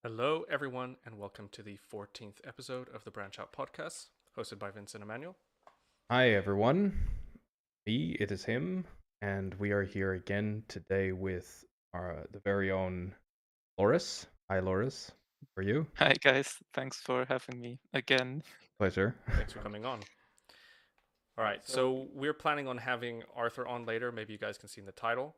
Hello, everyone, and welcome to the 14th episode of the Branch Out podcast, hosted by Vincent Emmanuel. Hi everyone, it is him, and we are here again today with the very own Loris. Hi Loris, how are you? Hi guys, thanks for having me again. Pleasure. Thanks for coming on. All right, so we're planning on having Arthur on later. Maybe you guys can see in the title,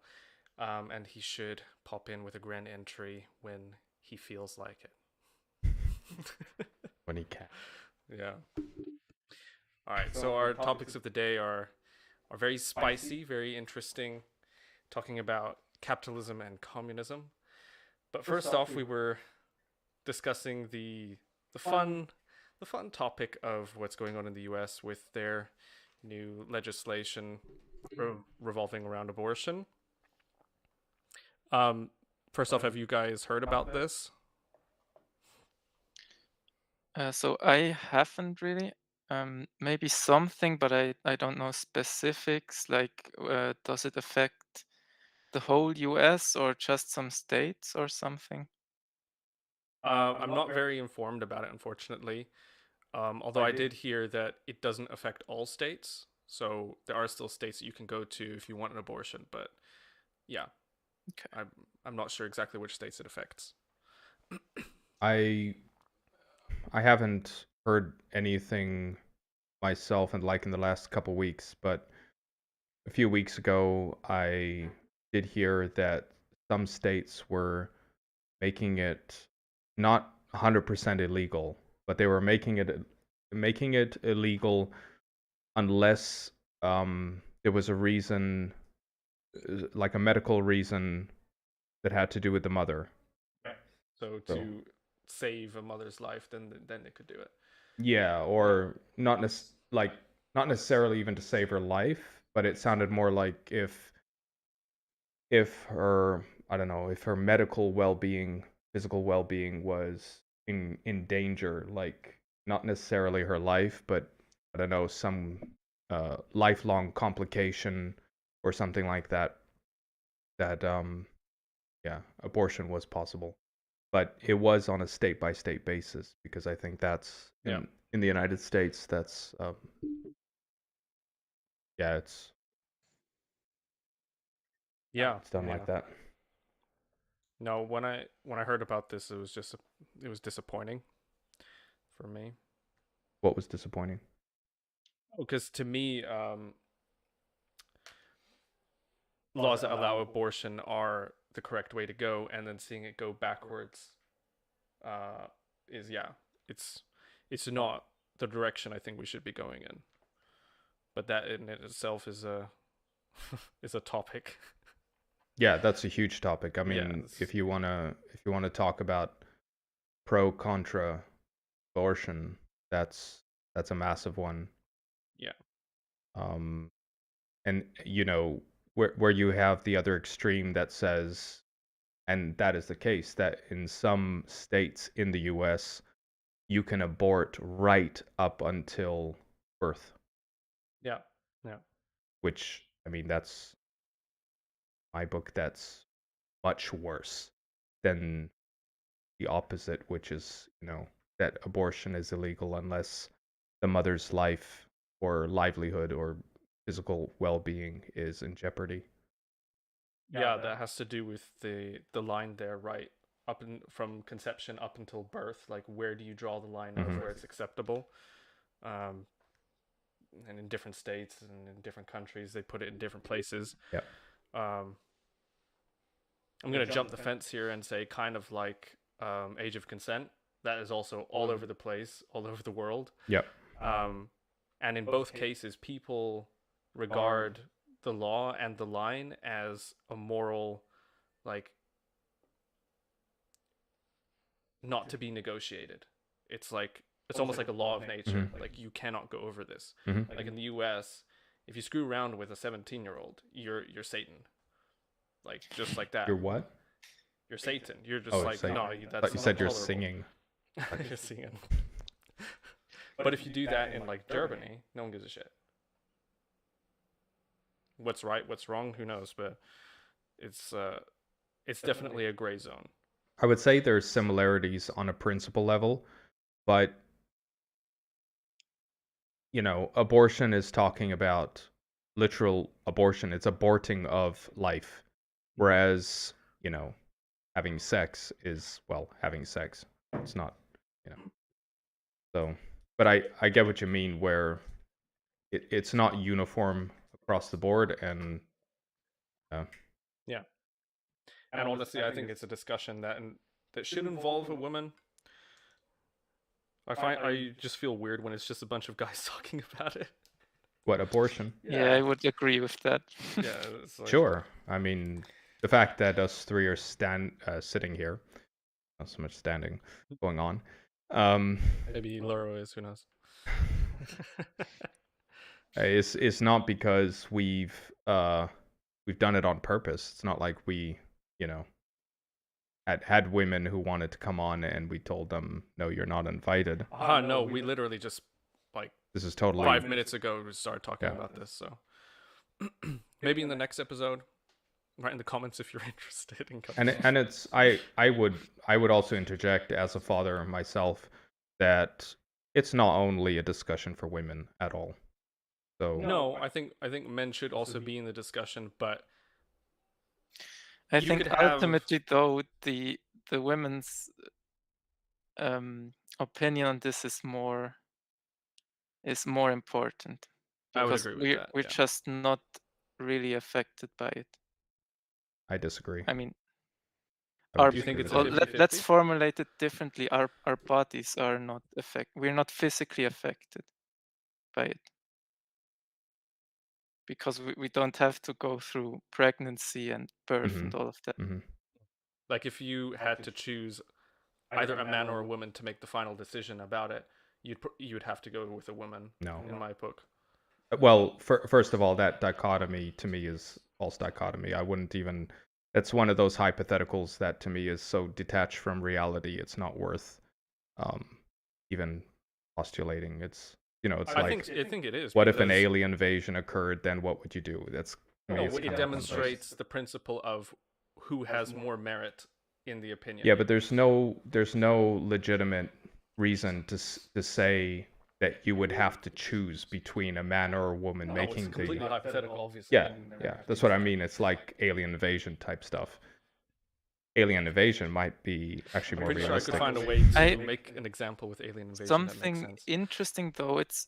and he should pop in with a grand entry when he feels like it. When he can. Yeah. All right, so our topics of the day are very spicy, very interesting, talking about capitalism and communism. But first off, we were discussing the fun topic of what's going on in the U.S. with their new legislation revolving around abortion. First off, have you guys heard about this? So I haven't really, maybe something, but I don't know specifics. Like, does it affect the whole US or just some states or something? I'm not very informed about it, unfortunately. Although I did hear that it doesn't affect all states, so there are still states that you can go to if you want an abortion. But yeah, Okay. I'm not sure exactly which states it affects. I I haven't heard anything myself in the last couple weeks, but a few weeks ago I did hear that some states were making it not 100% illegal, but they were making it illegal unless there was a reason, like a medical reason that had to do with the mother. So So to save a mother's life, then they could do it. yeah, or not necessarily even to save her life, but it sounded more like if her, I don't know, if her medical well-being, physical well-being was in danger, like not necessarily her life, but I don't know, some lifelong complication or something like that, that yeah, abortion was possible. But it was on a state by state basis, because I think that's Yeah. in the United States, that's yeah, Yeah. it's done like that. No, when I heard about this, it was disappointing for me. What was disappointing? Because to me, laws that allow abortion are the correct way to go, and then seeing it go backwards, is yeah, it's it's not the direction I think we should be going in. But that in itself is a is a topic. Yeah, that's a huge topic. I Yeah. mean, if you wanna talk about pro contra abortion, that's a massive one. Yeah. Um, and where you have the other extreme that says, and that is the case, that in some states in the U.S. you can abort right up until birth, Yeah. Yeah. which, I mean, that's my book. That's much worse than the opposite, which is, that abortion is illegal unless the mother's life or livelihood or physical well-being is in jeopardy. Yeah, that has to do with the line there, right? From conception up until birth, like where do you draw the line of Hmm. where it's acceptable? Um, and in different states and in different countries, they put it in different places. Yeah. Um, I'm gonna jump the fence here and say kind of like age of consent. That is also all over the place, all over the world. Yep. Um, and in both cases, people regard the law and the line as a moral, like, not to be negotiated. It's like it's almost like a law of nature. Hmm. Like you cannot go over this. Hmm. Like in the U.S., if you screw around with a 17-year-old, you're Satan. Like just like that. You're what? You're Satan. You're just Oh, like Satan. no, I that's thought you said you're tolerable. singing. You're singing. But if you do that in like Germany, no one gives a shit. What's right, what's wrong, who knows? But it's it's definitely a gray zone. I would say there's similarities on a principle level, but abortion is talking about literal abortion. It's aborting of life, whereas having sex is, well, having sex. It's not, so. But I get what you mean, where it's not uniform across the board, and Yeah. And honestly, I think it's a discussion that should involve a woman. I just feel weird when it's just a bunch of guys talking about it. what, abortion? Yeah, I would agree with that. Yeah, it's like, Sure. I mean, the fact that us three are sitting here, not so much standing, going on. Maybe Luro is, who knows? It's not because we've done it on purpose. It's not like we, had women who wanted to come on and we told them, no, you're not invited. No, we literally just, like, This is totally 5 minutes ago we started talking about this, so maybe in the next episode, write in the comments if you're interested in coming. And it's I would also interject, as a father myself, that it's not only a discussion for women at all. So No, I think men should also be in the discussion, but I you think could have- ultimately, though, the women's opinion on this is more important, I would because agree with that, we're yeah. just not really affected by it. I disagree. I mean, I would Do you think disagree it's with a that. 50-50? let's formulate it differently. Our bodies are not we're not physically affected by it, because we don't have to go through pregnancy and birth and all of that. Mm-hmm. Like, if you had to choose either a man or a woman to make the final decision about it, you'd have to go with a woman. No. In my book. Well, first of all, that dichotomy to me is false dichotomy. I wouldn't even. That's one of those hypotheticals that to me is so detached from reality. It's not worth even postulating. It's it's I like, think it is. what if an because- alien invasion occurred? Then what would you do? That's to me, No, it's kind it of demonstrates the principle of who has more merit in the opinion. Yeah, but there's no legitimate reason to say that you would have to choose between a man or a woman No, making it's completely the. hypothetical, obviously. Yeah, that's what I mean. It's like alien invasion type stuff. Alien invasion might be actually I'm more pretty sure I realistic. could find a way to I- make an example with alien invasion that makes Something sense. interesting, though, it's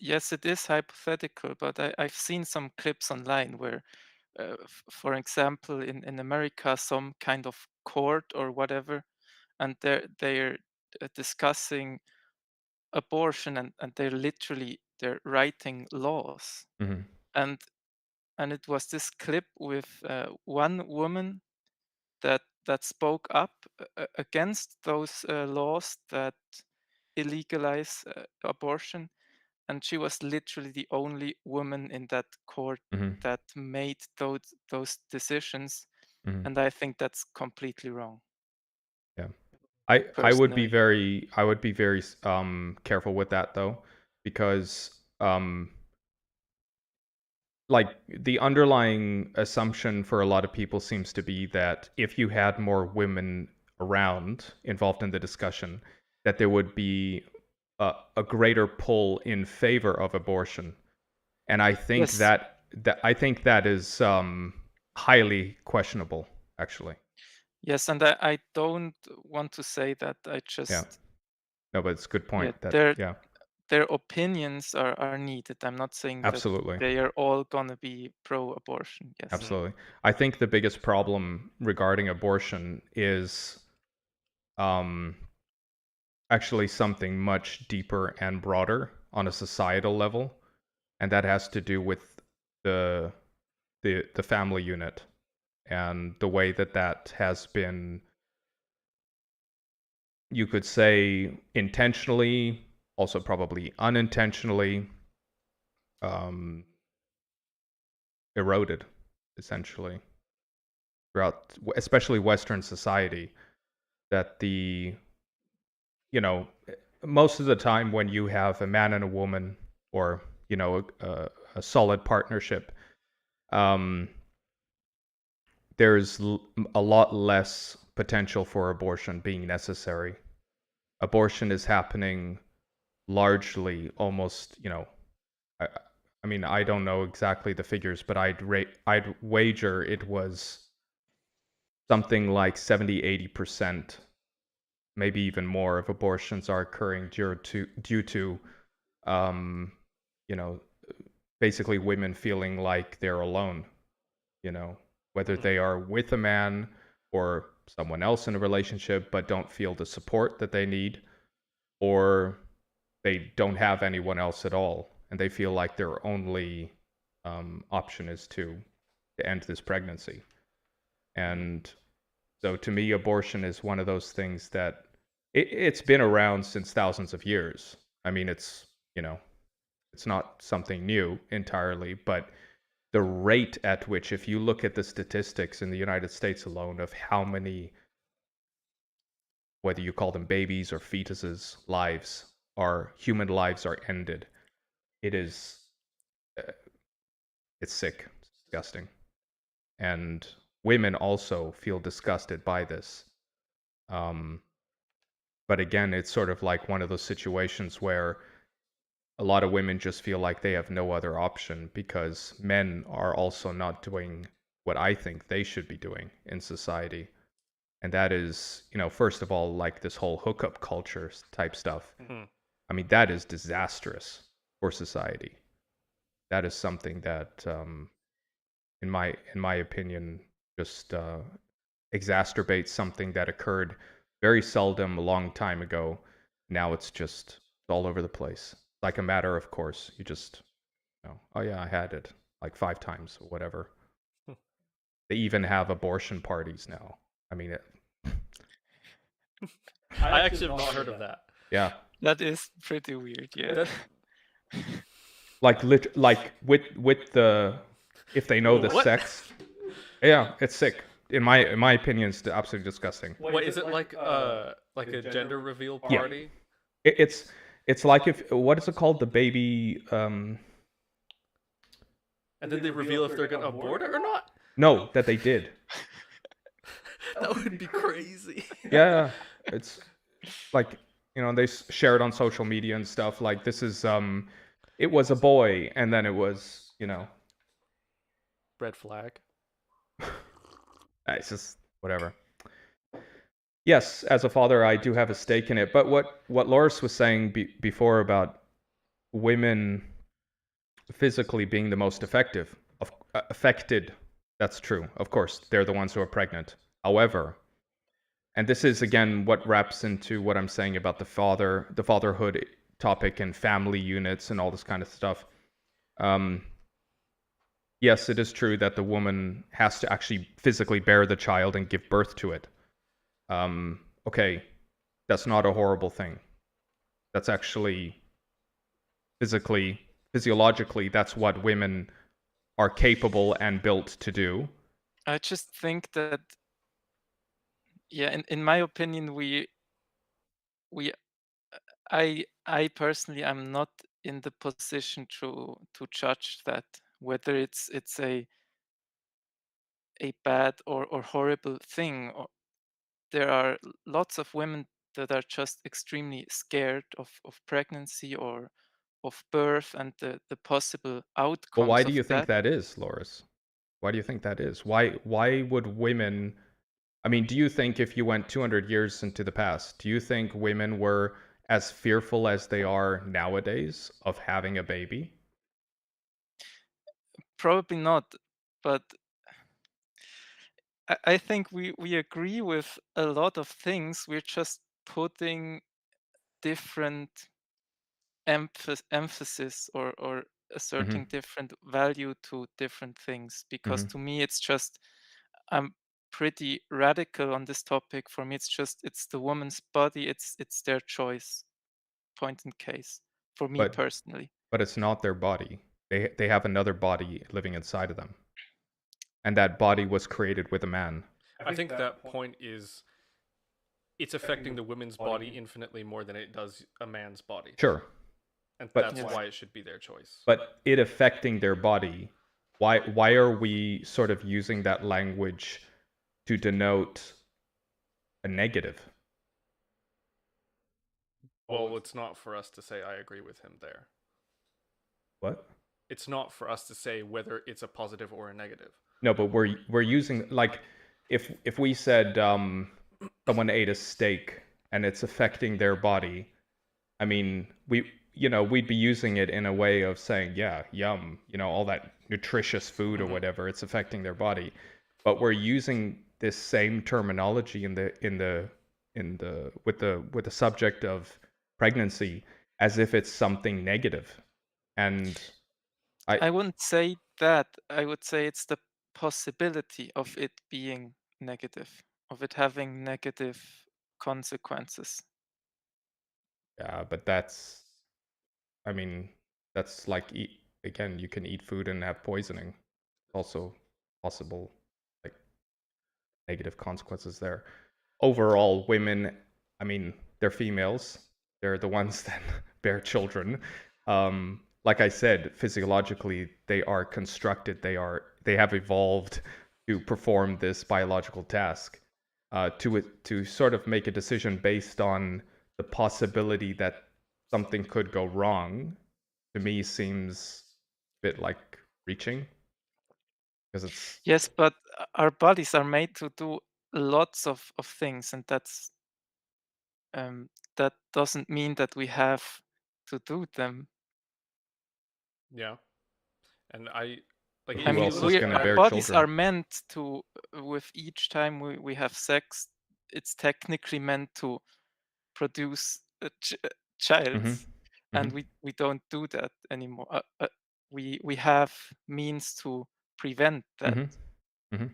yes, it is hypothetical, but I've seen some clips online where, for example, in America, some kind of court or whatever, and they're discussing abortion, and they're writing laws, Hmm. and it was this clip with one woman that spoke up against those laws that illegalize abortion, and she was literally the only woman in that court Hmm. that made those decisions, Hmm. and I think that's completely wrong. Yeah, I would be Personally. very careful with that, though, because like, the underlying assumption for a lot of people seems to be that if you had more women around involved in the discussion, that there would be a greater pull in favor of abortion. And I think Yes. that is highly questionable, actually. Yes, and I don't want to say that. I just Yeah. No, but it's a good point. their opinions are needed. I'm not saying Absolutely. that they are all gonna be pro-abortion. Yes. Absolutely. I think the biggest problem regarding abortion is actually something much deeper and broader on a societal level, and that has to do with the family unit and the way that has been, you could say, intentionally, also probably unintentionally, eroded, essentially, throughout, especially Western society. That most of the time when you have a man and a woman, or a solid partnership, there's a lot less potential for abortion being necessary. Abortion is happening largely almost, I mean, I don't know exactly the figures, but I'd wager it was something like 70-80%, maybe even more, of abortions are occurring due to you know, basically women feeling like they're alone, whether they are with a man or someone else in a relationship but don't feel the support that they need, or they don't have anyone else at all and they feel like their only option is to end this pregnancy. And so to me, abortion is one of those things that it's been around since thousands of years. I mean, it's not something new entirely, but the rate at which, if you look at the statistics in the United States alone of how many, whether you call them babies or fetuses, human lives are ended, it's sick, it's disgusting. And women also feel disgusted by this. But again, it's sort of like one of those situations where a lot of women just feel like they have no other option because men are also not doing what I think they should be doing in society. And that is, first of all, like this whole hookup culture type stuff. Mm-hmm. I mean, that is disastrous for society. That is something that, in my opinion, just exacerbates something that occurred very seldom a long time ago. Now it's just all over the place. Like a matter of course. You just, oh yeah, I had it like 5 times or whatever. They even have abortion parties now. I mean, I actually have not heard of that. Yeah. That is pretty weird, yeah. Like with the, if they know the What? sex. Yeah, it's sick. In my opinion, it's absolutely disgusting. What is it like a gender reveal party? Yeah. It's like what is it called? The baby. And then they reveal if they're gonna abort it or not. No, that they did. That would be crazy. Yeah, it's like they share it on social media and stuff. Like this is it was a boy, and then it was Red flag. It's just whatever. Yes, as a father, I do have a stake in it. But what Loris was saying before about women physically being the most affected, that's true. Of course, they're the ones who are pregnant. However, and this is again what wraps into what I'm saying about the fatherhood topic and family units and all this kind of stuff. Yes, it is true that the woman has to actually physically bear the child and give birth to it. Okay, that's not a horrible thing. That's actually physiologically, that's what women are capable and built to do. I just think that, yeah, in my opinion, I personally am not in the position to judge that, whether it's a bad or horrible thing. Or there are lots of women that are just extremely scared of pregnancy or of birth and the possible outcomes. But why do you of think that is, Loris? Why do you think that is? Why would women? I mean, do you think if you went 200 years into the past, do you think women were as fearful as they are nowadays of having a baby? Probably not, but I think we agree with a lot of things. We're just putting different emphasis or asserting different value to different things, because to me it's just, I'm pretty radical on this topic. For me, it's the woman's body, it's their choice, point in case, for me personally. But it's not their body. They have another body living inside of them, and that body was created with a man. I think that point is, it's affecting the women's body infinitely more than it does a man's body. Sure. And that's why it should be their choice. But it affecting their body, why are we sort of using that language to denote a negative. Well, it's not for us to say I agree with him there. What? It's not for us to say whether it's a positive or a negative. No, but we're using, like, if we said someone ate a steak and it's affecting their body, I mean, we'd be using it in a way of saying, yeah, yum, all that nutritious food or whatever, it's affecting their body. But we're using this same terminology with the subject of pregnancy as if it's something negative. And I wouldn't say that. I would say it's the possibility of it being negative, of it having negative consequences. yeah, but I mean, that's like, again, you can eat food and have poisoning. Also possible, like, negative consequences there. Overall, women, I mean, they're females. They're the ones that bear children. Like I said, physiologically, they are constructed. They have evolved to perform this biological task. To sort of make a decision based on the possibility that something could go wrong, to me seems a bit like reaching, because it's Yes, but our bodies are made to do lots of things, and that doesn't mean that we have to do them. Yeah. And I like I who if mean, you else is look going to our at bear bodies are children? meant to, with each time we have sex, it's technically meant to produce a child, Mm-hmm. and Mm-hmm. we don't do that anymore. We have means to prevent that. Mm-hmm. Mm-hmm.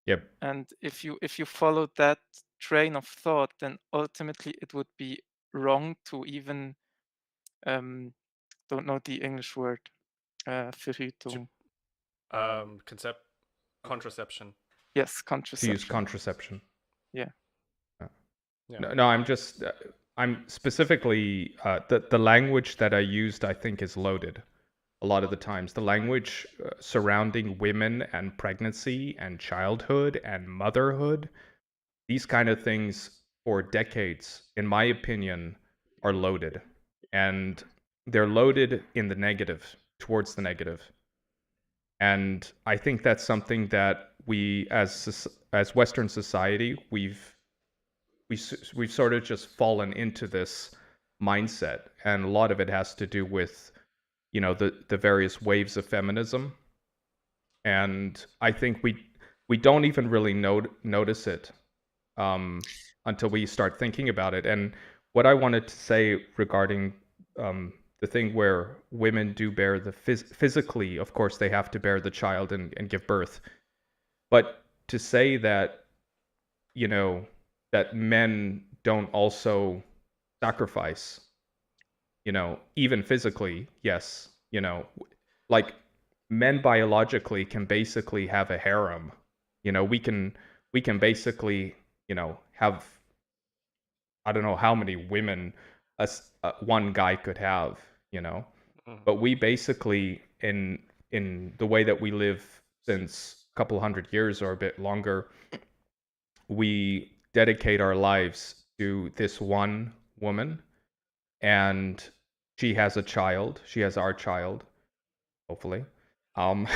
Yep. And if you follow that train of thought, then ultimately it would be wrong to even don't know the English word, to Verhütung. contraception. Yes, To use contraception. contraception. Yeah. Yeah. No, I'm specifically, the language that I used, I think, is loaded. A lot of the times, the language surrounding women and pregnancy and childhood and motherhood, these kind of things for decades, in my opinion, are loaded. And they're loaded in the negative, towards the negative. And I think that's something that we, as Western society, we've sort of just fallen into this mindset, and a lot of it has to do with the various waves of feminism. And I think we don't even really notice it until we start thinking about it. And what I wanted to say regarding the thing where women do bear the physically, of course, they have to bear the child and give birth, but to say that that men don't also sacrifice, even physically, yes, like, men biologically can basically have a harem. We can basically, have, I don't know how many women one guy could have, but we basically, in the way that we live since a couple hundred years or a bit longer, we dedicate our lives to this one woman, and she has a child. She has our child, hopefully. Um,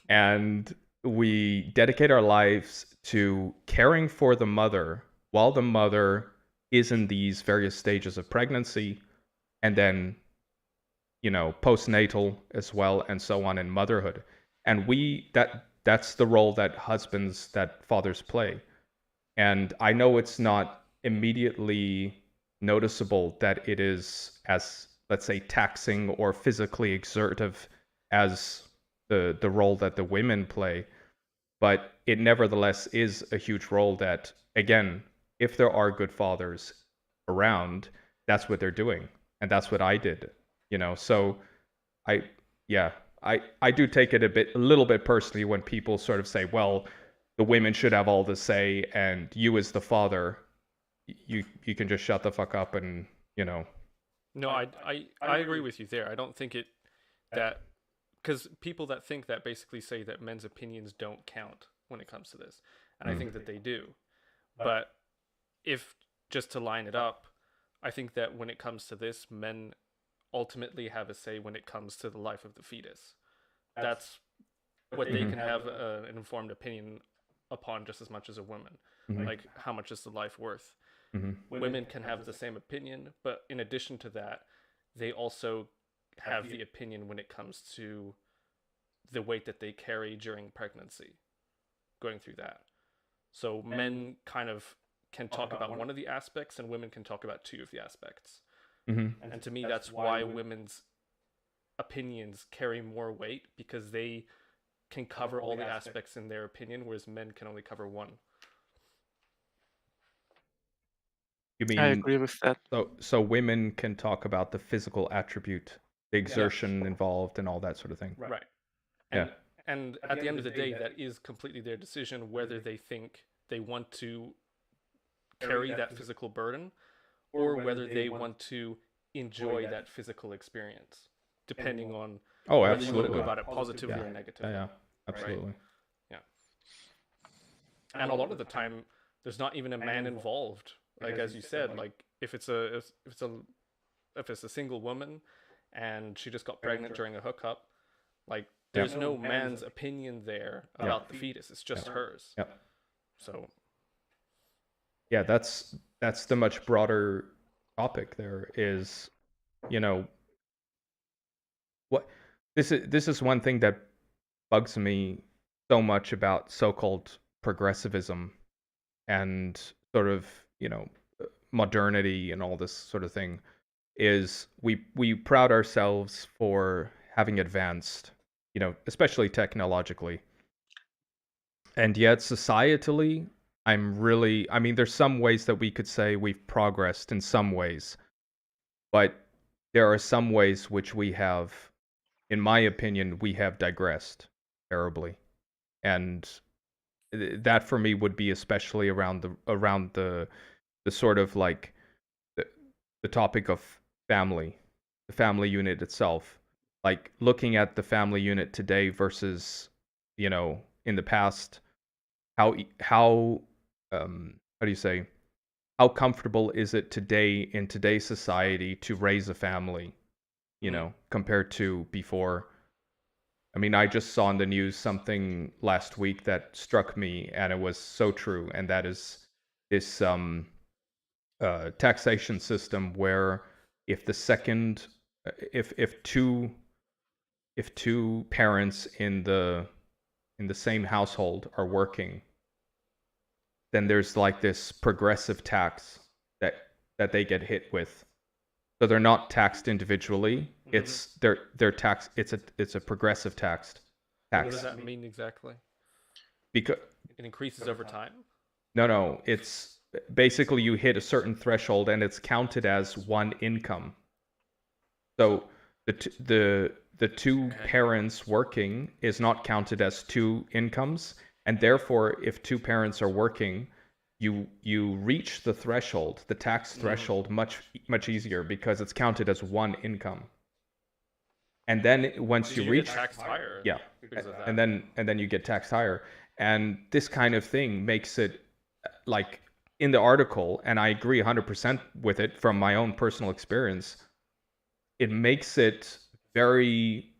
and we dedicate our lives to caring for the mother while the mother is in these various stages of pregnancy, and then, postnatal as well, and so on, in motherhood. And that's the role that fathers play. And I know it's not immediately noticeable that it is as, let's say, taxing or physically exertive as the role that the women play, but it nevertheless is a huge role that, again, if there are good fathers around, that's what they're doing. And that's what I did, So I, yeah, I do take it a little bit personally when people sort of say, well, the women should have all the say, and you as the father, you can just shut the fuck up and, No, I agree with you there. I don't think that because people that think that basically say that men's opinions don't count when it comes to this, and I think that they do. But if just to line it up, I think that when it comes to this, men ultimately have a say when it comes to the life of the fetus. That's what they can have an informed opinion upon just as much as a woman. Like, how much is the life worth? Women can have the same opinion, but in addition to that, they also have the opinion when it comes to the weight that they carry during pregnancy, going through that. So men kind of can talk about one of the aspects, and women can talk about two of the aspects. And to me, that's why women's opinions carry more weight, because they can cover all the aspects in their opinion, whereas men can only cover one. You I mean agree with that. so women can talk about the physical attribute, the exertion involved, and all that sort of thing. Right. Yeah. And at the end of the day, that is completely their decision whether they think they want to carry that physical burden, or whether they want to enjoy that physical experience, depending on Oh, whether you want to absolutely. go about it positively or negatively. Yeah, absolutely. Yeah. And a lot of the time, there's not even a man involved. Like, as you said, like if it's a single woman and she just got pregnant during a hookup, like there's no man's opinion there about the fetus. It's just hers. Yeah. So Yeah, that's the much broader topic. There is, what this is one thing that bugs me so much about so-called progressivism and sort of, modernity and all this sort of thing, is we proud ourselves for having advanced, especially technologically. And yet societally, I mean, there's some ways that we could say we've progressed in some ways, but there are some ways which we have, in my opinion, we have digressed terribly. And that for me would be especially around the sort of like the topic of family, the family unit itself. Like looking at the family unit today versus, in the past, how do you say, how comfortable is it today in today's society to raise a family, compared to before? I mean, I just saw in the news something last week that struck me, and it was so true, and that is this taxation system where if the second, if two parents in the same household are working, then there's like this progressive tax that they get hit with. So they're not taxed individually. It's they're taxed. It's a progressive tax. What does that mean exactly? Because it increases over time. No, it's basically you hit a certain threshold and it's counted as one income. So the two parents working is not counted as two incomes, and therefore, if two parents are working, you reach the threshold, the tax threshold, much easier because it's counted as one income. And then once you reach, get taxed higher, yeah, and then you get taxed higher. And this kind of thing makes it, like in the article, and I agree 100% with it from my own personal experience, it makes it very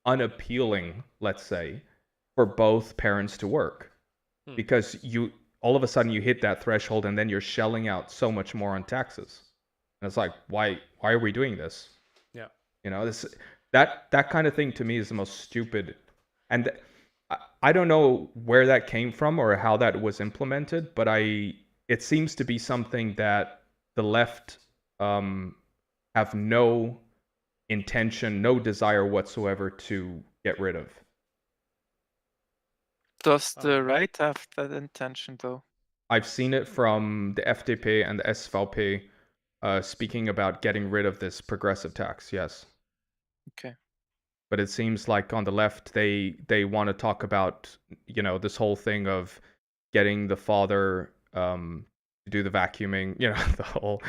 unappealing, let's say, for both parents to work, because you all of a sudden you hit that threshold and then you're shelling out so much more on taxes. And it's like, why are we doing this? Yeah. This that kind of thing to me is the most stupid. And I don't know where that came from or how that was implemented, but it seems to be something that the left have no intention, no desire whatsoever to get rid of. Does the right have that intention, though? I've seen it from the FDP and the SVP speaking about getting rid of this progressive tax, yes. Okay. But it seems like on the left, they want to talk about, this whole thing of getting the father to do the vacuuming, the whole,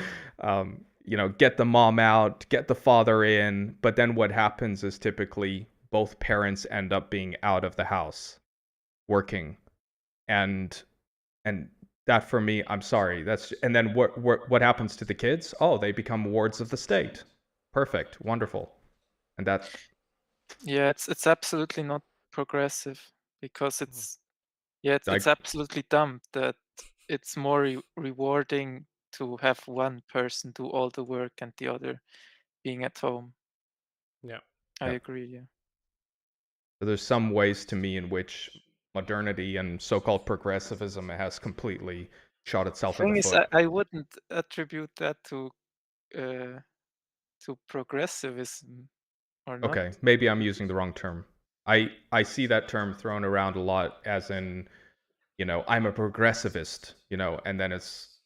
get the mom out, get the father in. But then what happens is typically both parents end up being out of the house working. And that for me, I'm sorry. And then what happens to the kids? Oh, they become wards of the state. Perfect, wonderful, and that. Yeah, it's absolutely not progressive because it's I, absolutely dumb that it's more rewarding to have one person do all the work and the other being at home. Yeah. I yeah. agree, yeah. So there's some ways to me in which modernity and so-called progressivism has completely shot itself in the Thing is, foot. I wouldn't attribute that to progressivism or not. Okay, maybe I'm using the wrong term. I see that term thrown around a lot as in, I'm a progressivist, and then it's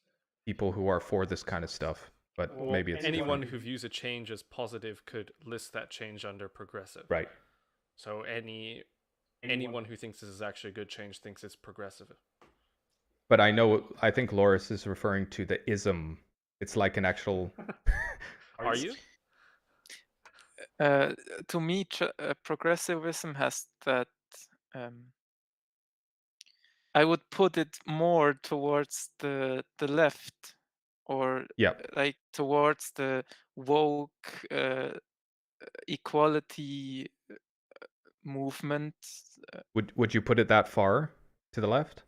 people who are for this kind of stuff. But Well, maybe it's anyone different. who views a change as positive could list that change under progressive. Right. So anyone who thinks this is actually a good change thinks it's progressive. But I think Loris is referring to the ism. It's like an actual. Are you? To me, progressivism has that. I would put it more towards the left, or Yeah. like towards the woke equality movement. Would you put it that far to the left?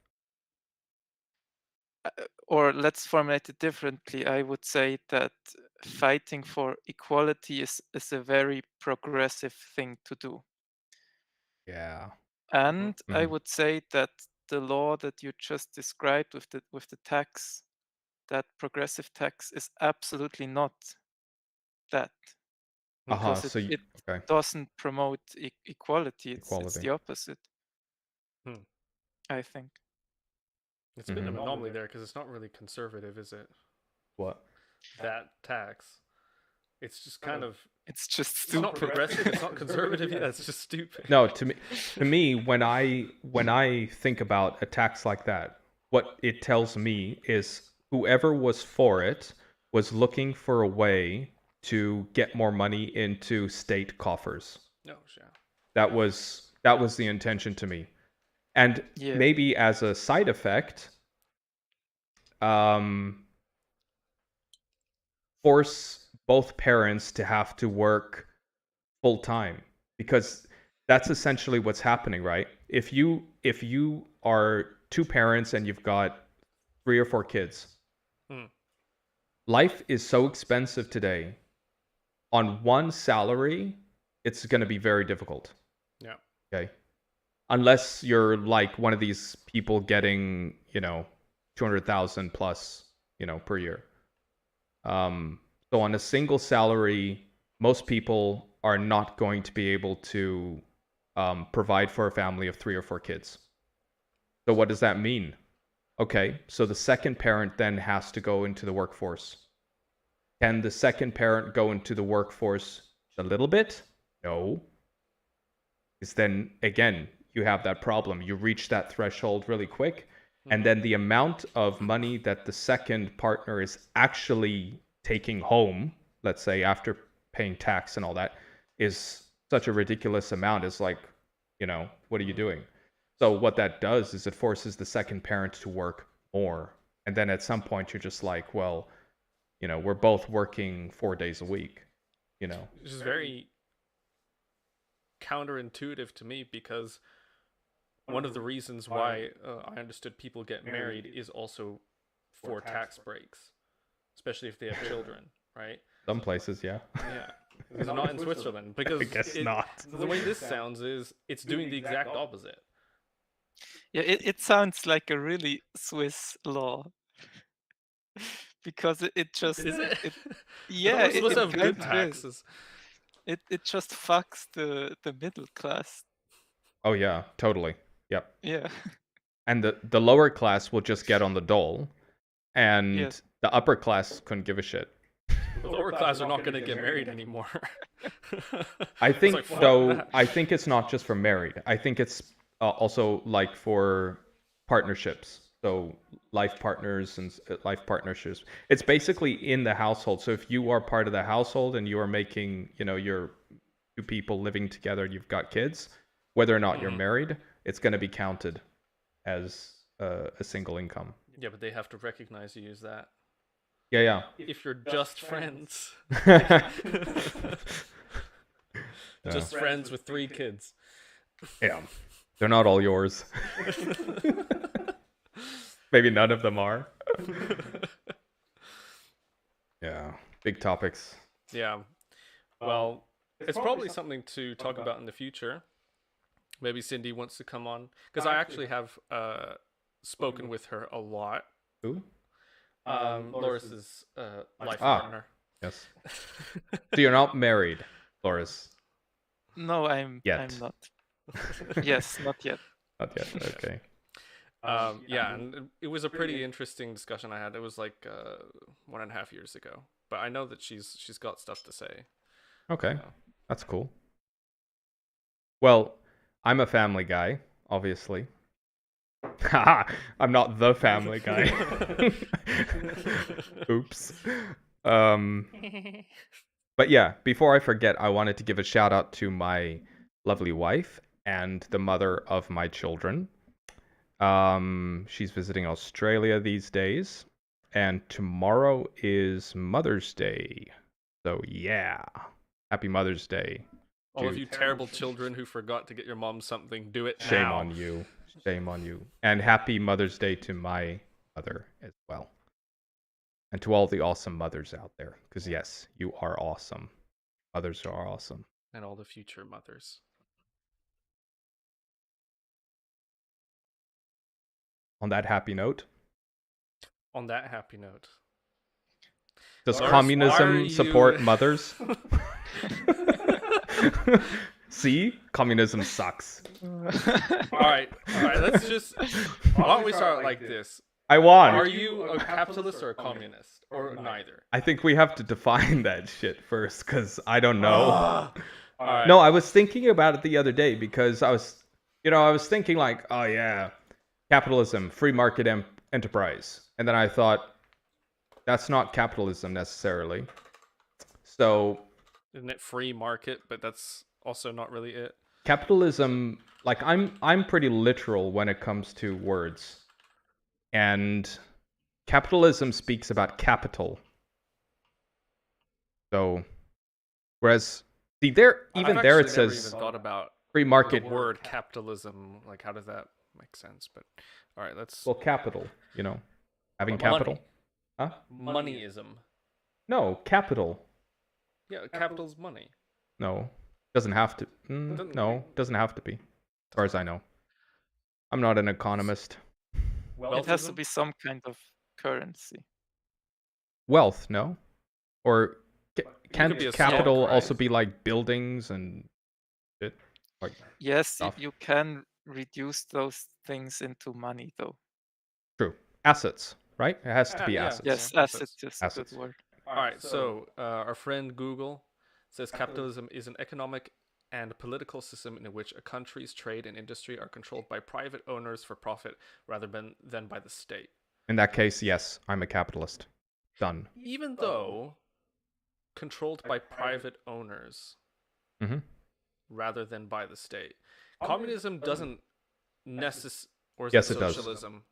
Or let's formulate it differently. I would say that fighting for equality is a very progressive thing to do. Yeah. And I Mhm. would say that the law that you just described with the tax, that progressive tax, is absolutely not that, because So it okay, doesn't promote equality. It's equality. the opposite, Hmm. I think. It's a bit of Mhm. an anomaly there because it's not really conservative, is it? What? That tax. It's just kind of. It's just It's not stupid. progressive. It's not conservative. Yeah, it's just stupid. No, to me, when I think about a tax like that, what it tells me is whoever was for it was looking for a way to get more money into state coffers. No, yeah. That was the intention to me. And Yeah. maybe as a side effect, force both parents to have to work full time, because that's essentially what's happening, right? If you are two parents and you've got 3 or 4 kids, Hmm. life is so expensive today. On one salary, it's going to be very difficult. Yeah. Okay. Unless you're like one of these people getting, 200,000 plus, per year. So on a single salary, most people are not going to be able to provide for a family of 3 or 4 kids. So what does that mean? Okay, so the second parent then has to go into the workforce. Can the second parent go into the workforce a little bit? No. Because then again, you have that problem. You reach that threshold really quick, and then the amount of money that the second partner is actually taking home, let's say after paying tax and all that, is such a ridiculous amount. It's like, what are you doing? So what that does is it forces the second parent to work more. And then at some point you're just like, well, we're both working 4 days a week, Which is very counterintuitive to me because one of the reasons why I understood people get married is also for tax breaks, especially if they have children, right? Some places, yeah. Yeah. Because not in Switzerland. Because I guess not. The way this sounds is it's doing the exact opposite. Yeah, it sounds like a really Swiss law. Because it just Is it? it I yeah, thought we're supposed it to have kind good of is. taxes. It just fucks the middle class. Oh yeah, totally. Yep. Yeah. And the lower class will just get on the dole, and Yes. the upper class couldn't give a shit. The lower class are not going to get married anymore. I It's think like, fuck though. that. I think it's not just for married. I think it's also like for partnerships. So life partners and life partnerships. It's basically in the household. So if you are part of the household and you are making, you're 2 people living together, you've got kids, whether or not you're married, it's going to be counted as a single income. Yeah, but they have to recognize you as that. Yeah. If you're just friends. Yeah. Just friends with 3 kids. Yeah. They're not all yours. Maybe none of them are. Yeah. Big topics. Yeah. Well, it's probably something to talk about in the future. Maybe Cindy wants to come on, because I actually have spoken with her a lot. Who? Loris's life Ah. partner. Yes. So you're not married, Loris? No, I'm not. Yes, not yet. Not yet. Okay. Yeah, and it was a pretty interesting discussion I had. It was like 1.5 years ago, but I know that she's got stuff to say. Okay. That's cool. Well, I'm a family guy, obviously. Haha, I'm not the family guy. Oops. But yeah, before I forget, I wanted to give a shout out to my lovely wife and the mother of my children. She's visiting Australia these days, and tomorrow is Mother's Day. So yeah, happy Mother's Day. All of you terrible children who forgot to get your mom something, do it Shame now. on you. Shame on you. And happy Mother's Day to my mother as well. And to all the awesome mothers out there. Because yes, you are awesome. Mothers are awesome. And all the future mothers. On that happy note. On that happy note. Does Loris, communism support mothers? See? Communism sucks. All right, let's just... Why don't we start like this? I won. Are you a capitalist or a communist? Or neither? I think we have to define that shit first, because I don't know. All right. No, I was thinking about it the other day, because I was thinking like, oh yeah, capitalism, free market enterprise. And then I thought, that's not capitalism necessarily. So... Isn't it free market, but that's also not really it? Capitalism, like I'm pretty literal when it comes to words. And capitalism speaks about capital. So whereas it says never even thought about free market the word capitalism, like how does that make sense? But all right, let's capital, having Money. capital. Huh? Moneyism. No, capital. Yeah, capital's money. No. Doesn't have to. Doesn't have to be. As far as I know. I'm not an economist. It has to be some kind of currency. Wealth, no? Or can't be a capital stock, right? also be like buildings and shit? Like Yes, stuff. you can reduce those things into money, though. True. Assets, right? It has to be Yeah. assets. Yes, Yeah, assets is a assets. good word. All right, so our friend Google says capitalism is an economic and political system in which a country's trade and industry are controlled by private owners for profit rather than by the state. In that case, yes, I'm a capitalist. Done. Even though controlled by private owners Mm-hmm. rather than by the state. Communism doesn't necessarily... Or is Yes, it it does. socialism?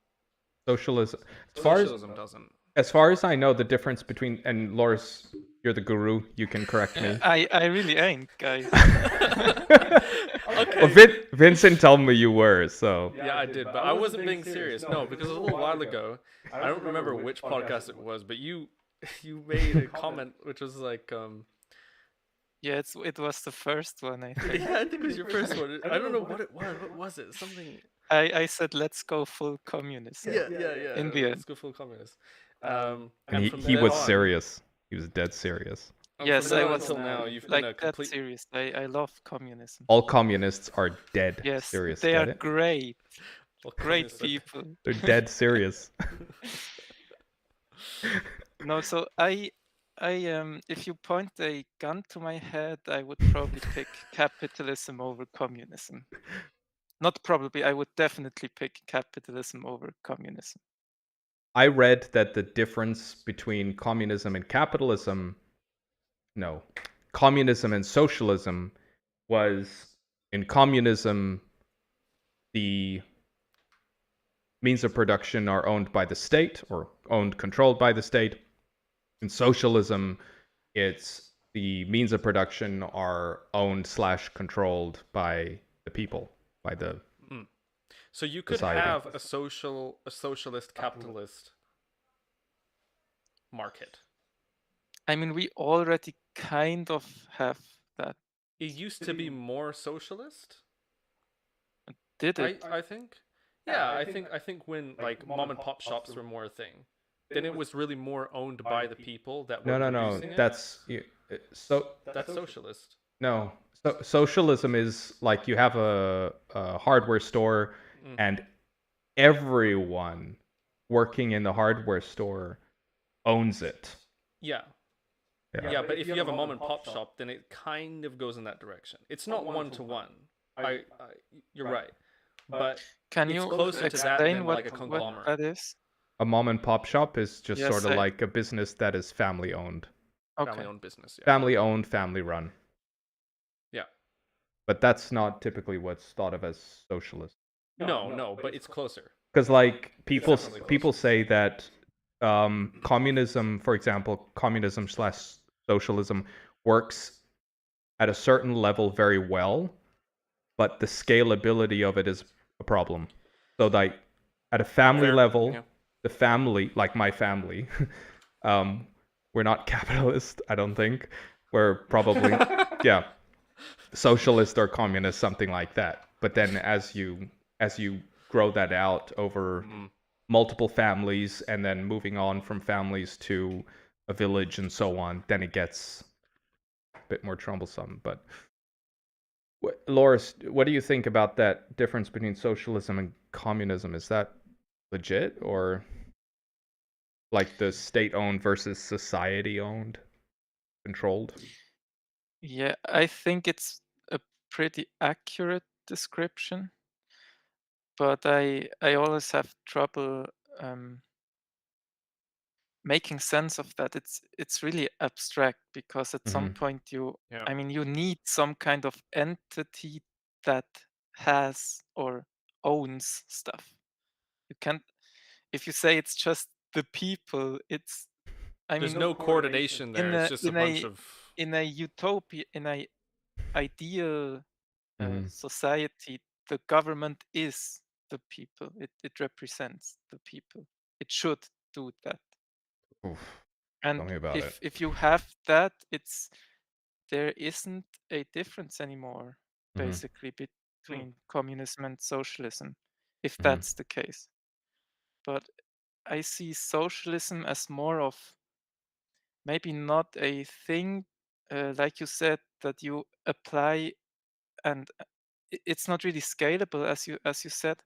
Socialism. Socialism doesn't. As far as I know, the difference between, and Loris, you're the guru, you can correct me. I really ain't, guys. Okay. Well, Vincent told me you were, so. Yeah, I did, but I wasn't being serious. No, because a little while ago, I don't remember which podcast it was, but you made a comment which was like, Yeah, it was the first one, I think. yeah, I think it was your first one. I don't know what it was. What was it? Something. I said, let's go full communism. Yeah. In the Let's end. go full communist. And from he then was on- serious. He was dead serious. Yes, from I then was until now. You've like been a that complete. serious. I love communism. All communists are dead Yes, serious. they Get are it? great. Well, Great communists are- people. They're dead serious. No, so I if you point a gun to my head, I would probably pick capitalism over communism. Not probably, I would definitely pick capitalism over communism. I read that the difference between communism and communism and socialism was in communism, the means of production are owned by the state or controlled by the state. In socialism, it's the means of production are owned / controlled by the people, by the So you could society. have a socialist capitalist market. I mean, we already kind of have that. It used to be more socialist, Did it? I think. Yeah, I think when like mom and pop shops were more a thing, then it was really more owned by the people that were No. producing it. That's That's socialist. no. So socialism is like you have a hardware store, and everyone working in the hardware store owns it. Yeah. Yeah, but if you have a mom and pop shop, then it kind of goes in that direction. It's not one to one. You're right, but Can it's you closer to that explain than what, like a what conglomerate. that is? A mom and pop shop is just Yes, sort of like a business that is family owned. Okay. Family-owned business. Yeah. Family owned, family run. Yeah. But that's not typically what's thought of as socialist. No, but it's closer. Because like people definitely say that communism, for example, communism / socialism works at a certain level very well, but the scalability of it is a problem. So like at a family level, yeah. the family, like my family, we're not capitalist, I don't think. We're probably yeah, socialist or communist, something like that. But then as you grow that out over multiple families and then moving on from families to a village and so on, then it gets a bit more troublesome. But Loris, what do you think about that difference between socialism and communism? Is that legit, or like the state-owned versus society-owned, controlled? Yeah, I think it's a pretty accurate description, but I always have trouble making sense of that. It's really abstract because at some point you need some kind of entity that has or owns stuff. You can't, if you say it's just the people, it's There's no coordination there. It's just a bunch of in a utopia, in a ideal society, the government is the people. It represents the people. It should do that. Oof. And Tell me about it. if you have that, there isn't a difference anymore, basically, between communism and socialism, if that's the case. But I see socialism as more of maybe not a thing, like you said, that you apply, and it's not really scalable, as you said,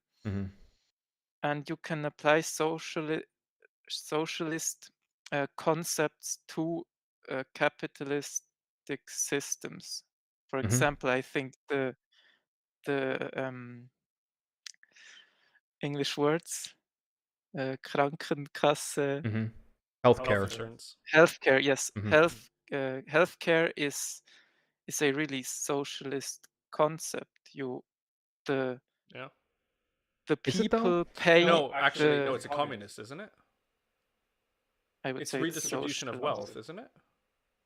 and you can apply socialist concepts to capitalistic systems. For example, I think the English words, Krankenkasse, health Healthcare. insurance. healthcare. Yes, healthcare is a really socialist concept. The Is it though? people pay. No, actually, no. It's a communist, isn't it? I would It's say redistribution of socialist. wealth, isn't it?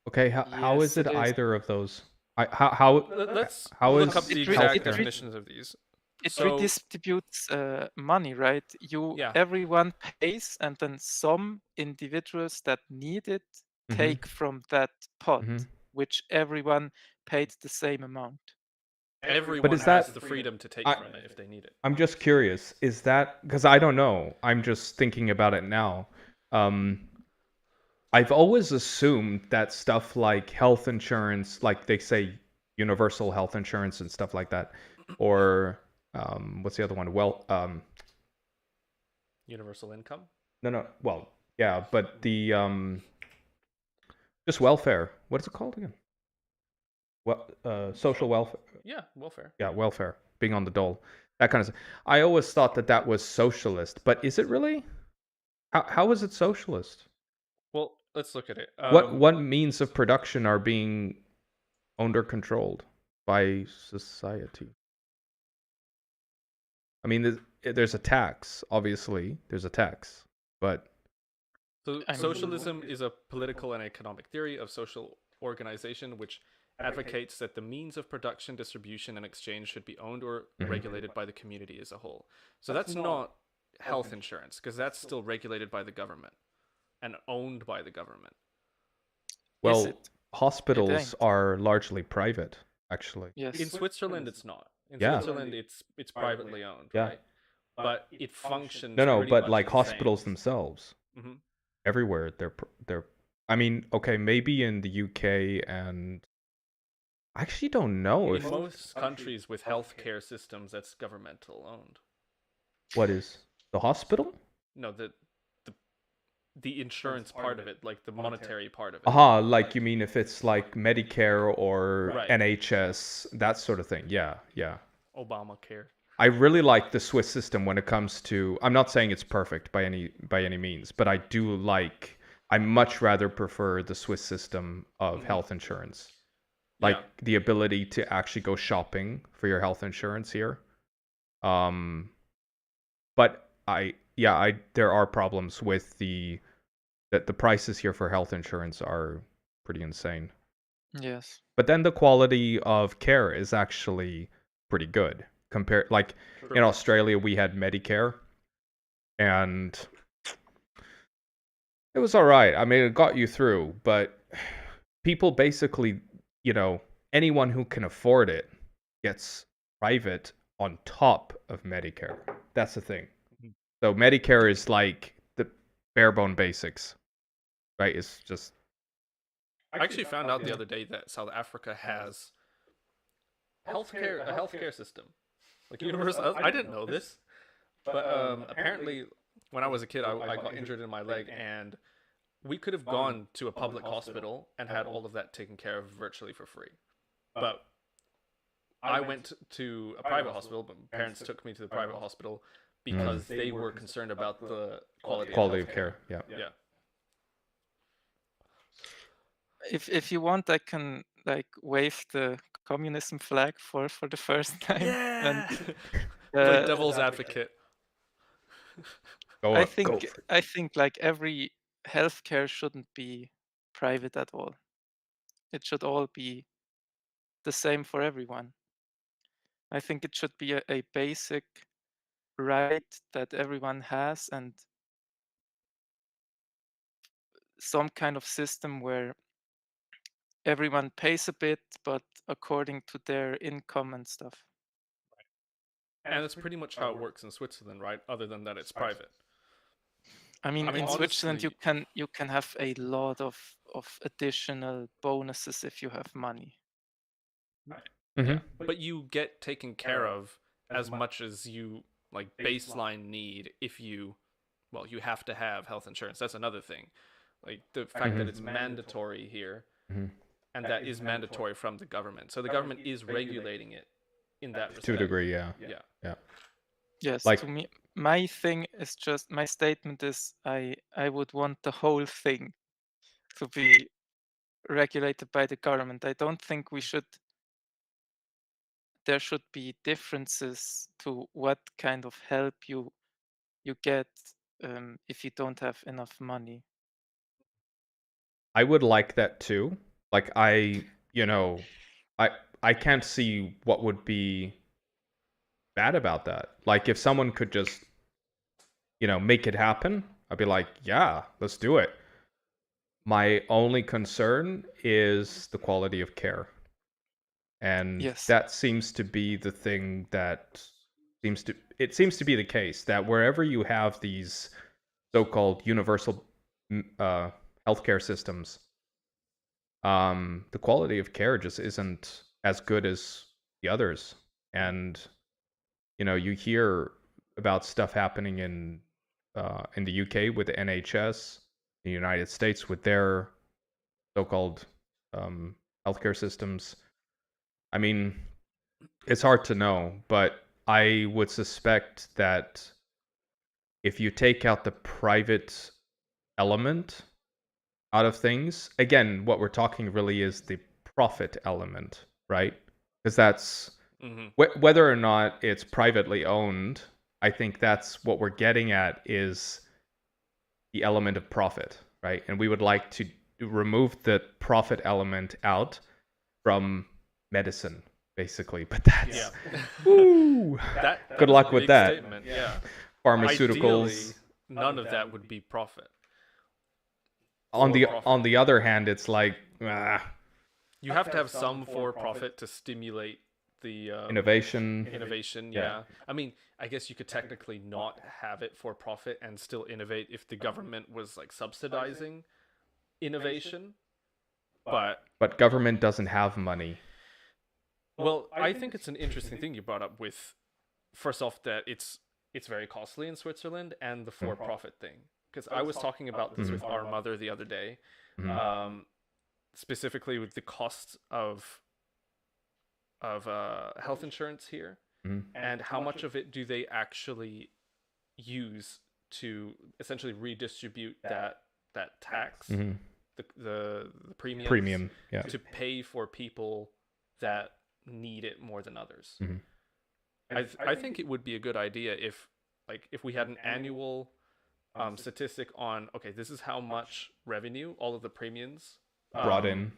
Okay, how Yes, is it it is. either of those? How Let's how look is up the it exact healthcare? definitions of these. It So- redistributes money, right? Yeah. Everyone pays, and then some individuals that need it take from that pot, which everyone paid the same amount. Everyone is has that- the freedom to take from it if they need it. I'm just curious. Is that because I don't know? I'm just thinking about it now. I've always assumed that stuff like health insurance, like they say universal health insurance and stuff like that, or what's the other one? Universal income? No. Well, yeah, but the just welfare. What is it called again? Social welfare. Yeah, welfare. Yeah, welfare. Being on the dole. That kind of stuff. I always thought that was socialist, but is it really? How is it socialist? Well, let's look at it. What means of production are being owned or controlled by society? I mean, there's a tax. Obviously, there's a tax, but So socialism is a political and economic theory of social organization which advocates that the means of production, distribution, and exchange should be owned or regulated by the community as a whole. So that's not health insurance, because that's still regulated by the government and owned by the government. well, hospitals are largely private, actually. Yes. In Switzerland, it's not. In Yeah. Switzerland, it's privately owned, Yeah. right? But it functions. No, pretty but much like the hospitals same. themselves, Mhm. everywhere they're. I mean, okay, maybe in the UK, and I actually don't know In if most countries with healthcare systems, that's governmental owned. what is the hospital. No, the insurance part of it, like the monetary part of it. Aha, like you mean if it's like Medicare or Right. NHS, that sort of thing. Yeah, yeah. Obamacare. I really like the Swiss system when it comes to. I'm not saying it's perfect by any means, but I much rather prefer the Swiss system of health insurance. Like the ability to actually go shopping for your health insurance here. But there are problems with the prices here for health insurance are pretty insane. Yes. But then the quality of care is actually pretty good. Like in Australia, we had Medicare, and it was all right. I mean, it got you through, but people basically, anyone who can afford it gets private on top of Medicare. That's the thing. So Medicare is like the bare bone basics, right? It's just. I actually found out the other day that South Africa has a healthcare system, like universal. I didn't know this, but apparently, when I was a kid, I got injured in my leg, and we could have gone to a public hospital and had all of that taken care of virtually for free. But I went to a private hospital, but parents took me to the private hospital because they were concerned about the quality of care. Yeah. Yeah. If you want, I can like wave the communism flag for the first time. Yeah. And, Like devil's advocate. I think like every healthcare shouldn't be private at all. It should all be the same for everyone. I think it should be a basic right that everyone has, and some kind of system where everyone pays a bit, but according to their income and stuff. And that's pretty much how it works in Switzerland, right? Other than that, it's private. I mean, in honestly, Switzerland, you can have a lot of additional bonuses if you have money. Yeah, but you get taken care of as much as you like baseline need if you have to have health insurance. That's another thing. Like the fact that it's mandatory here, and that is mandatory from the government. So the government is regulating it in that respect. To a degree, yeah. Yes, Like- to me, my thing is just, my statement is I would want the whole thing to be regulated by the government. I don't think there should be differences to what kind of help you get if you don't have enough money. I would like that too. Like I can't see what would be bad about that. Like if someone could just make it happen, I'd be like, yeah, let's do it. My only concern is the quality of care. And Yes. that seems to be the thing that seems to be the case, that wherever you have these so-called universal healthcare systems, the quality of care just isn't as good as the others. And you hear about stuff happening in the UK with the NHS, the United States with their so-called healthcare systems. I mean, it's hard to know, but I would suspect that if you take out the private element out of things, again, what we're talking really is the profit element, right? Because that's Whether or not it's privately owned, I think that's what we're getting at, is the element of profit, right? And we would like to remove the profit element out from medicine, basically. But that's woo. Good is luck a with big that. statement. Yeah. Pharmaceuticals. Ideally, none of that would be profit. On For-profit. the other hand, it's like You have to have some for profit to stimulate the innovation. Innovation, Yeah. yeah. I mean, I guess you could technically not have it for profit and still innovate if the government was like subsidizing innovation. But government doesn't have money. Well, I think it's an interesting thing you brought up with, first off, that it's very costly in Switzerland, and the for-profit thing. Because I was talking about this with our mother the other day, specifically with the cost of health insurance here, and how much of it do they actually use to essentially redistribute that tax, the premium, yeah, to pay for people that need it more than others. I think it would be a good idea if we had an annual statistic on, okay, this is how much revenue all of the premiums brought in,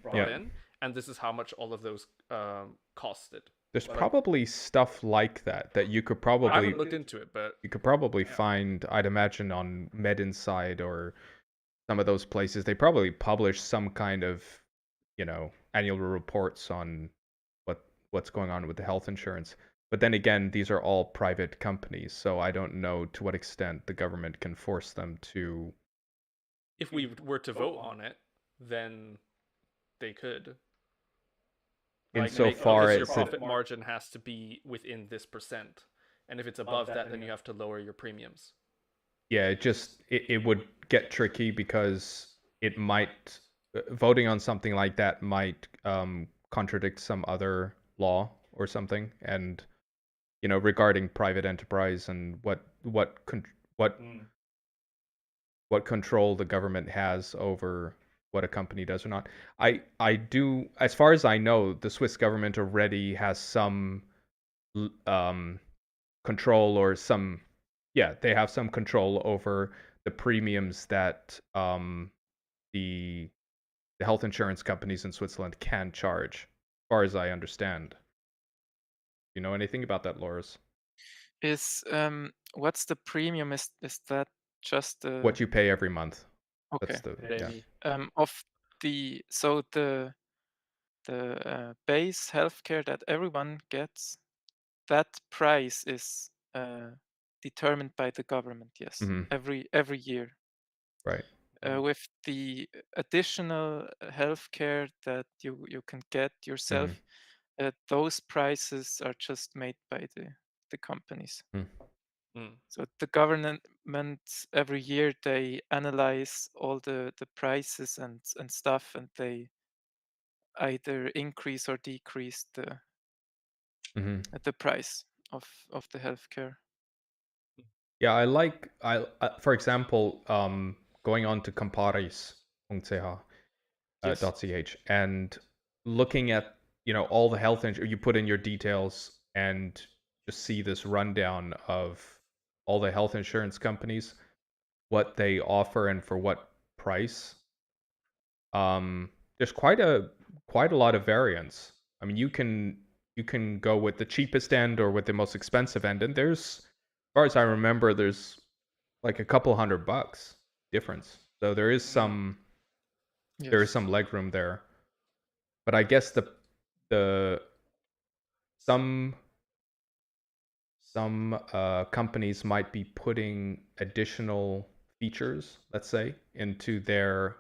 and this is how much all of those costed. There's probably stuff like that you could probably... I haven't looked into it, but you could probably find, I'd imagine, on MedInside or some of those places. They probably publish some kind of, annual reports on what's going on with the health insurance. But then again, these are all private companies, so I don't know to what extent the government can force them to... If we were to vote on it, then they could. Insofar as your profit margin has to be within this percent, and if it's above that, then you have to lower your premiums. Yeah, it would get tricky, because it might... voting on something like that might contradict some other law or something, and regarding private enterprise and what control the government has over what a company does or not. I do, as far as I know, the Swiss government already has some control, or some... yeah, they have some control over the premiums that the health insurance companies in Switzerland can charge, as far as I understand. You know anything about that, Loris? Is what's the premium? Is that just What you pay every month? okay? That's the... Of the base healthcare that everyone gets, that price is determined by the government. Yes, every year. Right. With the additional healthcare that you can get yourself, those prices are just made by the companies. So the government every year, they analyze all the prices and stuff, and they either increase or decrease the price of the healthcare. Yeah, I for example, going on to comparis.ch, .ch, and looking at all the health insurance. You put in your details and just see this rundown of all the health insurance companies, what they offer and for what price. There's quite a lot of variance. I mean, you can go with the cheapest end or with the most expensive end, and there's, as far as I remember, there's like a couple $100 difference. So there is some leg room there. But I guess some companies might be putting additional features, let's say, into their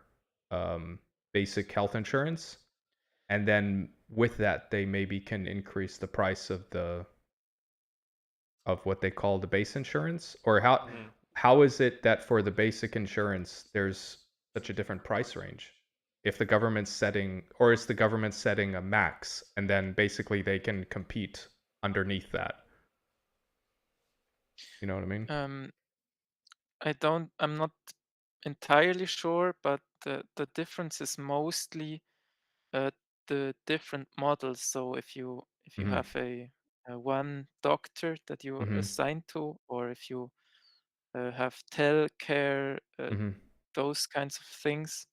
basic health insurance, and then with that they maybe can increase the price of what they call the base insurance. Or how is it that for the basic insurance there's such a different price range? If the government's setting, or is the government setting a max, and then basically they can compete underneath that? You know what I mean? I'm not entirely sure, but the difference is mostly the different models. So if you have a one doctor that you're Mm-hmm. assigned to, or if you have telecare, Mm-hmm. those kinds of things.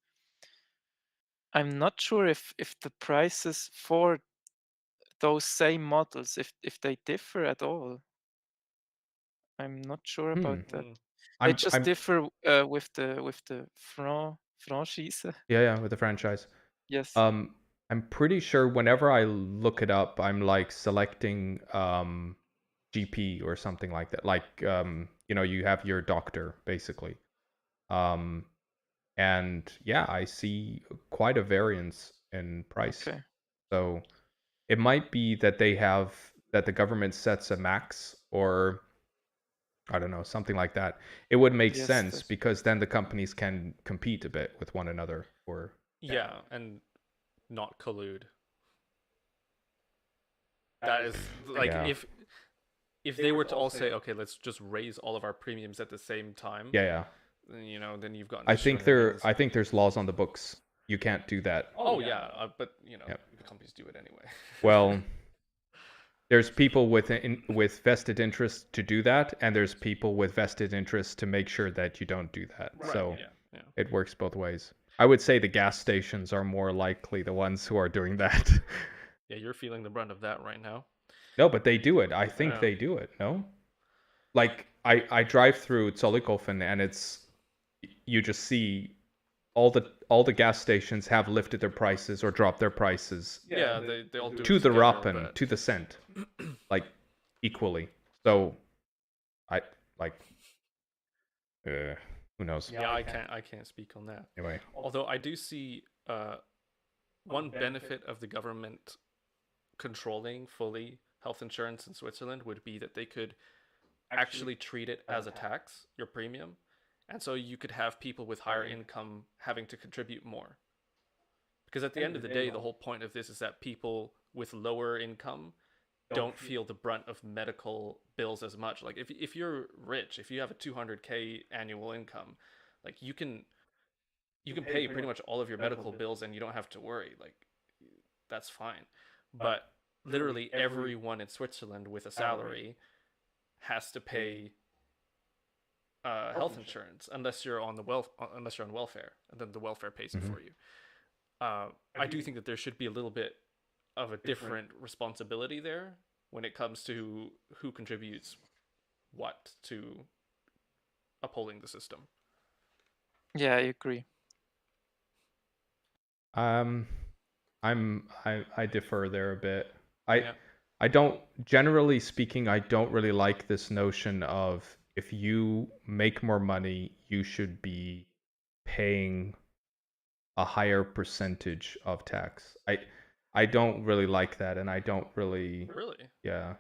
I'm not sure if the prices for those same models, if they differ at all. I'm not sure about that. Mm. They just I'm differ with the franchise. yeah, with the franchise. Yes. Um, I'm pretty sure whenever I look it up, I'm like selecting GP or something like that. Like you have your doctor basically. Um, and yeah, I see quite a variance in price. Okay. So it might be that that the government sets a max, or I don't know, something like that. It would make Yes. sense because then the companies can compete a bit with one another. Or Yeah, and not collude. That is like yeah, if they were to all say, okay, let's just raise all of our premiums at the same time, yeah. then then you've got I into think shenanigans. I think there's laws on the books. You can't do that. Oh yeah, but Yep. the companies do it anyway. Well, there's people with vested interest to do that, and there's people with vested interest to make sure that you don't do that. Right, So yeah. it works both ways. I would say the gas stations are more likely the ones who are doing that. Yeah, you're feeling the brunt of that right now. No, but they do it. I think Yeah. they do it. No, like I drive through Zollikofen, and you just see all the gas stations have lifted their prices or dropped their prices Yeah, they all do to it the together, rappen, but to the cent, like equally. So I like who knows? yeah, I can't speak on that. Anyway, Although I do see one benefit of the government controlling fully health insurance in Switzerland would be that they could actually treat it as a tax, your premium. And so you could have people with higher income having to contribute more. Because at the end of the day, the whole point of this is that people with lower income don't feel the brunt of medical bills as much. Like if you're rich, if you have a 200K annual income, like you can pay pretty much all of your medical bills and you don't have to worry. Like that's fine. But literally everyone in Switzerland with a salary has to pay health insurance unless you're on unless you're on welfare, and then the welfare pays it for you. I do think that there should be a little bit of a different responsibility there when it comes to who contributes what to upholding the system. Yeah, I agree. I defer there a bit. I Yeah. I don't, generally speaking, I don't really like this notion of if you make more money, you should be paying a higher percentage of tax. I don't really like that, and I don't really, Really? yeah.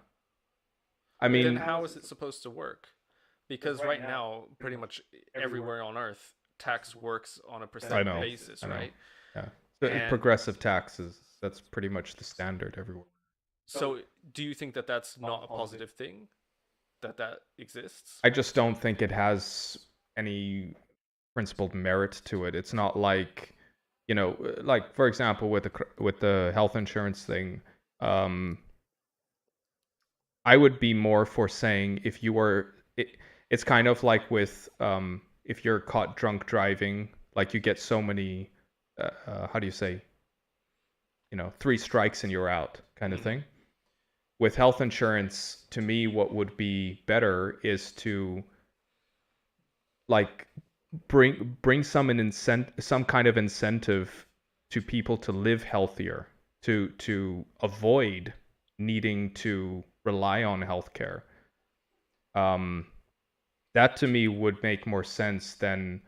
But then how is it supposed to work? Because right now, pretty much everywhere on Earth, tax works on a percent basis, I know. right? Yeah. So And progressive taxes, that's pretty much the standard everywhere. so do you think that that's not a positive thing? That exists? I just don't think it has any principled merit to it. It's not like, like for example with the health insurance thing, I would be more for saying if you were it's kind of like with if you're caught drunk driving, like you get so many how do you say, 3 strikes and you're out kind of thing. With health insurance, to me, what would be better is to like bring some kind of incentive to people to live healthier, to avoid needing to rely on healthcare. That to me would make more sense than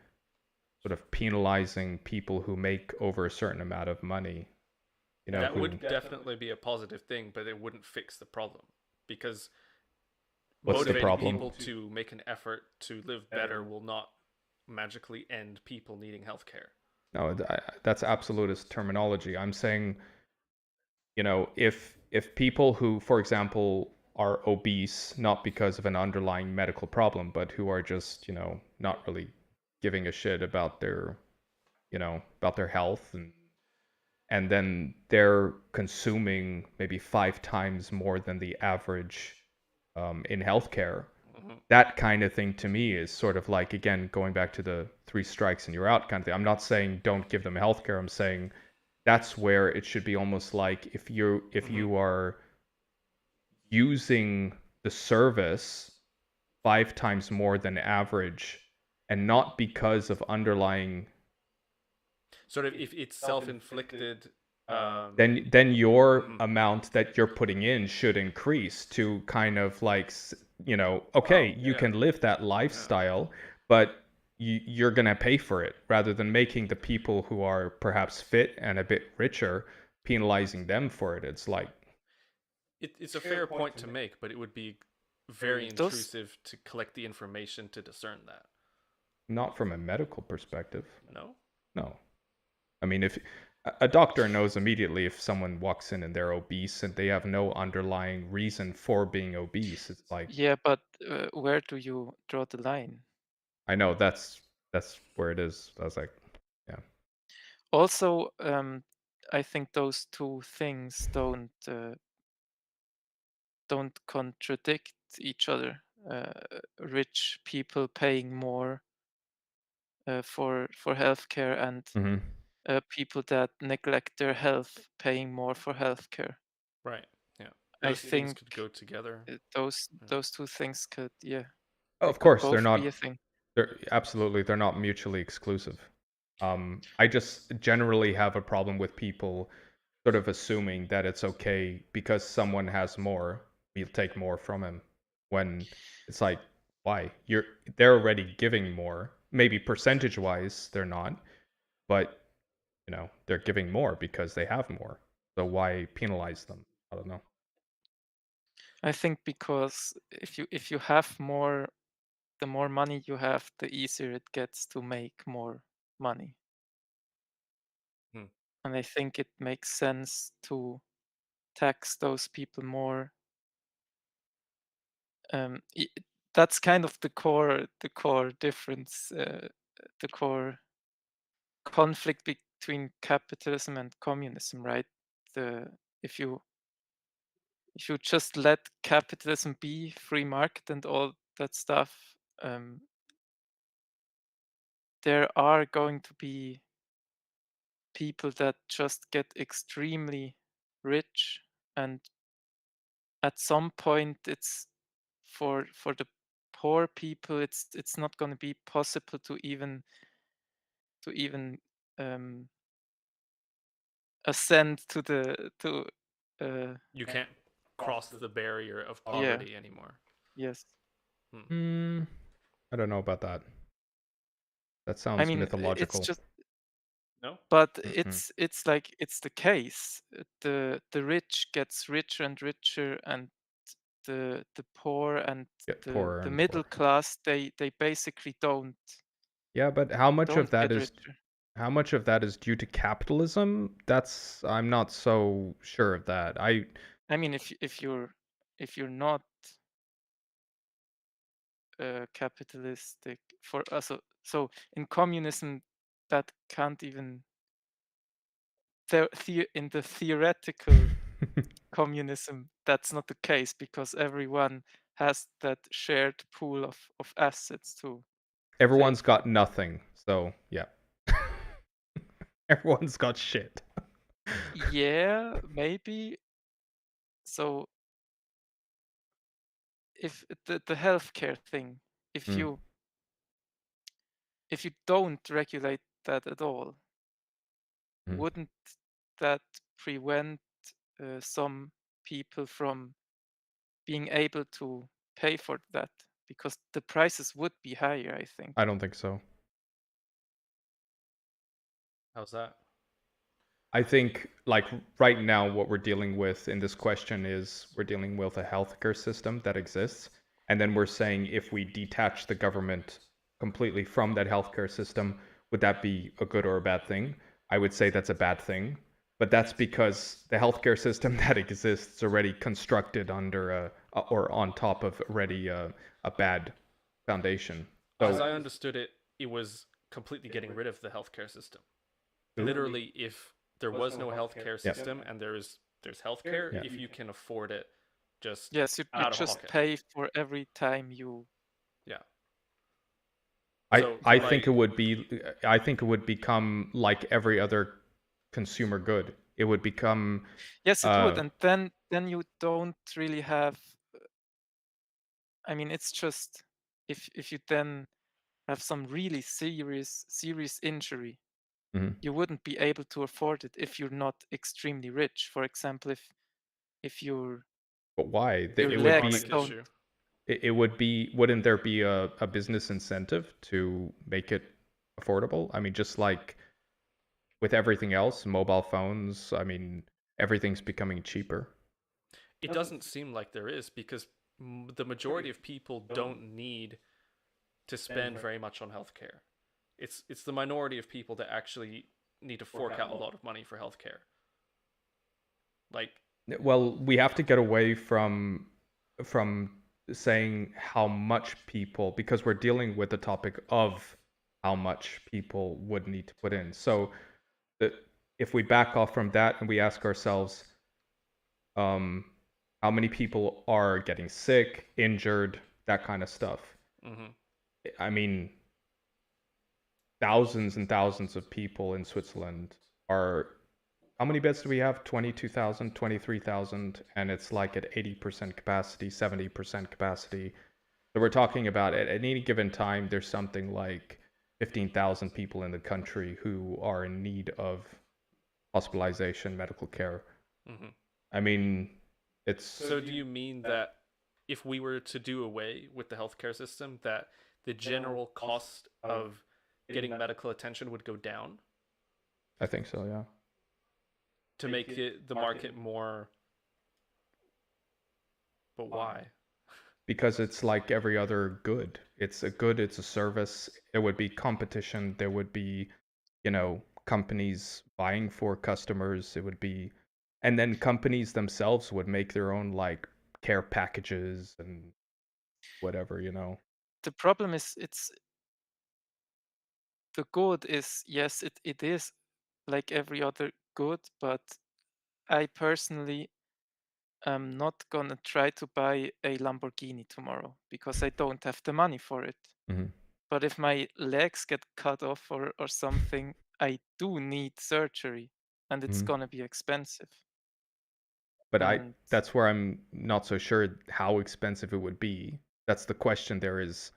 sort of penalizing people who make over a certain amount of money. That would definitely be a positive thing, but it wouldn't fix the problem because What's the motivating problem? people to make an effort to live better will not magically end people needing healthcare. No, that's absolutist terminology. I'm saying, if people who, for example, are obese, not because of an underlying medical problem, but who are just, not really giving a shit about their, about their health and then they're consuming maybe 5 times more than the average in healthcare. That kind of thing to me is sort of like, again, going back to the 3 strikes and you're out kind of thing. I'm not saying don't give them healthcare. I'm saying that's where it should be almost like if you are using the service 5 times more than average, and not because of underlying, Sort of if it's self-inflicted, then your amount that you're putting in should increase to kind of like, okay, you can live that lifestyle, but you're gonna pay for it, rather than making the people who are perhaps fit and a bit richer, penalizing them for it. It's like, it's a fair point to make, but it would be very Those intrusive to collect the information to discern that. not from a medical perspective. No? No. I mean, if a doctor knows immediately if someone walks in and they're obese and they have no underlying reason for being obese, it's like, yeah, but where do you draw the line? I know that's where it is. I was like, yeah. Also, I think those two things don't contradict each other. Rich people paying more for healthcare, and Mm-hmm. people that neglect their health paying more for healthcare. Right. Yeah. I Those things think could go together. those two things could, yeah, Oh, they of could course, they're both be a not. thing. They're not mutually exclusive. I just generally have a problem with people sort of assuming that it's okay because someone has more, we'll take more from him. When it's like, why? They're already giving more. Maybe percentage wise they're not, but they're giving more because they have more. So why penalize them? I don't know. I think because if you have more, the more money you have, the easier it gets to make more money. Hmm. And I think it makes sense to tax those people more. That's kind of the core difference, the core conflict between capitalism and communism, right? The if you just let capitalism be, free market and all that stuff, there are going to be people that just get extremely rich, and at some point it's for the poor people, it's not going to be possible to even um, ascend to the to You can't cross the barrier of yeah, poverty anymore. yes. I don't know about that. That I sounds mean, it's mythological. just, No? but Mm-mm. it's like it's the case. The rich gets richer and richer, and the poor and Get the poorer the and middle poorer. class, they basically Yeah, but how much of don't that get is richer. due to capitalism? I'm not so sure of that. I mean, if you're not capitalistic for so in communism, that can't even in the theoretical communism, that's not the case, because everyone has that shared pool of assets to take Everyone's got from. nothing. So, yeah. Everyone's got shit. Yeah, maybe. So if the healthcare thing, if Mm. you don't regulate that at all, Mm. wouldn't that prevent some people from being able to pay for that? Because the prices would be higher, I think. I don't think so. How's that? I think, like, right now, what we're dealing with in this question is we're dealing with a healthcare system that exists. And then we're saying if we detach the government completely from that healthcare system, would that be a good or a bad thing? I would say that's a bad thing. But that's because the healthcare system that exists is already constructed under or on top of already a bad foundation. As So, I understood it, it was completely getting rid of the healthcare system. Literally, if there was no healthcare system, and there's healthcare if you can afford it, just Yes, you out of just pocket. pay for every time you. Yeah. I think it would be. I think it would become like every other consumer good. It would become. Yes, it would, and then you don't really have. I mean, it's just if you then have some really serious injury, Mhm. you wouldn't be able to afford it if you're not extremely rich. For example, if But why? your It would legs be. don't. It would be. Wouldn't there be a business incentive to make it affordable? I mean, just like with everything else, mobile phones. I mean, everything's becoming cheaper. It doesn't seem like there is, because the majority of people don't need to spend very much on healthcare. It's the minority of people that actually need to fork out a lot of money for healthcare. Like, Well, we have to get away from saying how much people, because we're dealing with the topic of how much people would need to put in. So that if we back off from that and we ask ourselves, how many people are getting sick, injured, that kind of stuff. I mean, thousands and thousands of people in Switzerland are. How many beds do we have? 22,000, 23,000, and it's like at 80% capacity, 70% capacity. So we're talking about at any given time, there's something like 15,000 people in the country who are in need of hospitalization, medical care. I mean, it's. So do you mean that if we were to do away with the healthcare system, that the general cost of getting medical attention would go down? I think so, yeah. To make it the market more. But why? Because it's like every other good. It's a good, it's a service. There would be competition. There would be, companies vying for customers. It would be, and then companies themselves would make their own like care packages and whatever. The problem is the good is, yes, it is like every other good, but I personally am not gonna try to buy a Lamborghini tomorrow because I don't have the money for it. Mhm. But if my legs get cut off or something, I do need surgery, and it's Mhm. gonna be expensive. But And that's where I'm not so sure how expensive it would be. That's the question. There is,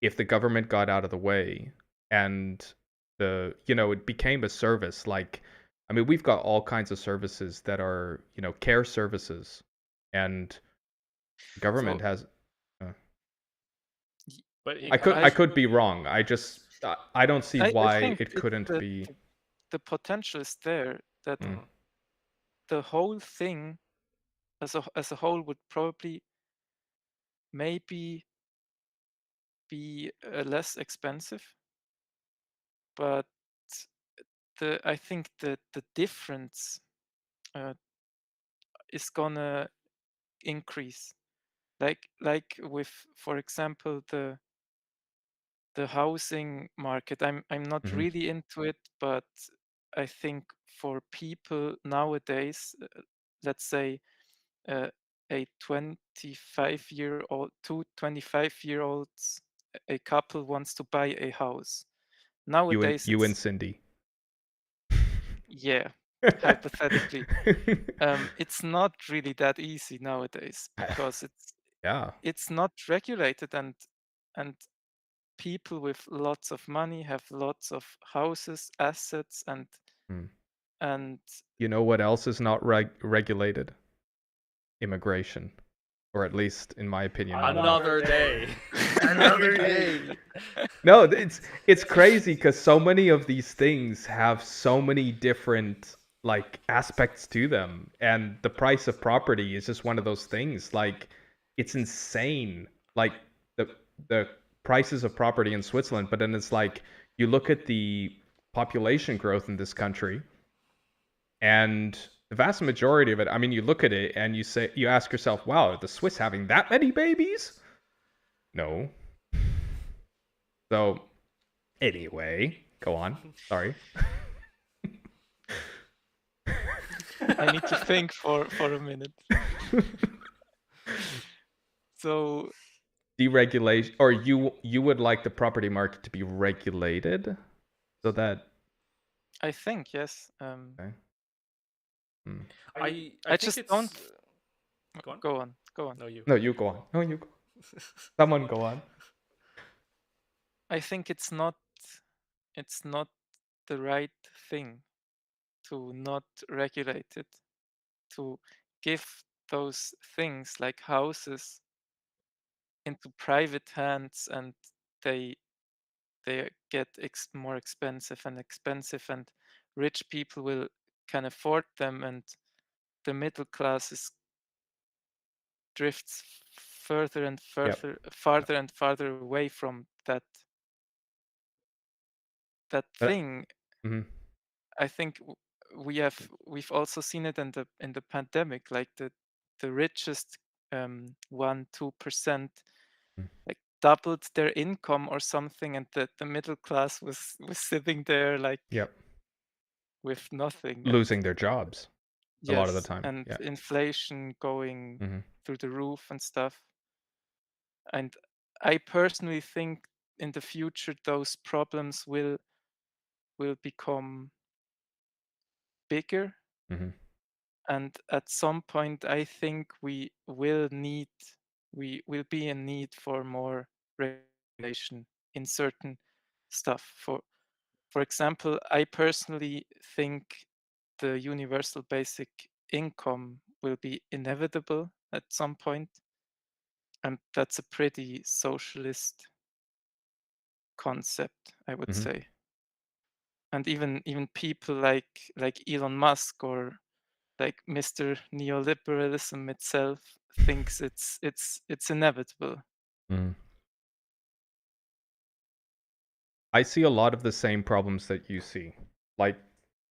if the government got out of the way and it became a service. Like, I mean, we've got all kinds of services that are, care services, and the government so has. But I could be wrong. I don't see I why think it couldn't be. the potential is there that the whole thing as a whole would probably maybe be less expensive, but I think the difference is gonna increase. Like with, for example, the housing market. I'm not Mhm. really into it, but I think for people nowadays, let's say a 25-year-old, two 25-year-olds, a couple wants to buy a house. Nowadays, You and Cindy. yeah, hypothetically, it's not really that easy nowadays because Yeah. it's not regulated, and people with lots of money have lots of houses, assets, and You know what else is not regulated? Immigration, or at least in my opinion, another day. Another day. No, it's crazy because so many of these things have so many different like aspects to them, and the price of property is just one of those things. Like, it's insane. Like the prices of property in Switzerland, but then it's like you look at the population growth in this country, and the vast majority of it. I mean, you look at it and you ask yourself, "Wow, are the Swiss having that many babies?" No. So, anyway, go on. Sorry. I need to think for a minute. So Deregulation, or you would like the property market to be regulated, so that I think yes. okay. Hmm. I I think just don't. it's go on. Go on. Go on. No, you. No, you go on. No, you go. Someone go on. I think it's not the right thing to not regulate it, to give those things like houses into private hands, and they get more expensive and expensive, and rich people can afford them, and the middle class drifts further and Yep. farther and farther away from that But thing. mhm. I think we've also seen it in the pandemic, like the richest 1-2% Mm. like doubled their income or something, and the middle class was sitting there like Yep. with nothing. And Losing their jobs a lot of the yes, time. and Yeah. inflation going Hmm. through the roof and stuff. And I personally think in the future those problems will become bigger, Hmm. and at some point I think we will be in need for more regulation in certain stuff. For example, I personally think the universal basic income will be inevitable at some point, and that's a pretty socialist concept, I would Hmm. say. And even people like Elon Musk or like Mr. Neoliberalism itself thinks it's inevitable. Hmm. I see a lot of the same problems that you see, like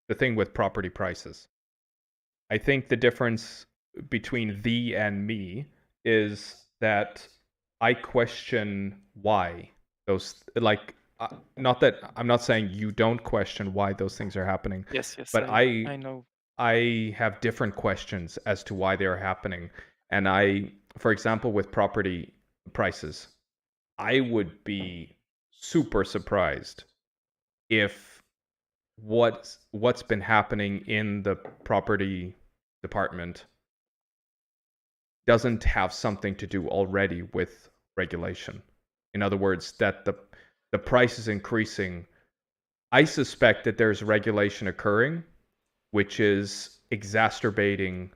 the thing with property prices. I think the difference between thee and me is that I question why those, like, not that I'm not saying you don't question why those things are happening, Yes, but I know. I have different questions as to why they are happening. And for example, with property prices, I would be super surprised if what's been happening in the property department doesn't have something to do already with regulation. In other words, that the price is increasing. I suspect that there's regulation occurring, which is exacerbating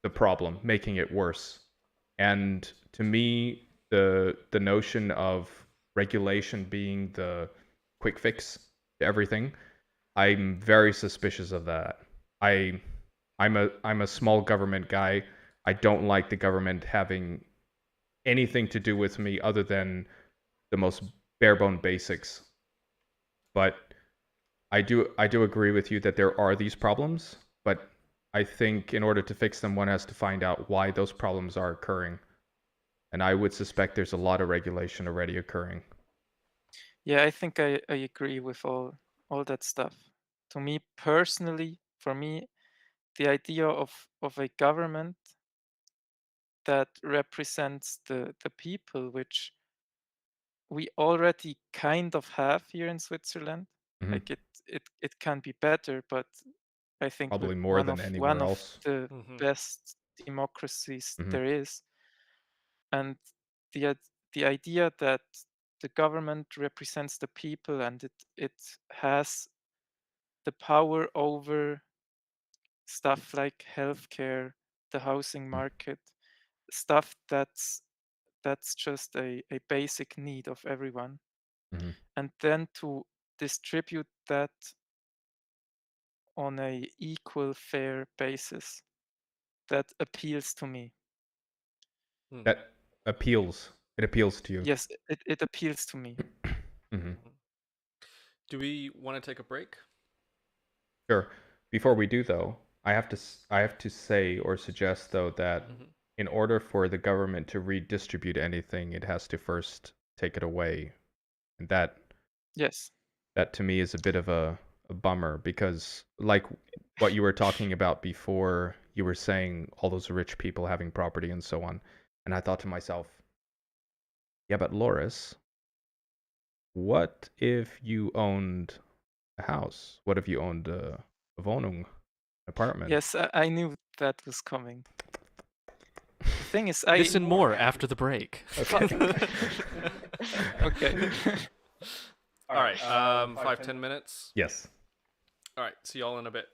the problem, making it worse. And to me, the notion of regulation being the quick fix to everything, I'm very suspicious of that. I'm a small government guy. I don't like the government having anything to do with me other than the most barebone basics. But I do agree with you that there are these problems, but I think in order to fix them, one has to find out why those problems are occurring. And I would suspect there's a lot of regulation already occurring. Yeah, I think I agree with all that stuff. To me personally, for me, the idea of a government that represents the people, which we already kind of have here in Switzerland. Hmm. Like it can be better, but I think we're Probably more than one anywhere of else. the Hmm. best democracies Hmm. there is. And the idea that the government represents the people, and it has the power over stuff like healthcare, the housing market, stuff that's just a basic need of everyone, Hmm. and then to distribute that on a equal fair basis, that appeals to me. That appeals. It appeals to you. Yes, it appeals to me. Hmm. Do we want to take a break? Sure. Before we do, though, I have to say or suggest though that Hmm. in order for the government to redistribute anything, it has to first take it away, and Yes. that to me is a bit of a bummer because, like, what you were talking about before. You were saying all those rich people having property and so on. And I thought to myself, yeah, but Loris, what if you owned a house? What if you owned a Wohnung, apartment? Yes, I knew that was coming. The thing is, I Listen more after the break. okay. All right. 5-10 minutes. Yes. All right. See y'all in a bit.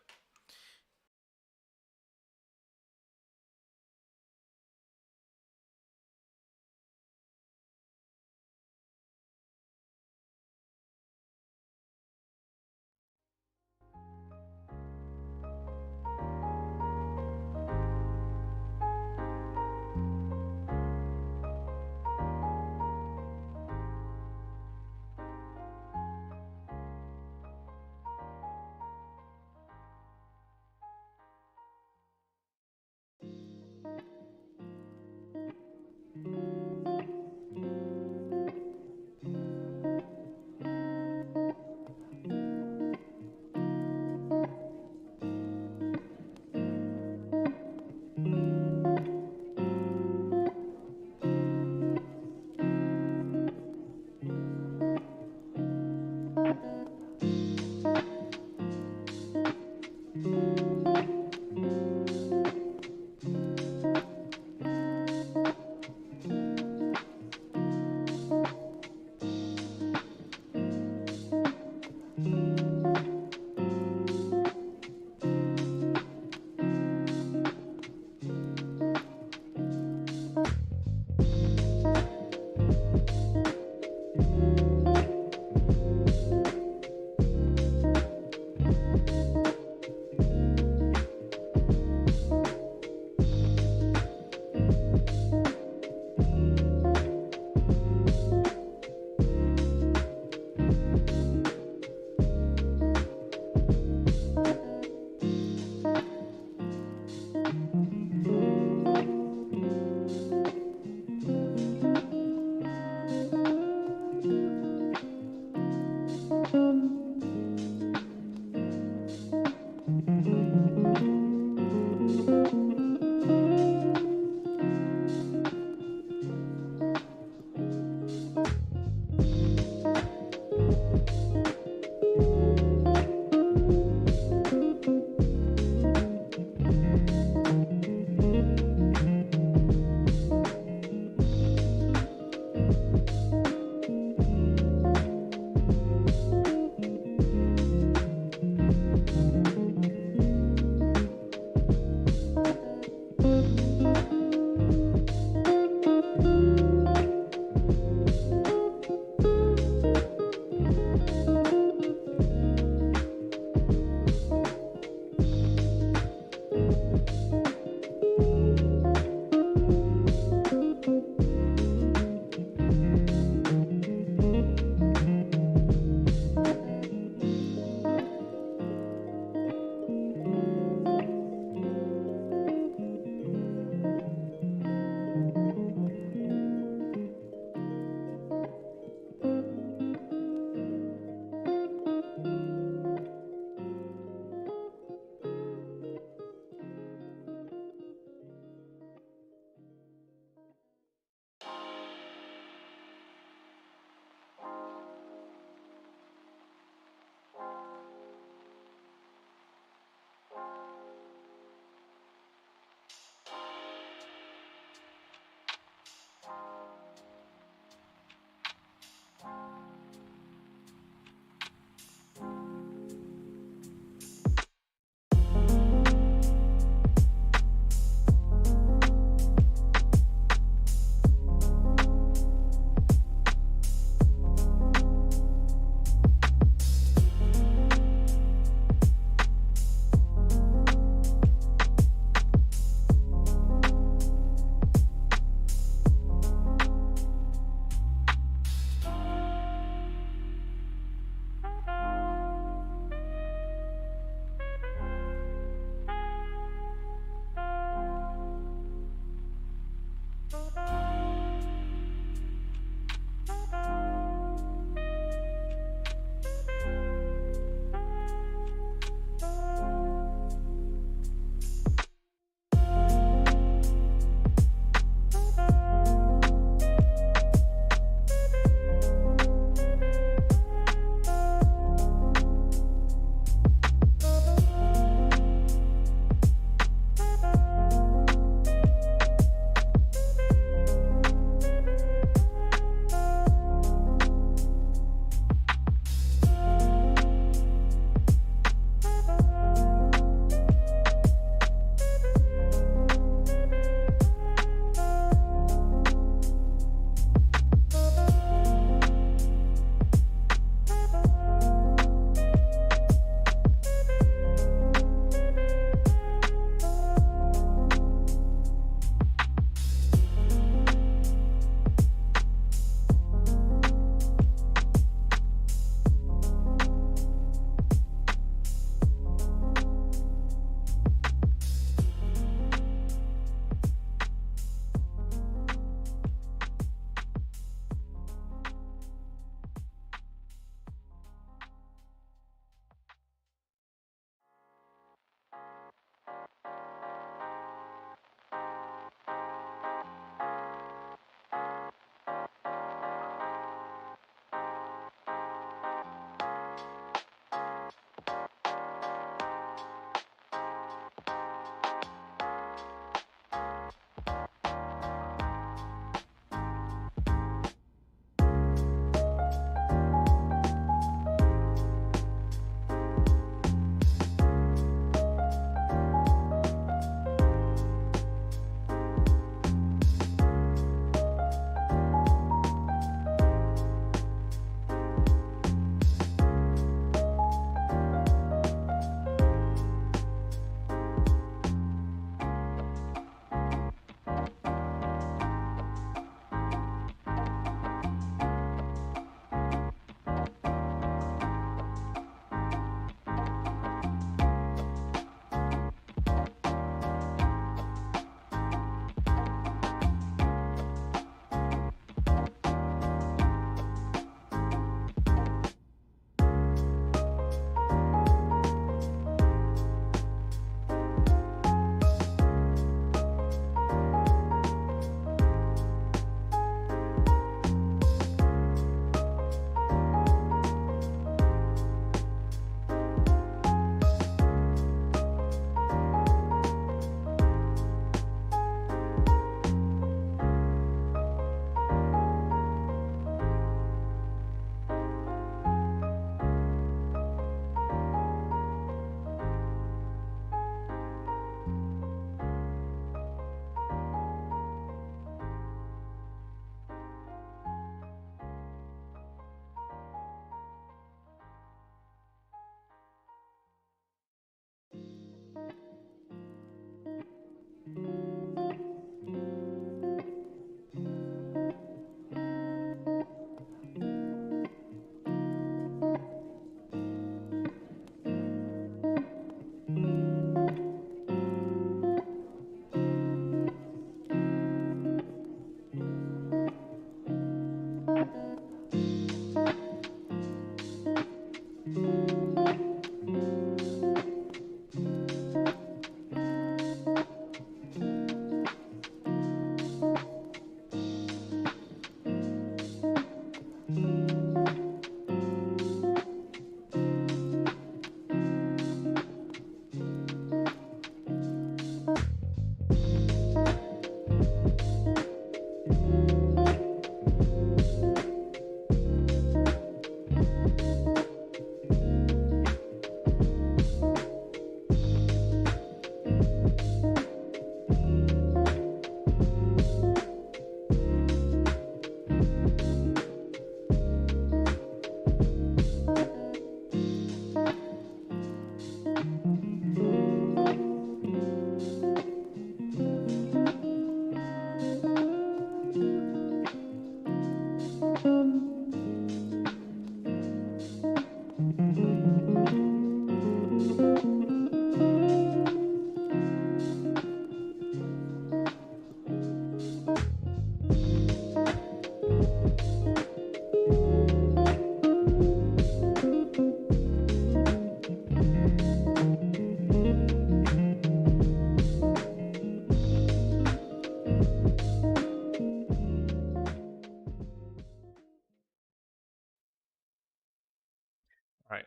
All right,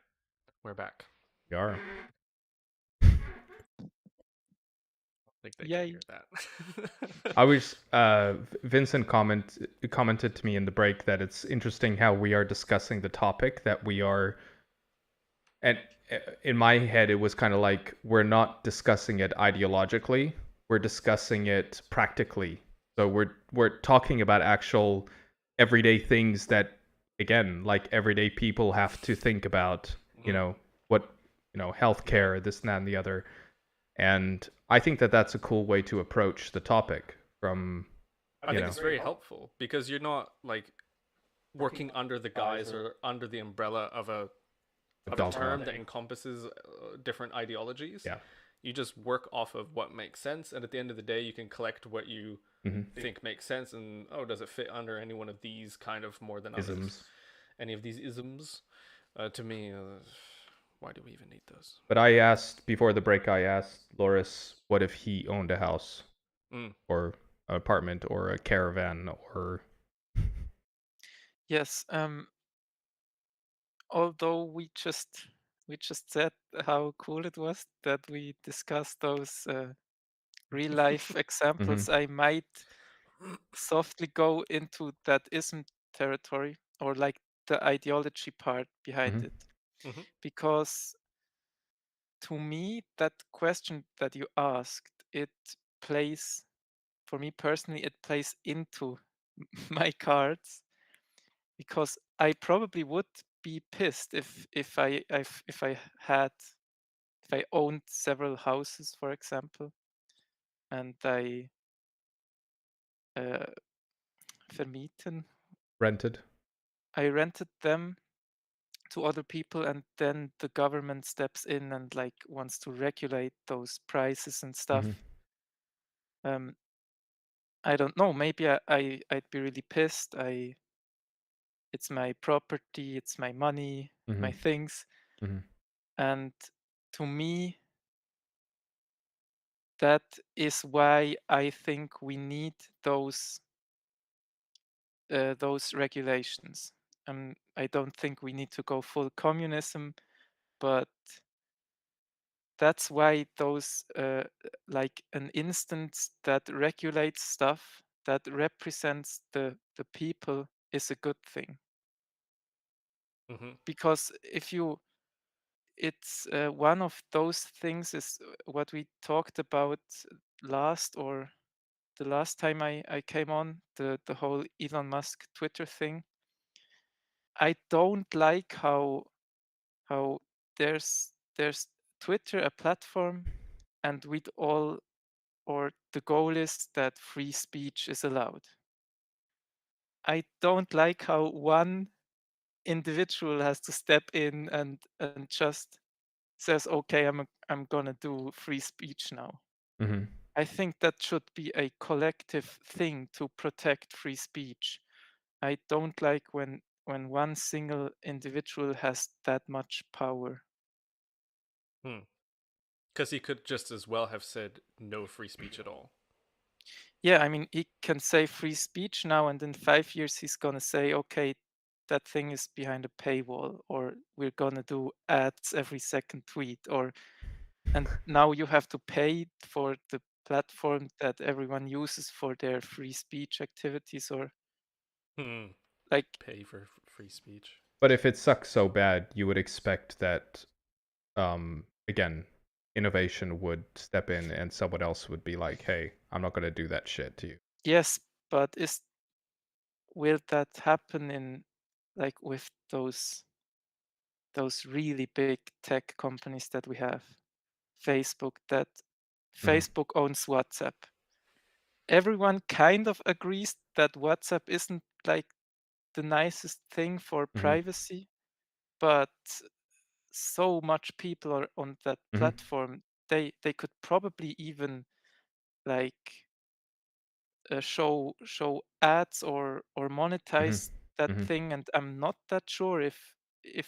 we're back. We are. I think they can Yay. hear that. I was Vincent commented to me in the break that it's interesting how we are discussing the topic that we are, and in my head it was kind of like we're not discussing it ideologically, we're discussing it practically. So we're talking about actual everyday things that, again, like everyday people have to think about, healthcare, this and that and the other. And I think that that's a cool way to approach the topic from, I think it's very helpful because you're not like working under the guise or under the umbrella of a term that encompasses different ideologies. Yeah. You just work off of what makes sense, and at the end of the day, you can collect what you think makes sense. And does it fit under any one of these kind of more than others? Isms. Any of these isms? To me, why do we even need those? But I asked before the break. I asked Loris, what if he owned a house, or an apartment, or a caravan, or Yes. Although we just said how cool it was that we discussed those real life examples, I might softly go into that ism territory, or like the ideology part behind it, because to me that question that you asked, it plays, for me personally, it plays into my cards, because I probably would be pissed if I owned several houses, for example, and I vermieten. rented. I rented them to other people, and then the government steps in and like wants to regulate those prices and stuff. I don't know. Maybe I'd be really pissed. It's my property, it's my money, my things, and to me, that is why I think we need those regulations. I don't think we need to go full communism, but that's why those like an instance that regulates stuff, that represents the people, is a good thing. Because it's one of those things is what we talked about last, or the last time I came on, the whole Elon Musk Twitter thing. I don't like how there's Twitter, a platform, and with all, or the goal is that free speech is allowed. I don't like how one individual has to step in and just says, okay, I'm gonna do free speech now. I think that should be a collective thing to protect free speech. I don't like when one single individual has that much power. Because he could just as well have said no free speech at all. Yeah, I mean, he can say free speech now, and in 5 years he's gonna say, okay, that thing is behind a paywall, or we're gonna do ads every second tweet, and now you have to pay for the platform that everyone uses for their free speech activities, or like pay for free speech. But if it sucks so bad, you would expect that, again, innovation would step in and someone else would be like, hey, I'm not going to do that shit to you. Yes, but will that happen in, like, with those really big tech companies that we have? Facebook, that Facebook owns WhatsApp. Everyone kind of agrees that WhatsApp isn't like the nicest thing for privacy, but so much people are on that platform, they could probably even like show ads or monetize that thing, and I'm not that sure if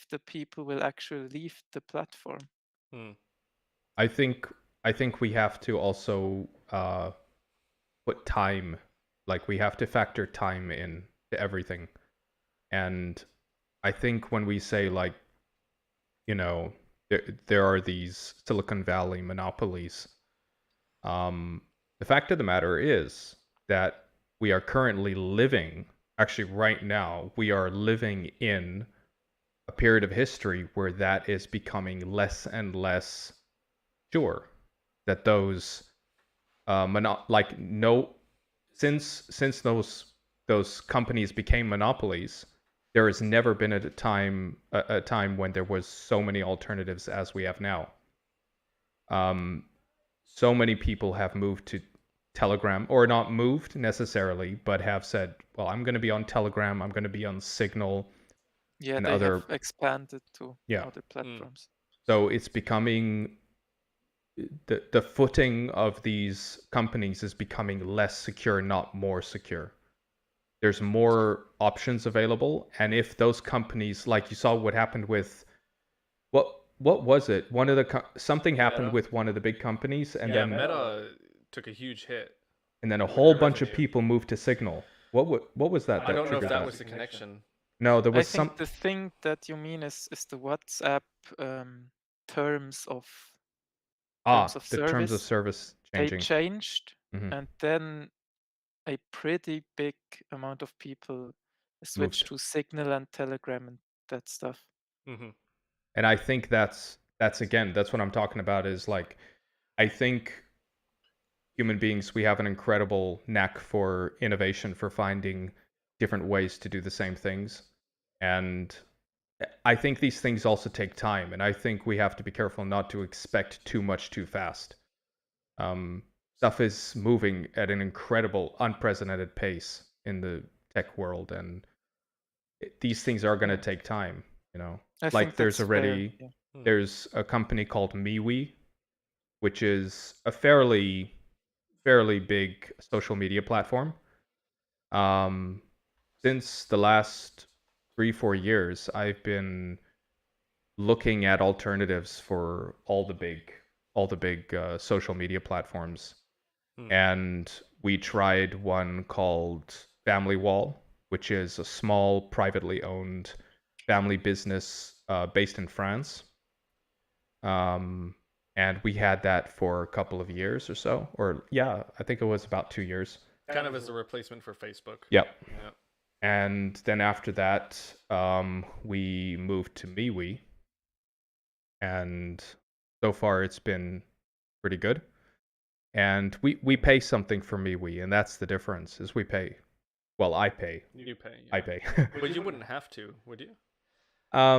the people will actually leave the platform. I think we have to also put time, like we have to factor time in to everything. And I think when we say like there are these Silicon Valley monopolies. The fact of the matter is that we are currently living, actually right now, we are living in a period of history where that is becoming less and less sure. That those since those companies became monopolies, there has never been a time when there was so many alternatives as we have now. So many people have moved to Telegram, or not moved necessarily, but have said, well, I'm going to be on Telegram, I'm going to be on Signal. Yeah, and they other have expanded to Yeah. other platforms. So it's becoming the footing of these companies is becoming less secure, not more secure. There's more options available, and if those companies, like you saw what happened with what was it? One of the something happened Meta? with one of the big companies, and Yeah, then Meta took a huge hit. and then a with whole their bunch of revenue. people moved to Signal. What was that? I don't know if triggered that was the connection. No, there I was think the thing that you mean is the WhatsApp terms of the terms of service. service They changing. changed, Mhm. and then a pretty big amount of people switched to Signal and Telegram and that stuff. Mm-hmm. And I think that's again, that's what I'm talking about, is like, I think human beings, we have an incredible knack for innovation, for finding different ways to do the same things. And I think these things also take time, and I think we have to be careful not to expect too much too fast. Stuff is moving at an incredible, unprecedented pace in the tech world, and these things are going to take time. I Like think there's that's fair. already there's a company called MeWe, which is a fairly big social media platform. Since the last 3-4 years, I've been looking at alternatives for all the big social media platforms, and we tried one called Family Wall, which is a small privately owned family business based in France. And we had that for a couple of years or so, I think it was about 2 years. Kind of as a replacement for Facebook. Yep. Yeah. And then after that, we moved to MeWe, and so far it's been pretty good. And we pay something for MeWe, and that's the difference. Is we pay. Well, I pay. You pay. Yeah. I pay. But you wouldn't have to, would you? I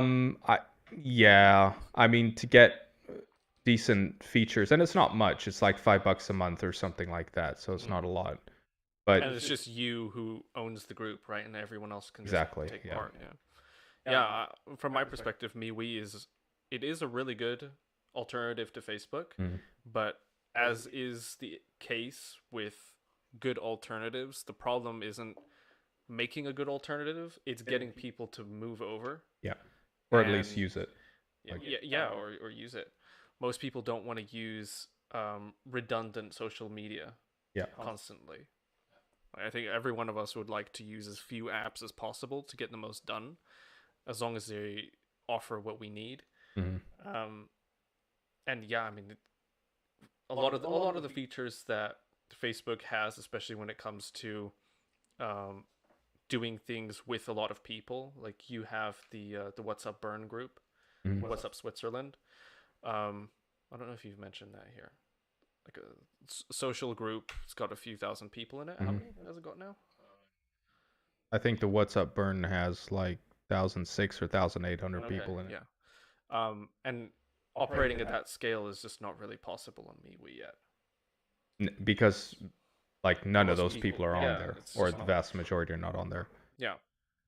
mean, to get decent features, and it's not much. It's like $5 a month or something like that, so it's not a lot. But And it's just you who owns the group, right? And everyone else can just Exactly, take yeah. part. Yeah. From my perspective, MeWe is a really good alternative to Facebook, but as is the case with good alternatives, the problem isn't making a good alternative; it's getting people to move over. Yeah, or at And- least use it. Or use it. Most people don't want to use redundant social media constantly. I think every one of us would like to use as few apps as possible to get the most done, as long as they offer what we need. And yeah, I mean, a lot of the features that Facebook has, especially when it comes to doing things with a lot of people, like you have the WhatsApp Burn group, WhatsApp Switzerland. I don't know if you've mentioned that here. Like a social group, it's got a few thousand people in it. How many has it got now? I think the WhatsApp Burn has like 1,600 or 1,800 people in it. Yeah. And operating at that scale is just not really possible on MeWe yet. Because like none of Most those people are on there, it's or just the not. vast majority are not on there. Yeah.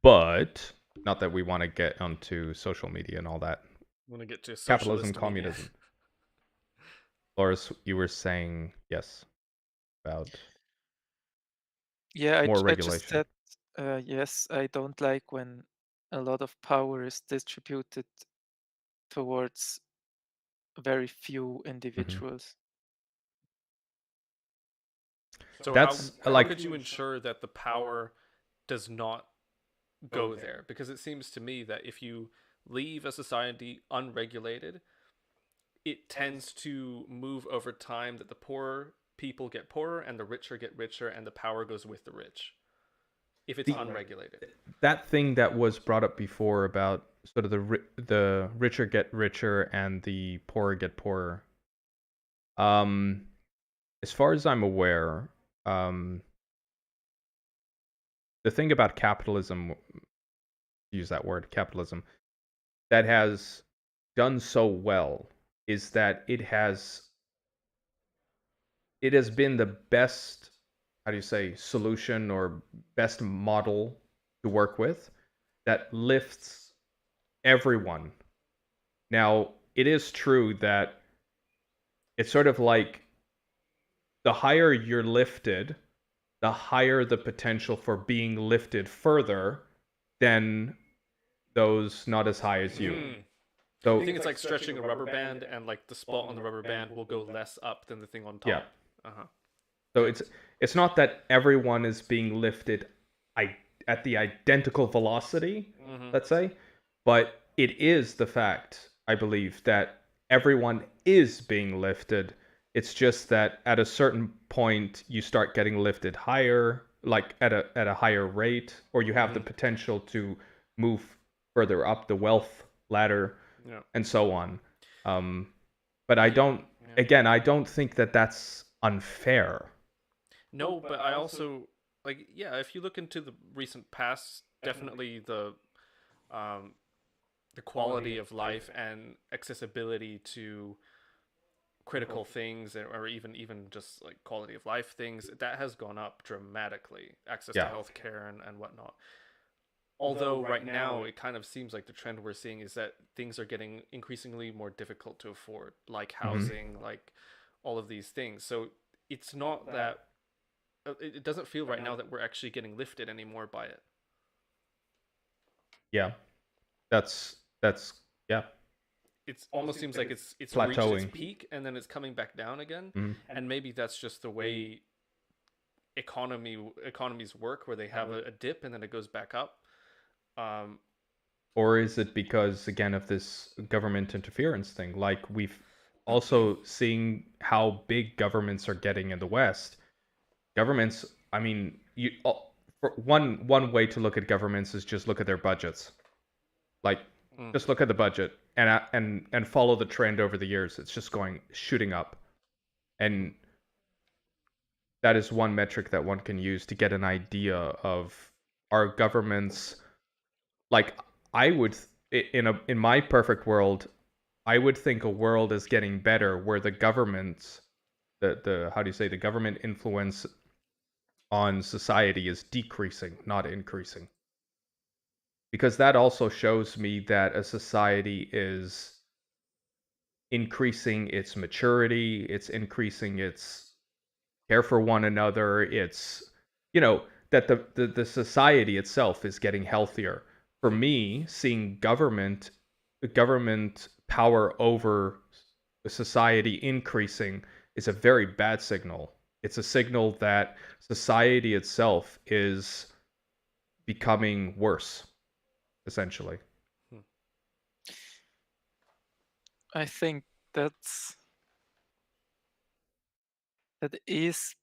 But not that we want to get onto social media and all that. I'm gonna get to Capitalism, socialist communism. media. Loris, you were saying yes about Yeah, more I just regulation. said yes. I don't like when a lot of power is distributed towards very few individuals. So That's how could you ensure that the power does not go there? Because it seems to me that if you leave a society unregulated, it tends to move over time that the poor people get poorer and the richer get richer and the power goes with the rich if it's unregulated. That thing that was brought up before about sort of the richer get richer and the poorer get poorer. As far as I'm aware, the thing about capitalism, use that word, capitalism, that has done so well is that it has been the best, how do you say, solution or best model to work with that lifts everyone. Now, it is true that it's sort of like the higher you're lifted, the higher the potential for being lifted further than those not as high as you. Mm. So I think it's like stretching a rubber band, and like the spot on the rubber band will go less up than the thing on top. Yeah. Uh-huh. So it's not that everyone is being lifted at the identical velocity, let's say, but it is the fact, I believe, that everyone is being lifted. It's just that at a certain point you start getting lifted higher, like at a higher rate, or you have the potential to move further up the wealth ladder, and so on. But I don't think that that's unfair. No, but I also like, yeah, if you look into the recent past, definitely the quality of life and accessibility to critical things, or even just like quality of life things, that has gone up dramatically. Access to healthcare and whatnot. Although right now it kind of seems like the trend we're seeing is that things are getting increasingly more difficult to afford, like housing, like all of these things. So it's not that it doesn't feel right now that we're actually getting lifted anymore by it. Yeah, that's yeah. It almost seems like it's reached its peak and then it's coming back down again. And maybe that's just the way economies work, where they have a dip and then it goes back up. Or is it because, again, of this government interference thing? Like, we've also seen how big governments are getting in the West. Governments, I mean, for one way to look at governments is just look at their budgets. Like, just look at the budget and follow the trend over the years. It's just shooting up. And that is one metric that one can use to get an idea of our governments. Like, I would, in my perfect world, I would think a world is getting better where the government, the how do you say, the government influence on society is decreasing, not increasing. Because that also shows me that a society is increasing its maturity, it's increasing its care for one another, it's, that the society itself is getting healthier. For me, seeing government power over society increasing is a very bad signal. It's a signal that society itself is becoming worse, essentially. I think that is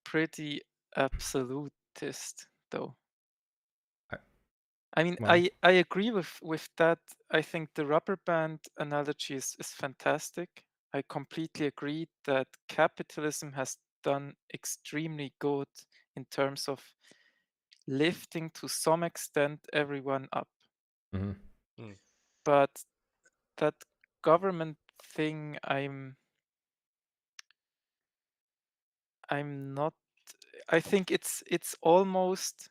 pretty absolutist, though. I mean, Well, I agree with that. I think the rubber band analogy is fantastic. I completely agree that capitalism has done extremely good in terms of lifting to some extent everyone up. But that government thing, I'm not. I think it's almost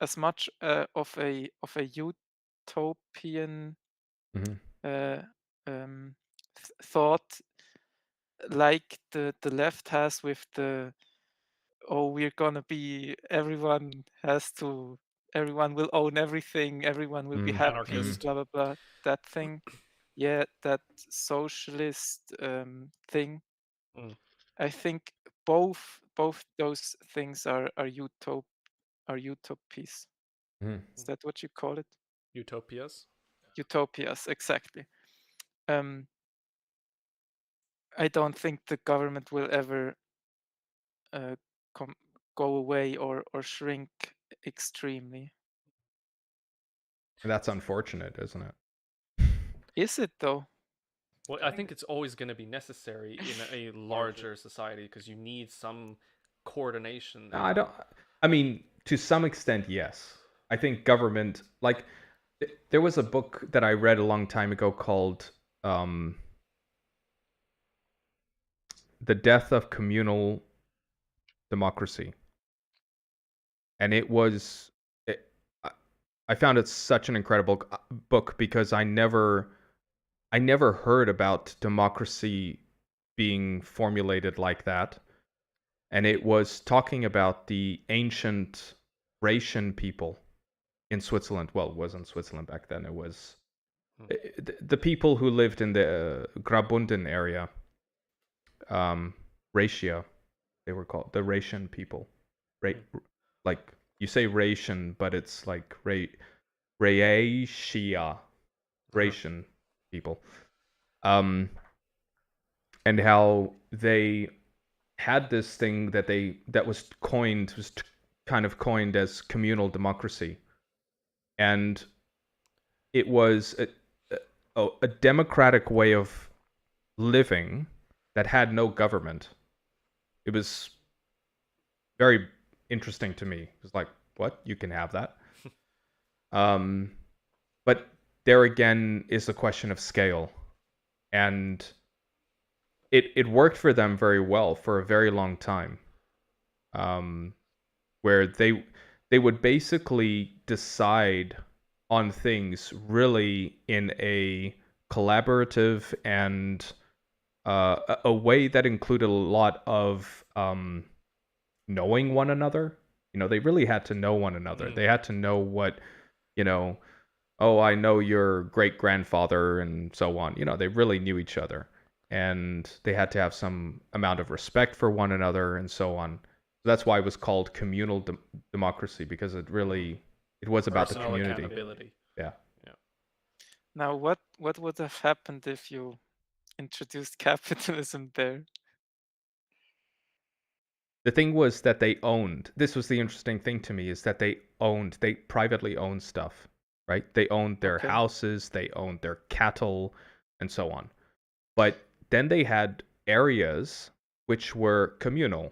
as much of a utopian thought like the left has with the, oh, we're gonna be, everyone will own everything, everyone will be happy, Anarchist. blah blah blah, that thing. Yeah, that socialist thing. I think both those things are utopies. Is that what you call it? Utopias. Utopias, exactly. I don't think the government will ever go away or shrink extremely. That's unfortunate, isn't it? Is it though? Well, I think it's always going to be necessary in a larger society because you need some coordination there. No, I don't. I mean, to some extent, yes. I think government, like, there was a book that I read a long time ago called "The Death of Communal Democracy," and it was. I found it such an incredible book because I never heard about democracy being formulated like that. And it was talking about the ancient Rhaetian people in Switzerland. Well, it wasn't Switzerland back then. It was the people who lived in the Graubünden area. Rhaetia, they were called the Rhaetian people. Like you say Rhaetian, but it's like Rhaetia, Rhaetian people. And how they had this thing that was kind of coined as communal democracy, and it was a democratic way of living that had no government. It was very interesting to me. It was like, what? You can have that? But there again is the question of scale, and it worked for them very well for a very long time, where they would basically decide on things really in a collaborative and a way that included a lot of knowing one another. They really had to know one another. They had to know what, oh, I know your great grandfather and so on. They really knew each other. And they had to have some amount of respect for one another and so on. So that's why it was called communal democracy, because it was about the community. Accountability. Yeah. Now, what would have happened if you introduced capitalism there? The thing was that they owned. This was the interesting thing to me, is that they privately owned stuff, right? They owned their houses, they owned their cattle, and so on. But then they had areas which were communal.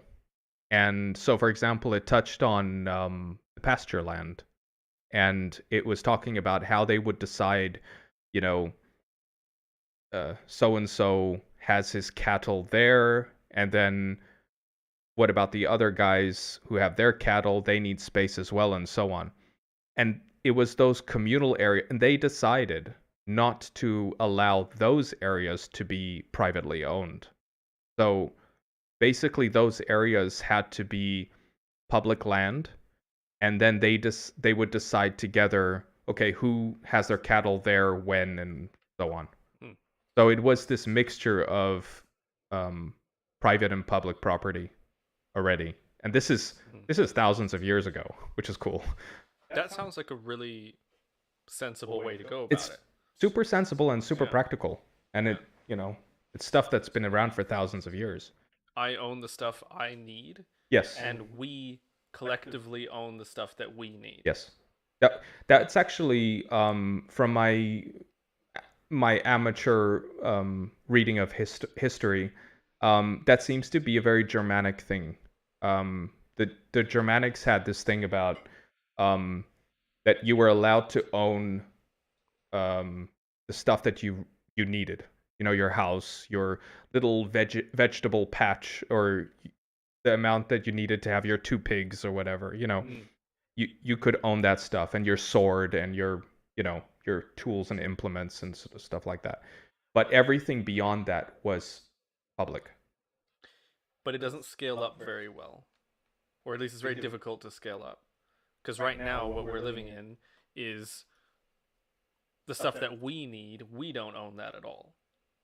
And so, for example, it touched on pasture land. And it was talking about how they would decide, so-and-so has his cattle there. And then what about the other guys who have their cattle? They need space as well, and so on. And it was those communal areas. And they decided not to allow those areas to be privately owned. So basically those areas had to be public land, and then they would decide together, okay, who has their cattle there, when, and so on. So it was this mixture of private and public property already. And this is thousands of years ago, which is cool. That sounds like a really sensible way to go about It's it. super sensible and super practical. And it's stuff that's been around for thousands of years. I own the stuff I need. Yes. And we collectively own the stuff that we need. Yes. That's actually from my amateur reading of history. That seems to be a very Germanic thing. The Germanics had this thing about that you were allowed to own the stuff that you needed. Your house, your little vegetable patch, or the amount that you needed to have your 2 pigs or whatever. You could own that stuff, and your sword, and your tools and implements and sort of stuff like that. But everything beyond that was public. But it doesn't scale up very well, or at least it's very difficult to scale up, because right now what we're living in is the stuff that we need. We don't own that at all.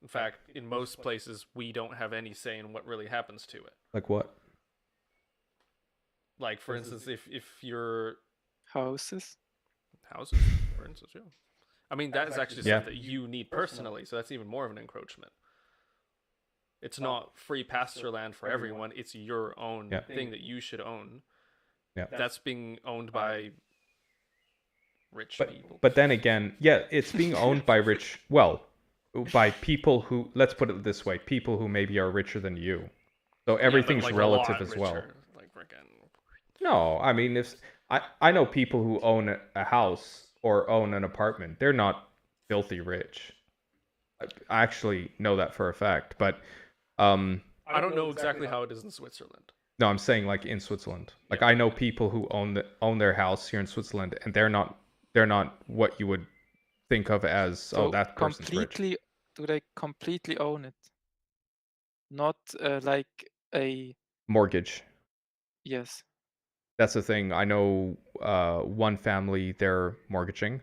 In fact, in most places, we don't have any say in what really happens to it. Like what? Like, for instance, if your houses, for instance, yeah. I mean, that is actually Yeah. stuff that you need personally, so that's even more of an encroachment. It's not free pasture land for everyone. It's your own Yeah. thing that you should own. Yeah. That's being owned by rich people. But then again, yeah, it's being owned by by people who, let's put it this way, people who maybe are richer than you. So everything's like relative as well. Like freaking. No, I mean, if I know people who own a house or own an apartment, they're not filthy rich. I actually know that for a fact, but I don't know exactly how it is in Switzerland. no, I'm saying like in Switzerland. Like I know people who own their house here in Switzerland, and they're not what you would think of as So that person's rich. do they completely own it? Not like a Mortgage. yes. That's the thing. I know one family they're mortgaging,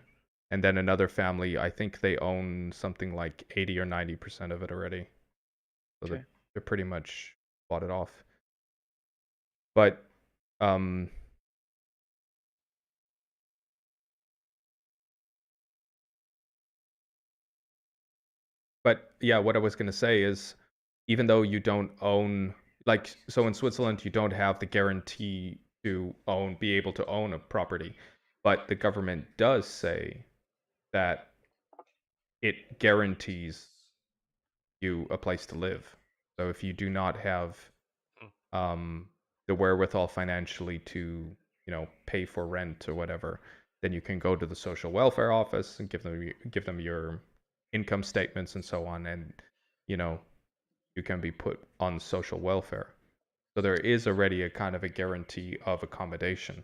and then another family, I think they own something like 80 or 90% of it already. So Okay. they're pretty much bought it off. But yeah, what I was going to say is, even though you don't own, like, so in Switzerland, you don't have the guarantee to be able to own a property, but the government does say that it guarantees you a place to live. So if you do not have the wherewithal financially to, pay for rent or whatever, then you can go to the social welfare office and give them your income statements and so on, and you can be put on social welfare. So there is already a kind of a guarantee of accommodation.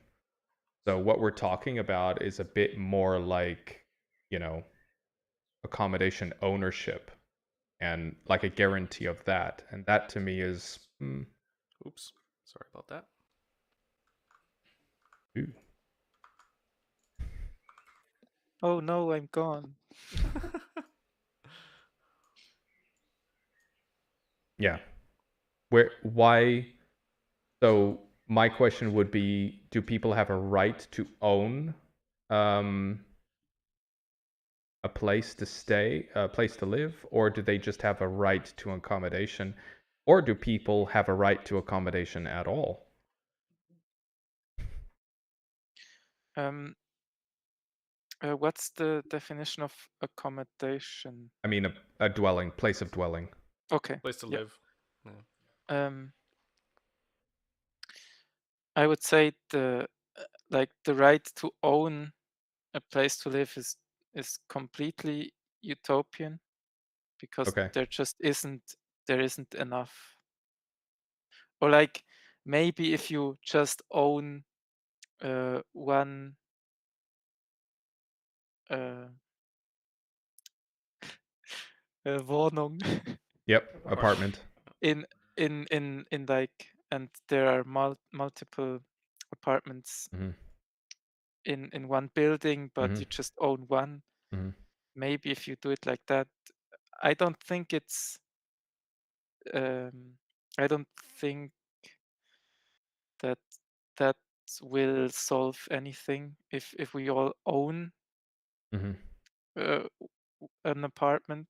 So what we're talking about is a bit more like, accommodation ownership and like a guarantee of that. And that to me is Oops, sorry about that. Ooh. Oh no, I'm gone. Yeah. Why? So my question would be, do people have a right to own a place to stay, a place to live, or do they just have a right to accommodation, or do people have a right to accommodation at all? What's the definition of accommodation? I mean, a dwelling, place of dwelling. Okay. Place to yeah. live. I would say the right to own a place to live is completely utopian, because Okay. there isn't enough. Or like maybe if you just own one Wohnung Yep. Apartment. in like, and there are multiple apartments in one building, but you just own one. Maybe if you do it like that, I don't think it's I don't think that that will solve anything if we all own an apartment.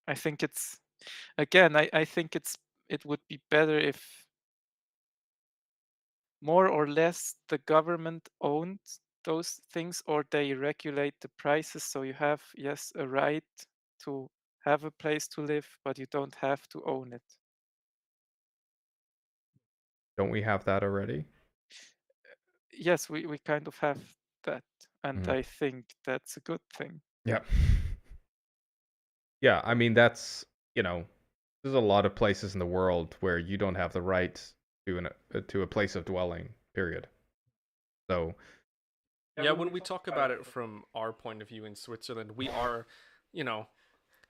I think it's again I think it would be better if more or less the government owned those things, or they regulate the prices, so you have, yes, a right to have a place to live, but you don't have to own it. Don't we have that already? Yes, we kind of have that, and I think that's a good thing. Yeah. Yeah, I mean, that's, there's a lot of places in the world where you don't have the right to a place of dwelling, period. So yeah, when we talk about it from our point of view in Switzerland, we are,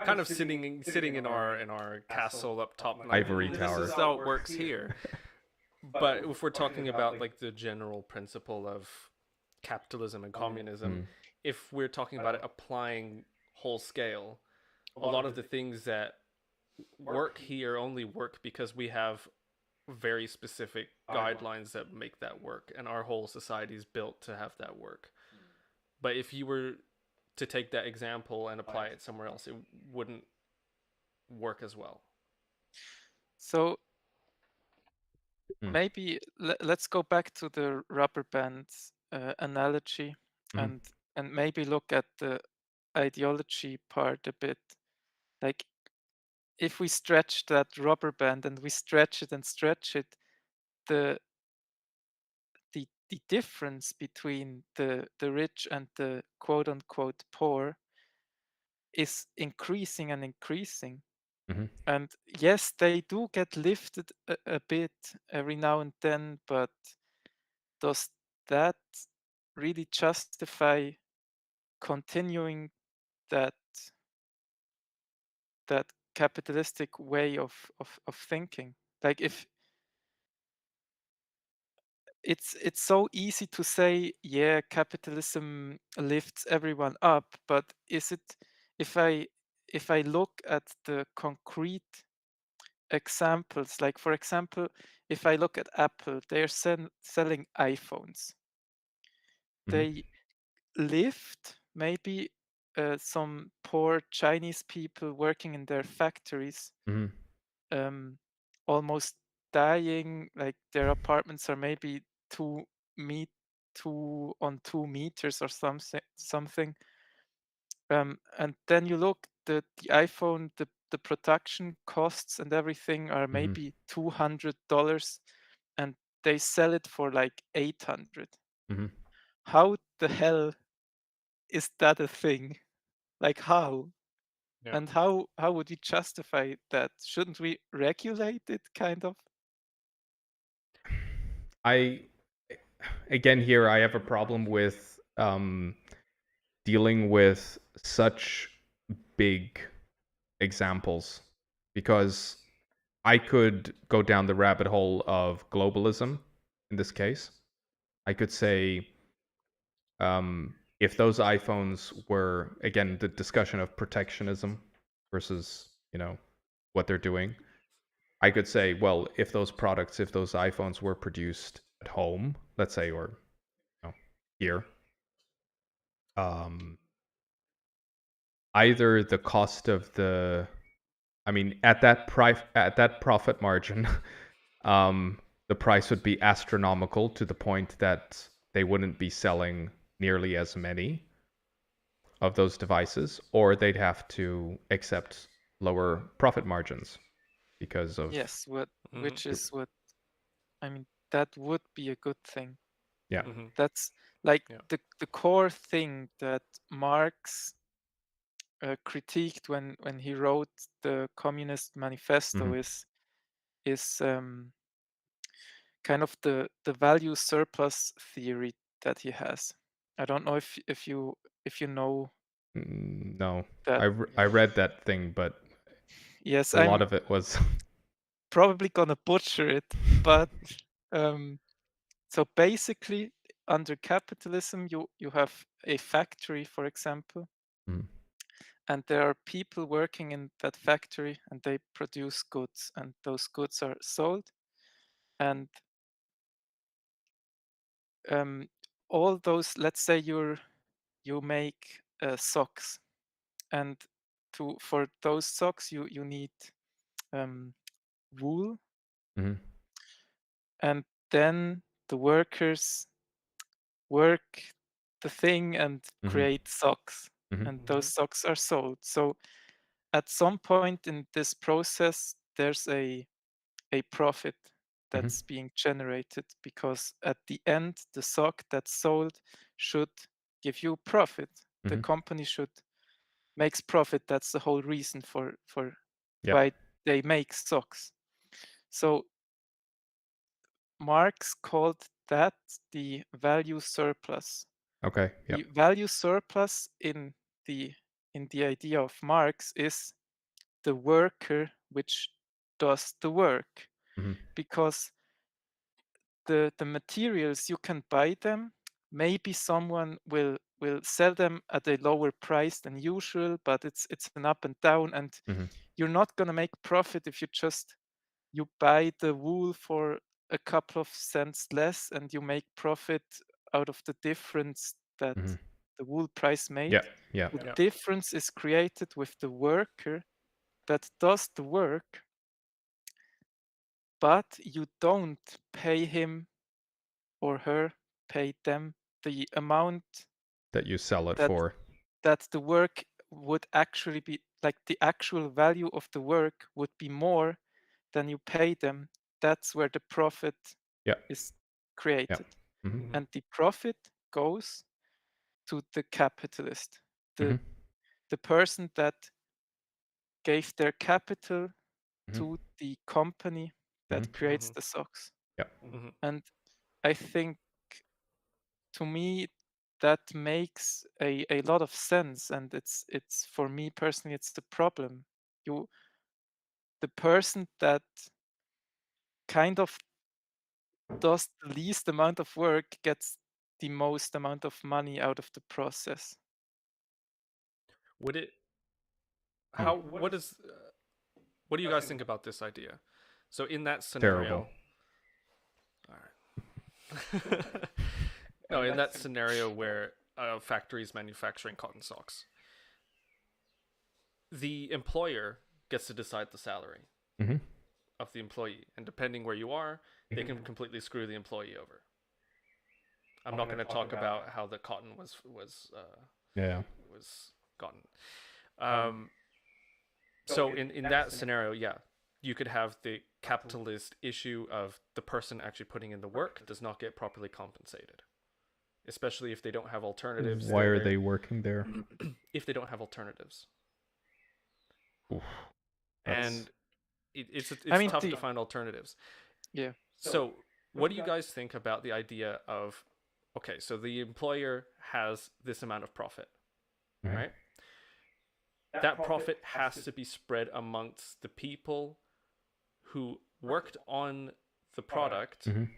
kind of sitting in our castle up top, like, Ivory tower. This is how it works here. But if we're talking about like the general principle of capitalism and communism, if we're talking about it applying whole scale, a lot of the things that work here only work because we have very specific guidelines that make that work, and our whole society is built to have that work. But if you were to take that example and apply it somewhere else, it wouldn't work as well. So Hmm. maybe let's go back to the rubber band analogy, Mhm. and maybe look at the ideology part a bit. Like if we stretch that rubber band and we stretch it and stretch it, the the difference between the rich and the quote unquote poor is increasing and increasing. Mhm. And yes, they do get lifted a bit every now and then, but does that really justify continuing that that capitalistic way of thinking? Like if it's so easy to say, yeah, capitalism lifts everyone up, but is it, if I look at the concrete examples, like for example, if I look at Apple, they're selling iPhones. Mhm. They lift maybe some poor Chinese people working in their factories, Mhm. um, almost dying. Like their apartments are maybe 2 meet 2 on 2 meters or something. And then you look, the iPhone, the production costs and everything are Mhm. maybe $200, and they sell it for like 800. Mhm. How the hell is that a thing? Like how? Yeah. And how would you justify that? Shouldn't we regulate it kind of? I again here I have a problem with dealing with such big examples because I could go down the rabbit hole of globalism in this case. I could say if those iPhones were, again, the discussion of protectionism versus, what they're doing, I could say, well, if those products, if those iPhones were produced at home, let's say, or here, either the cost of at that profit margin, the price would be astronomical to the point that they wouldn't be selling nearly as many of those devices, or they'd have to accept lower profit margins because of Yes, which Mm-hmm. is what I mean, that would be a good thing. yeah. Mm-hmm. That's like Yeah. the core thing that Marx critiqued when he wrote the Communist Manifesto Mhm. is kind of the value surplus theory that he has. I don't know if you know No, that. I read that thing, but Yes, a lot I'm of it was probably gonna butcher it, but um, so basically, under capitalism, you have a factory, for example, Mhm. and there are people working in that factory, and they produce goods, and those goods are sold, and um, all those. Let's say you make socks, and for those socks you need um, wool, Mhm. and then the workers work the thing and Mhm. create socks, Mhm. and those socks are sold. So at some point in this process, there's a profit Mhm. that's being generated, because at the end, the sock that's sold should give you profit. The Mhm. company should makes profit. That's the whole reason for Yep. why they make socks. So Marx called that the value surplus. Okay. The Yep. value surplus the in the idea of Marx is the worker which does the work, Mhm. because the materials, you can buy them, maybe someone will sell them at a lower price than usual, but it's an up and down, and Mhm. you're not going to make profit if you buy the wool for a couple of cents less, and you make profit out of the difference that Mhm. the wool price made. Yeah, yeah. The Yeah. difference is created with the worker that does the work, but you don't pay him or her, pay them the amount That you sell it that for. that the work would actually be, like the actual value of the work would be more than you pay them. That's where the profit Yeah. is created. Mhm. And the profit goes to the capitalist, Mhm. the person that gave their capital Mhm. to the company that Mhm. creates the socks. Yeah. Mhm. And I think, to me, that makes a lot of sense, and it's for me personally, it's the problem. The person that kind of does the least amount of work gets the most amount of money out of the process. Would it? How? What is? What do you guys think about this idea? So in that scenario, Terrible. all right. No, in that scenario where a factory is manufacturing cotton socks, the employer gets to decide the salary Mhm. of the employee, and depending where you are, they can completely screw the employee over. I'm not going to talk about how the cotton Yeah. was gotten. So in that scenario, yeah, you could have the capitalist issue of the person actually putting in the work does not get properly compensated, especially if they don't have alternatives. Why are they working there? If they don't have alternatives, Oof. and it's I mean, tough to find alternatives. yeah. So what do you guys think about the idea of, okay, so the employer has this amount of profit, Mhm. right? That profit has to be spread amongst the people who worked on the product Mhm.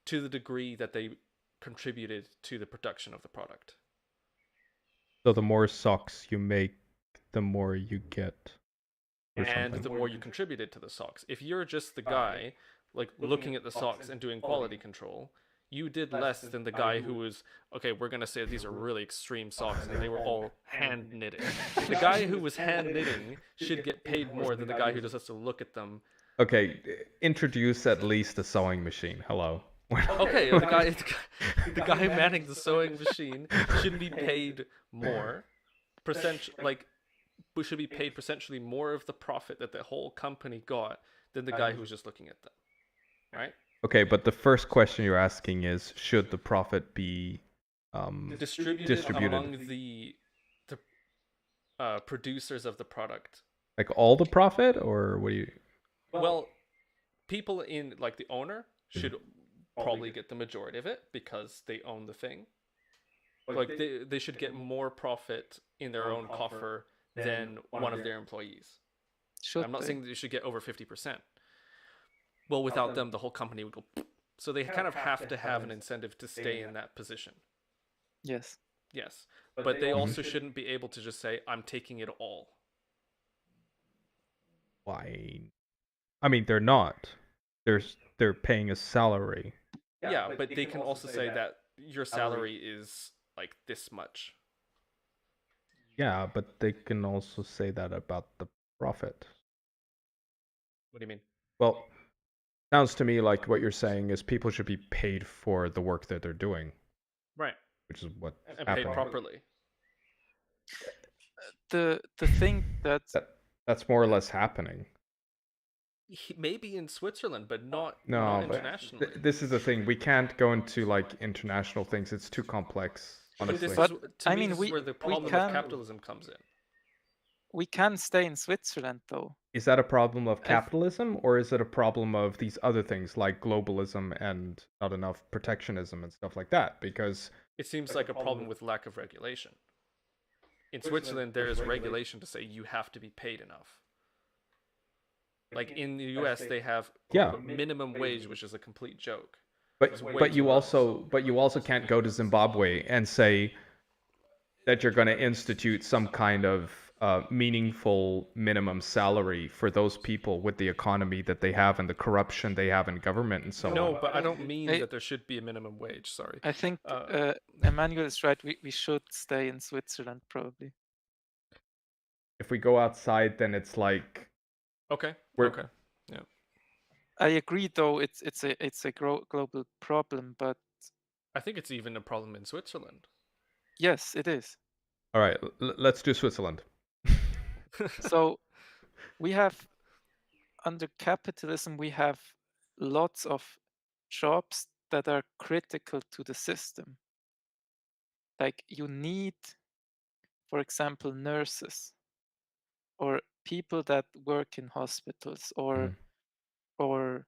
to the degree that they contributed to the production of the product. So the more socks you make, the more you get. Or And something. the more you contributed to the socks. If you're just the guy, like looking at the socks and doing quality control, you did less than the guy who was, okay, we're going to say these are really extreme socks and they were all hand knitted. The guy who was hand knitting should get paid more than the guy who just has to look at them. Okay, introduce at least a sewing machine. Hello. Okay, the guy manning the sewing machine should be paid more, should be paid percentually more of the profit that the whole company got than the guy who was just looking at them, right? Okay, but the first question you're asking is, should the profit be Distributed among the producers of the product. like all the profit, or what do you? Well, people in like the owner should probably get the majority of it because they own the thing. Like they should get more profit in their own coffer than one of their employees. I'm not saying that they should get over 50%. Well, without them, the whole company would go. So they kind of have to have an incentive to stay in that position. Yes. Yes. But they also shouldn't be able to just say, I'm taking it all. Why? I mean, they're not. They're paying a salary. Yeah, but they can also say that your salary is like this much. Yeah, but they can also say that about the profit. What do you mean? Well, sounds to me like what you're saying is people should be paid for the work that they're doing. Right. Which is what And happening. paid properly. The thing that's more or less happening. Maybe in Switzerland, but not internationally. This is the thing. We can't go into like international things. It's too complex, honestly. But I mean, this is where the problem of capitalism comes in. We can stay in Switzerland, though. Is that a problem of capitalism, or is it a problem of these other things like globalism and not enough protectionism and stuff like that? Because it seems like a problem with lack of regulation. In Switzerland, there is regulation to say you have to be paid enough. Like in the US, they have minimum wage, which is a complete joke. But you also can't go to Zimbabwe and say that you're going to institute some kind of meaningful minimum salary for those people with the economy that they have and the corruption they have in government and so No, on. but I don't mean I, that there should be a minimum wage. Sorry. I think Uh, Emmanuel is right. We should stay in Switzerland probably. If we go outside, then it's like okay. we're Okay. Yeah. I agree, though it's a global problem, but I think it's even a problem in Switzerland. yes, it is. all right. Let's do Switzerland. So we have under capitalism we have lots of jobs that are critical to the system. Like you need, for example, nurses or people that work in hospitals Mhm. or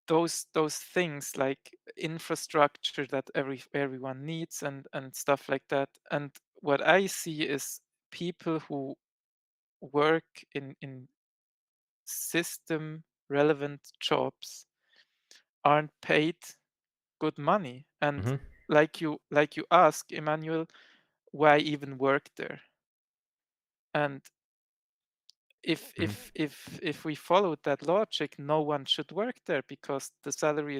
those things like infrastructure that everyone needs and stuff like that. And what I see is people who work in system relevant jobs aren't paid good money. And Mhm. like you ask, Emmanuel, why even work there? And Mhm. if we followed that logic, no one should work there because the salary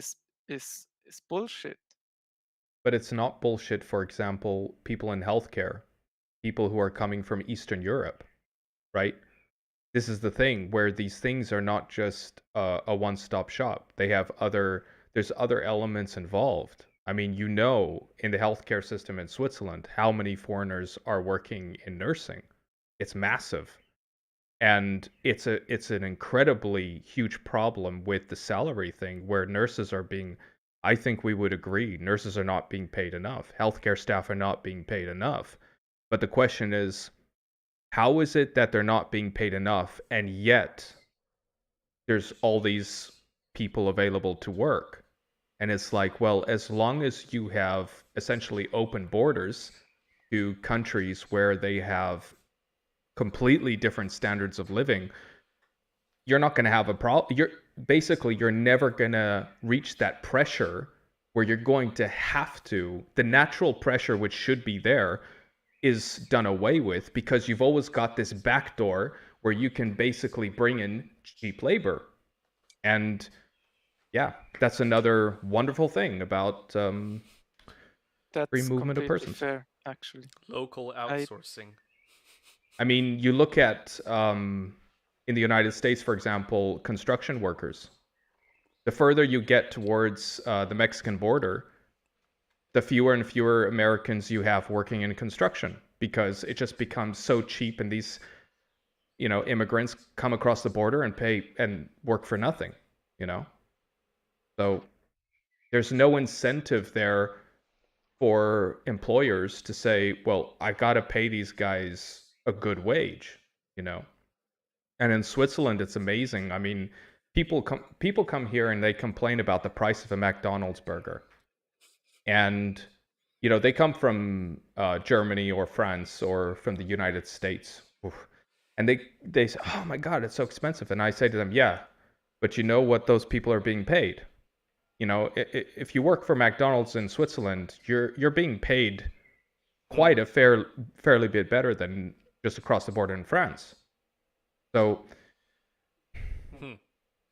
is bullshit. But it's not bullshit, for example, people in healthcare, people who are coming from Eastern Europe, right? This is the thing where these things are not just a one-stop shop. There's other elements involved. I mean, in the healthcare system in Switzerland, how many foreigners are working in nursing? It's massive. And it's an incredibly huge problem with the salary thing where nurses are being, I think we would agree, nurses are not being paid enough. Healthcare staff are not being paid enough. But the question is, how is it that they're not being paid enough and yet there's all these people available to work? And it's like, well, as long as you have essentially open borders to countries where they have completely different standards of living, you're not going to have a problem. You're never going to reach that pressure where you're going to have to, the natural pressure which should be there is done away with because you've always got this back door where you can basically bring in cheap labor. And yeah, that's another wonderful thing about free That's movement of completely persons. fair, actually. Local I outsourcing. I mean, you look at in the United States, for example, construction workers. The further you get towards the Mexican border, the fewer and fewer Americans you have working in construction because it just becomes so cheap, and these immigrants come across the border and pay and work for nothing. You know, so there's no incentive there for employers to say, well, I got to pay these guys a good wage. You know. And in Switzerland, it's amazing. I mean, people come here and they complain about the price of a McDonald's burger, and they come from Germany or France or from the United States. Oof. And they say, "Oh my God, it's so expensive." And I say to them, "Yeah, but you know what those people are being paid? If you work for McDonald's in Switzerland, you're being paid quite a fairly bit better than just across the border in France." So Hmm.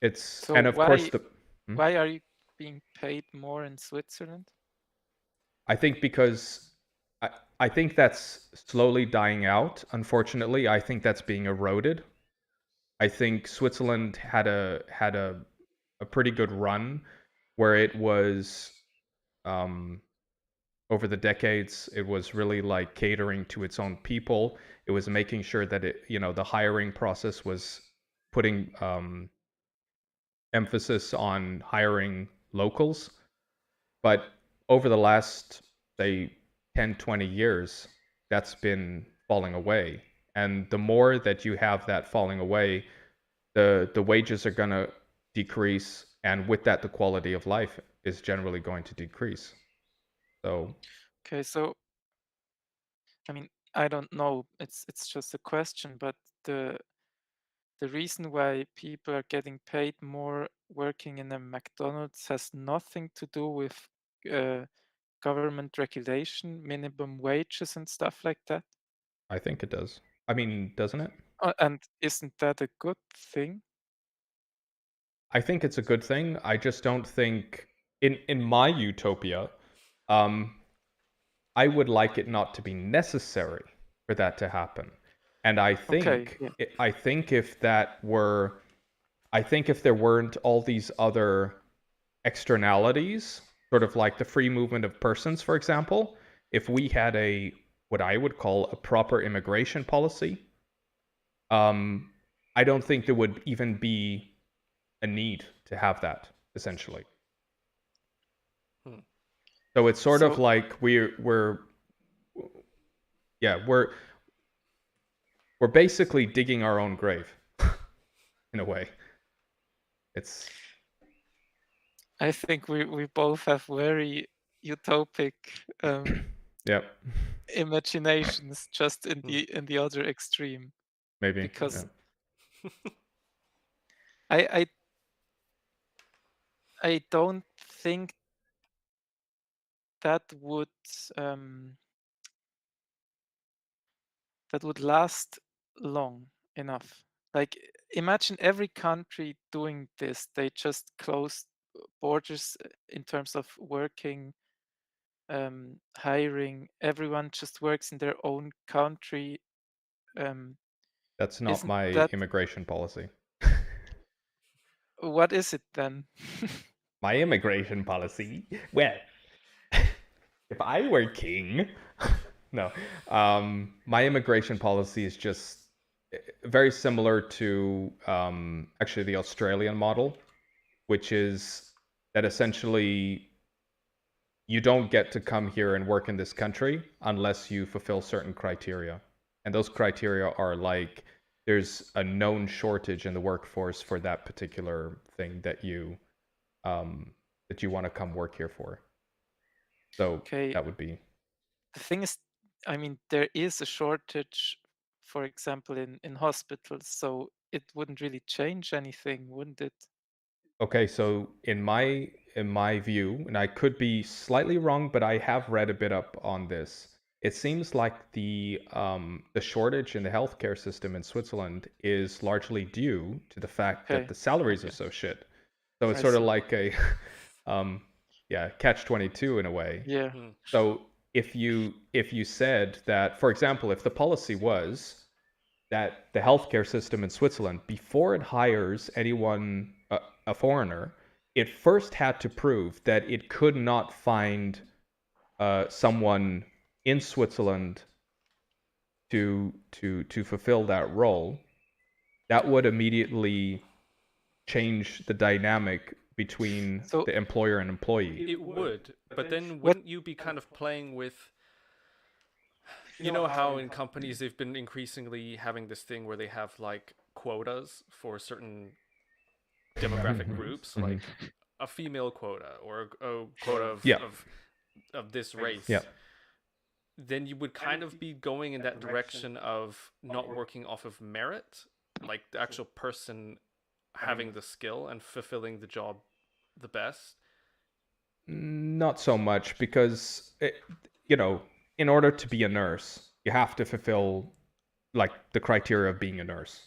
it's, so and of course why are you being paid more in Switzerland? I think because I think that's slowly dying out. Unfortunately, I think that's being eroded. I think Switzerland had a pretty good run where it was um, over the decades. It was really like catering to its own people. It was making sure that the hiring process was putting emphasis on hiring locals. But over the last, say, 10, 20 years, that's been falling away. And the more that you have that falling away, the wages are going to decrease. And with that, the quality of life is generally going to decrease. So, Okay, so I mean, I don't know. It's just a question, but the reason why people are getting paid more working in a McDonald's has nothing to do with uh, government regulation, minimum wages and stuff like that? I think it does. I mean, doesn't it? And isn't that a good thing? I think it's a good thing. I just don't think in my utopia, I would like it not to be necessary for that to happen. And I Okay, think yeah. I think if that were I think if there weren't all these other externalities, sort of like the free movement of persons, for example, if we had a what I would call a proper immigration policy, I don't think there would even be a need to have that, essentially. Hmm. So it's sort of So like we're yeah, we're basically digging our own grave in a way. It's I think we both have very utopic yep, imaginations, just in Hmm. the other extreme. maybe. Because Yeah. I don't think that would last long enough. Like, imagine every country doing this. They just close borders in terms of working, hiring. Everyone just works in their own country. That's not Isn't my that immigration policy. what is it then? My immigration policy? Well, if I were king, no. My immigration policy is just very similar to actually the Australian model, which is that essentially you don't get to come here and work in this country unless you fulfill certain criteria. And those criteria are like there's a known shortage in the workforce for that particular thing that you want to come work here for. So Okay, that would be the thing is, I mean, there is a shortage, for example, in hospitals, so it wouldn't really change anything, wouldn't it? okay. So in my view, and I could be slightly wrong, but I have read a bit up on this. It seems like the shortage in the healthcare system in Switzerland is largely due to the fact that Okay, the salaries are okay, so shit. So it's I sort of see. like a catch-22 in a way. Yeah, Hmm. So if you said that, for example, if the policy was that the healthcare system in Switzerland, before it hires anyone, a foreigner, it first had to prove that it could not find someone in Switzerland to fulfill that role, that would immediately change the dynamic between so the employer and employee. It would, but then what? wouldn't you be kind of playing with, you know how in companies they've been increasingly having this thing where they have like quotas for certain demographic groups, like a female quota or a quota Yeah. of this race. Yeah. Then you would kind of be going in that direction of not working off of merit, like the actual person having the skill and fulfilling the job the best. Not so much because in order to be a nurse, you have to fulfill like the criteria of being a nurse.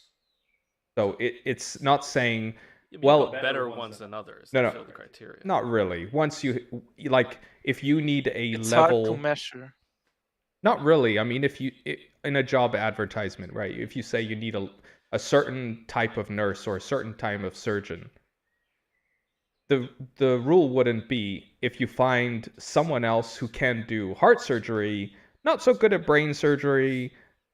So it's not saying You've well, got better ones than others No, to no. fill the criteria. not really. Once you like, if you need a It's hard to level, measure. not really. I mean, if you in a job advertisement, right? If you say you need a certain type of nurse or a certain type of surgeon, the rule wouldn't be if you find someone else who can do heart surgery, not so good at brain surgery,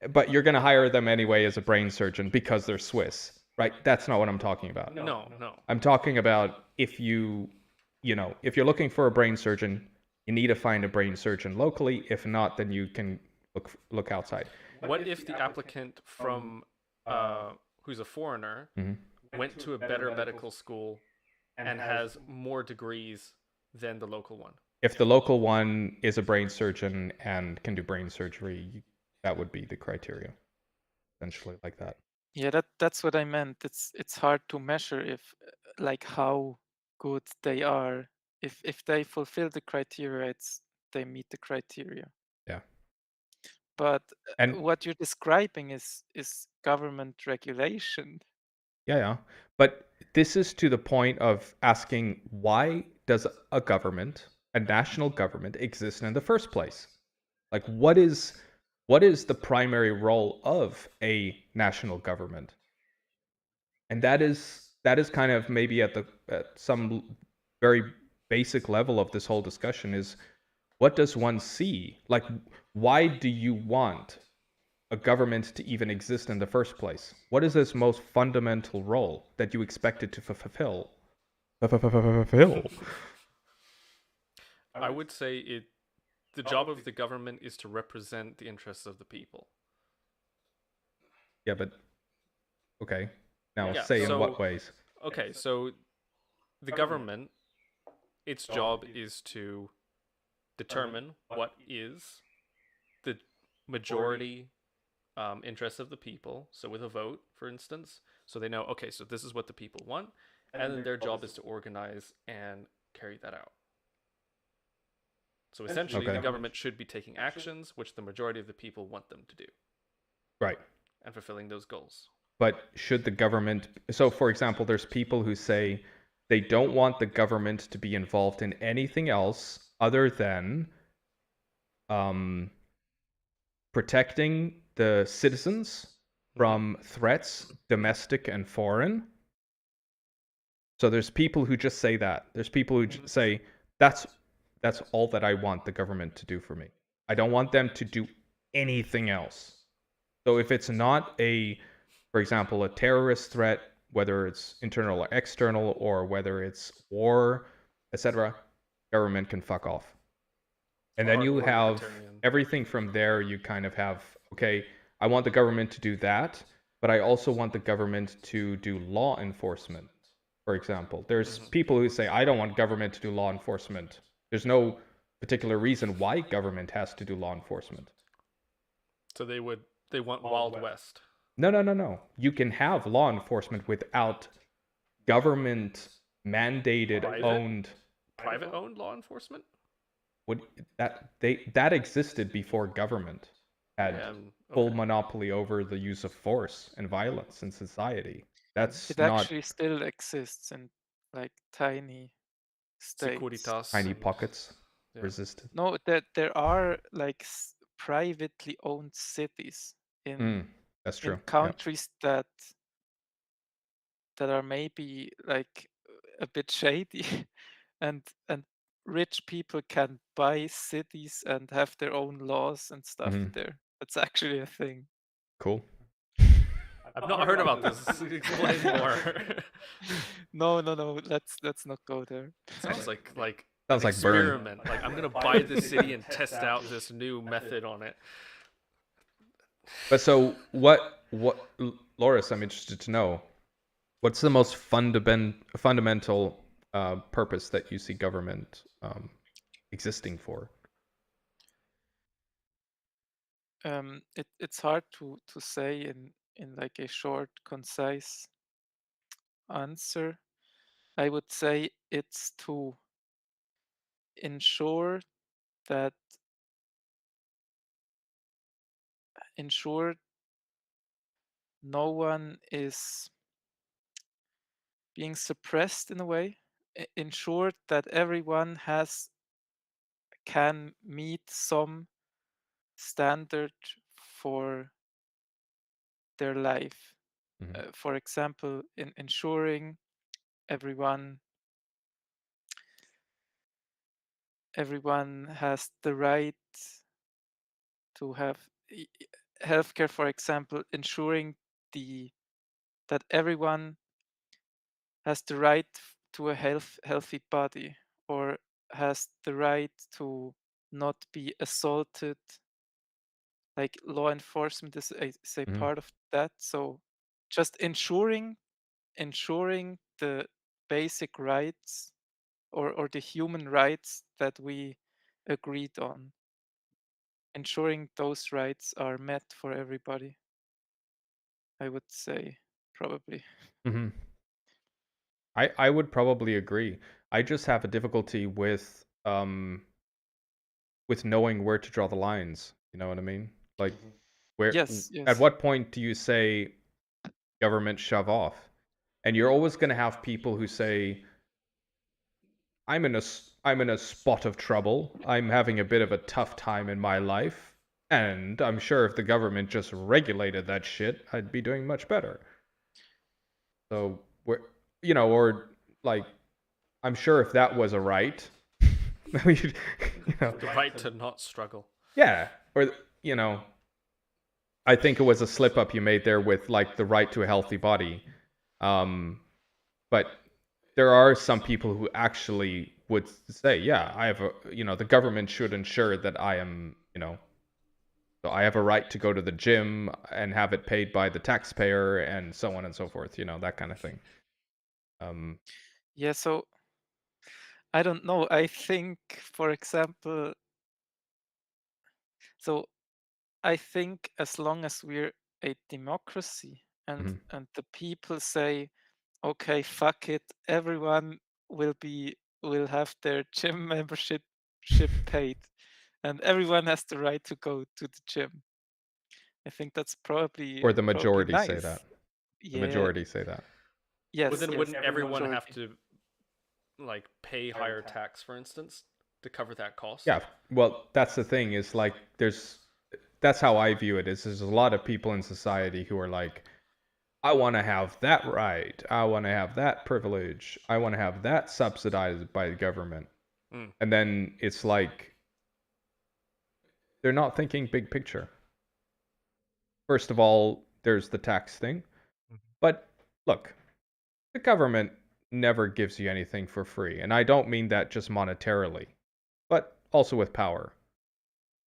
but you're going to hire them anyway as a brain surgeon because they're Swiss, right? That's not what I'm talking about. No. I'm talking about if if you're looking for a brain surgeon, you need to find a brain surgeon locally. If not, then you can look outside. What if the applicant from who's a foreigner Mhm. went to a better medical school and has more degrees than the local one? If the local one is a brain surgeon and can do brain surgery, that would be the criteria, essentially like that. Yeah, that's what I meant. It's hard to measure if like how good they are. If they fulfill the criteria, they meet the criteria. Yeah. But And what you're describing is government regulation. yeah. But this is to the point of asking, why does a government, a national government, exist in the first place? Like, what is the primary role of a national government? And that is kind of maybe at some very basic level of this whole discussion is, what does one see? Like, why do you want a government to even exist in the first place? What is its most fundamental role that you expect it to fulfill? I would say the job of the government is to represent the interests of the people. Yeah, but okay. Now Yeah, say in so- what ways? Okay, so the government, its job is to determine what is the majority interest of the people. So with a vote, for instance, so they know, okay, so this is what the people want, and then their job is to organize and carry that out. So essentially, Okay. the government should be taking actions which the majority of the people want them to do Right. and fulfilling those goals. But should the government, so for example, there's people who say they don't want the government to be involved in anything else other than protecting the citizens from threats, domestic and foreign. So there's people who just say that. There's people who say that's all that I want the government to do for me. I don't want them to do anything else. So if it's not for example, a terrorist threat, whether it's internal or external, or whether it's war, etc., government can fuck off. And then you have everything from there. You kind of have, okay, I want the government to do that, but I also want the government to do law enforcement. For example, there's people who say, I don't want government to do law enforcement. There's no particular reason why government has to do law enforcement. So they want Wild West. No. You can have law enforcement without government mandated Private owned law enforcement? That existed before government had full Okay. monopoly over the use of force and violence in society. It actually still exists in like tiny states. Securitas. Tiny pockets resisted. No, there are like privately owned cities in That's true. in countries that are maybe like a bit shady, and rich people can buy cities and have their own laws and stuff there. That's actually a thing. Cool. I've not heard about this. Explain more. No. Let's not go there. Sounds like Sounds an like burn. experiment. Like I'm gonna buy this city and test out this new method on it. But so what, Loris? I'm interested to know. What's the most fundamental purpose that you see government existing for? It's hard to say in like a short, concise answer. I would say it's to ensure no one is being suppressed in a way. Ensure that everyone can meet some standard for their life. For example, in ensuring everyone has the right to have healthcare, for example, ensuring that everyone has the right to a healthy body, or has the right to not be assaulted. Like law enforcement is a part of that. So just ensuring the basic rights or the human rights that we agreed on. Ensuring those rights are met for everybody, I would say, probably. I would probably agree. I just have a difficulty with with knowing where to draw the lines. You know what I mean? Like, where Yes, at yes. what point do you say government shove off? And you're always going to have people who say, I'm in a spot of trouble. I'm having a bit of a tough time in my life, and I'm sure if the government just regulated that shit, I'd be doing much better. So, or like, I'm sure if that was a right, we should, The right to not struggle. yeah, or I think it was a slip up you made there with like the right to a healthy body. But there are some people who actually would say, yeah, I have the government should ensure that I am, so I have a right to go to the gym and have it paid by the taxpayer and so on and so forth, that kind of thing. Yeah, so I don't know. I think, for example, so I think as long as we're a democracy and Mhm. and the people say, okay, fuck it, everyone will have their gym membership paid, and everyone has the right to go to the gym. I think that's Or the probably majority say nice. that. The Yeah. majority say that. Yes. But then yes, wouldn't the everyone majority. have to like pay higher tax, for instance, to cover that cost? Yeah. Well, that's the thing is like that's how I view it is there's a lot of people in society who are like, I want to have that right. I want to have that privilege. I want to have that subsidized by the government. Mm. And then it's like they're not thinking big picture. First of all, there's the tax thing. But look, the government never gives you anything for free. And I don't mean that just monetarily, but also with power.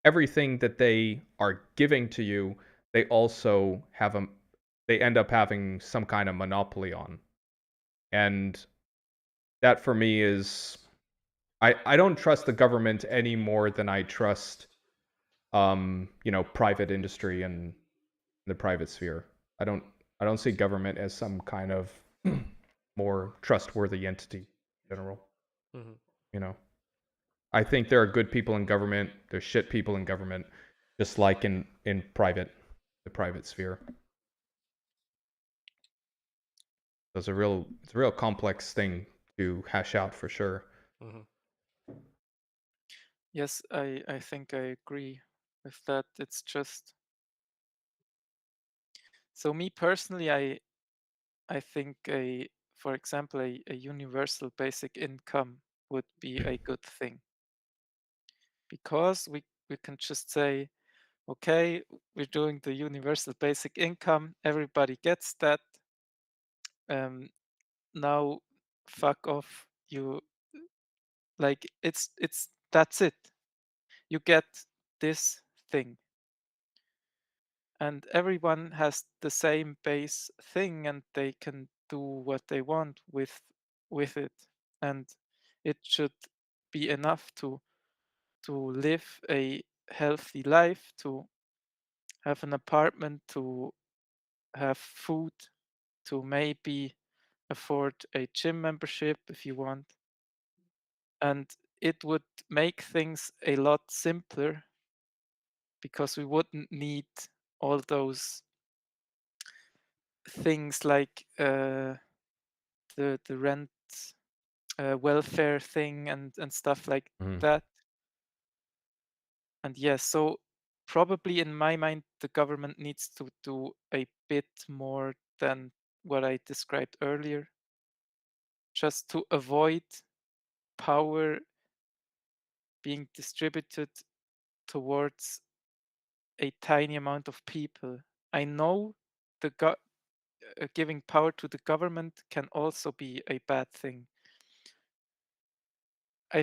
Everything that they are giving to you, they also they end up having some kind of monopoly on. And that for me is I don't trust the government any more than I trust private industry and the private sphere. I don't see government as some kind of more trustworthy entity in general. Mm-hmm. I think there are good people in government, there's shit people in government, just like in the private sphere. So it's a real complex thing to hash out for sure. Mm-hmm. Yes, I think I agree with that. It's just, so me personally, I think for example, a universal basic income would be a good thing, because we can just say, okay, we're doing the universal basic income, everybody gets that. Now fuck off, you, like, it's that's it, you get this thing, and everyone has the same base thing, and they can do what they want with it, and it should be enough to live a healthy life, to have an apartment, to have food, to maybe afford a gym membership if you want. And it would make things a lot simpler, because we wouldn't need all those things like the rent welfare thing and stuff like Mhm. that. And yes, so probably in my mind, the government needs to do a bit more than what I described earlier, just to avoid power being distributed towards a tiny amount of people. I know giving power to the government can also be a bad thing. I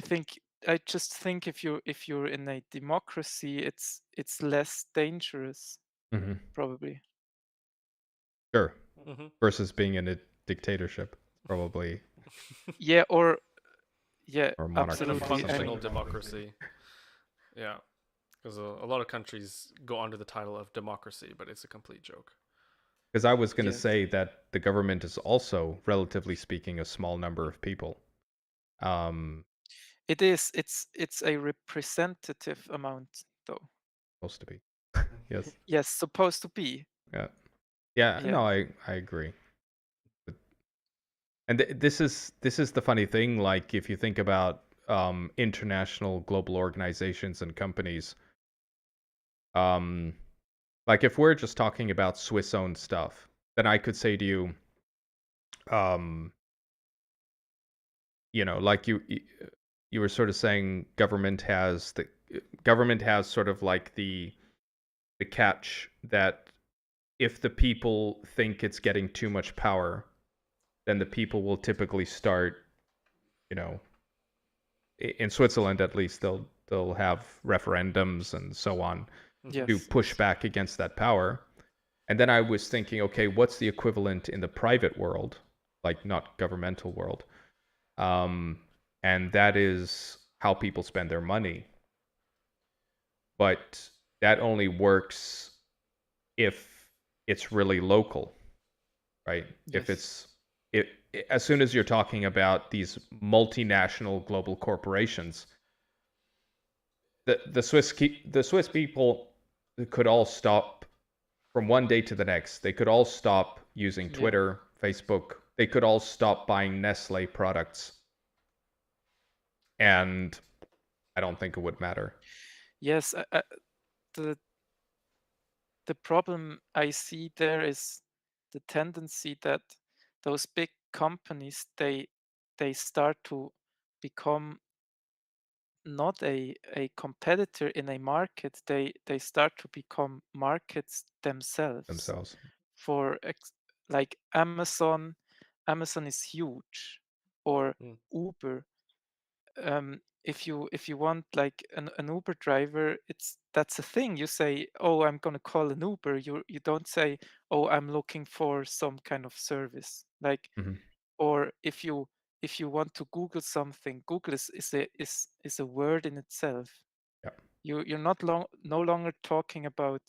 just think if you're in a democracy, it's less dangerous, Mhm. probably. Sure. Mm-hmm. Versus being in a dictatorship, probably, Yeah, or yeah, or And a monarchy or absolutely. I functional mean, something. democracy. Yeah, because a lot of countries go under the title of democracy, but it's a complete joke. Because I was going to yes. say that the government is also, relatively speaking, a small number of people. Um, It is. It's a representative amount, though. Supposed to be. Yes. Yes, supposed to be. Yeah. Yeah. Yeah. No, I agree. And this is the funny thing. Like, if you think about international global organizations and companies, like if we're just talking about Swiss-owned stuff, then I could say to you, like you were sort of saying, government has sort of like the catch that if the people think it's getting too much power, then the people will typically start, in Switzerland at least, they'll have referendums and so on Yes. to push back against that power. And then I was thinking, okay, what's the equivalent in the private world, like not governmental world? And that is how people spend their money. But that only works if it's really local, right? If Yes. as soon as you're talking about these multinational global corporations, the Swiss people could all stop from one day to the next. They could all stop using Yeah. Twitter, Facebook. They could all stop buying Nestle products, and I don't think it would matter. Yes. The problem I see there is the tendency that those big companies, they start to become not a competitor in a market. They start to become markets themselves. For like Amazon is huge, or Mm. Uber. If you want like an Uber driver, that's a thing. You say, oh, I'm gonna call an Uber. You don't say, oh, I'm looking for some kind of service. Like, Mhm. or if you want to Google something, Google is a word in itself. Yeah. You're no longer talking about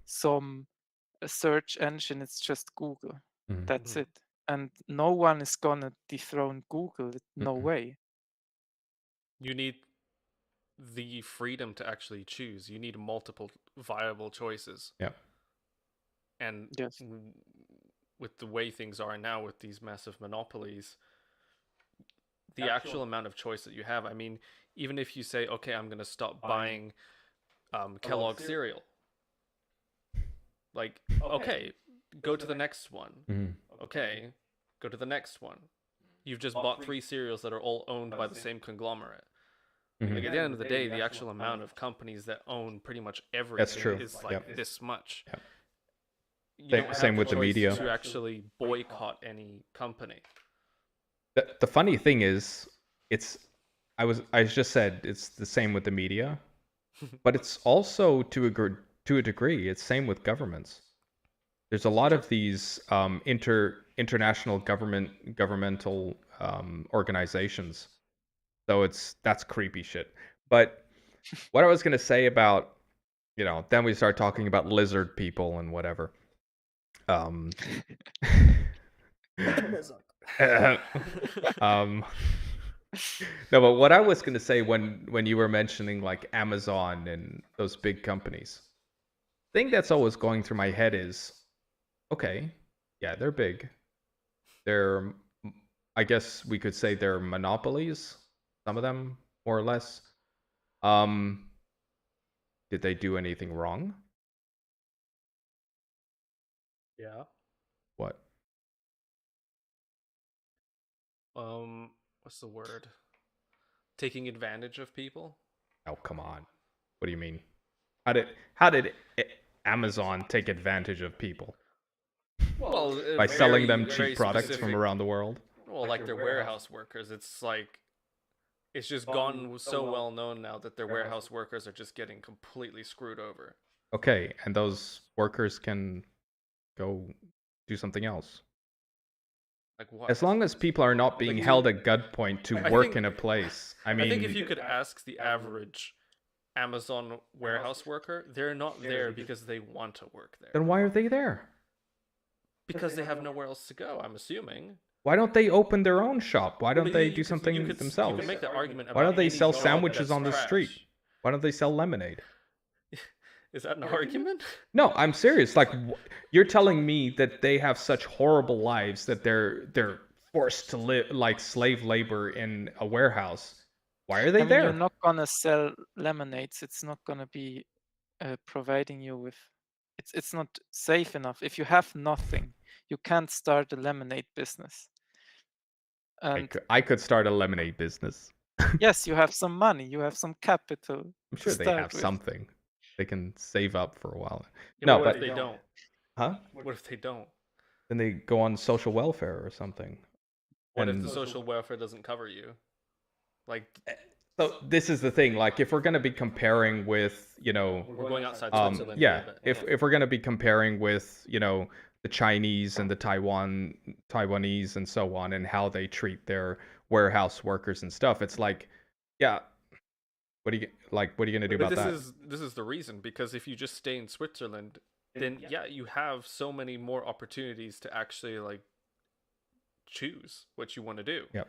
some search engine. It's just Google. Mhm. That's Mhm. it. And no one is gonna dethrone Google. No Mhm. way. You need the freedom to actually choose. You need multiple viable choices. Yeah. And Yes. with the way things are now with these massive monopolies, the actual amount of choice that you have, I mean, even if you say, okay, I'm going to stop buying Kellogg's cereal, like, okay, go to the next one. Mhm. Okay, go to the next one. You've just bought 3 cereals that are all owned by the same conglomerate. Mhm. Like, at the end of the day, the actual amount of companies that own pretty much everything true. is like this much. Yep. You Same- don't have same the with the choice media. to actually boycott any company. The funny thing is, I just said it's the same with the media, but it's also to a degree, it's same with governments. There's a lot of these international governmental organizations, so that's creepy shit. But what I was gonna say about, then we start talking about lizard people and whatever. um, no, but what I was gonna say when you were mentioning like Amazon and those big companies, thing that's always going through my head is, okay, yeah, they're big. They're, I guess we could say they're monopolies. Some of them, more or less. Did they do anything wrong? Yeah. What? What's the word? Taking advantage of people? Oh, come on. What do you mean? How did Amazon take advantage of people Well, by selling them very cheap products from specific. around the world? Well, like their warehouse workers. It's like it's just gone so well known now that their warehouse workers are just getting completely screwed over. Okay, and those workers can go do something else. Like what? As long as people are not being held at gunpoint to work in a place. I I think if mean, you could ask the average Amazon warehouse worker, they're not there because they want to work there. then why are they there? Because they have nowhere else to go, I'm assuming. Why don't they open their own shop? Why Well, don't but they you do could- something you could themselves? make the argument about Why don't they any sell job sandwiches that's on the street? trash. Why don't they sell lemonade? Is that an argument? No, I'm serious. Like, you're telling me that they have such horrible lives that they're forced to live like slave labor in a warehouse. Why are they I mean, there? you're not gonna sell lemonades. It's not gonna be providing you with. It's not safe enough. If you have nothing, you can't start a lemonade business. And I could start a lemonade business. yes, you have some money. You have some capital. I'm to sure they start have with. something. They can save up for a while. Yeah, No, what but if they don't? huh? What if they don't? Then they go on social welfare or something. What if And the social welfare doesn't cover you? Like, so this is the thing. Like, if we're gonna be comparing with, we're going outside Switzerland. yeah, a bit. if we're gonna be comparing with, the Chinese and the Taiwanese and so on, and how they treat their warehouse workers and stuff, it's like, yeah, what are you gonna do But about that? this is the reason, because if you just stay in Switzerland, then yeah, you have so many more opportunities to actually like choose what you want to do. Yep.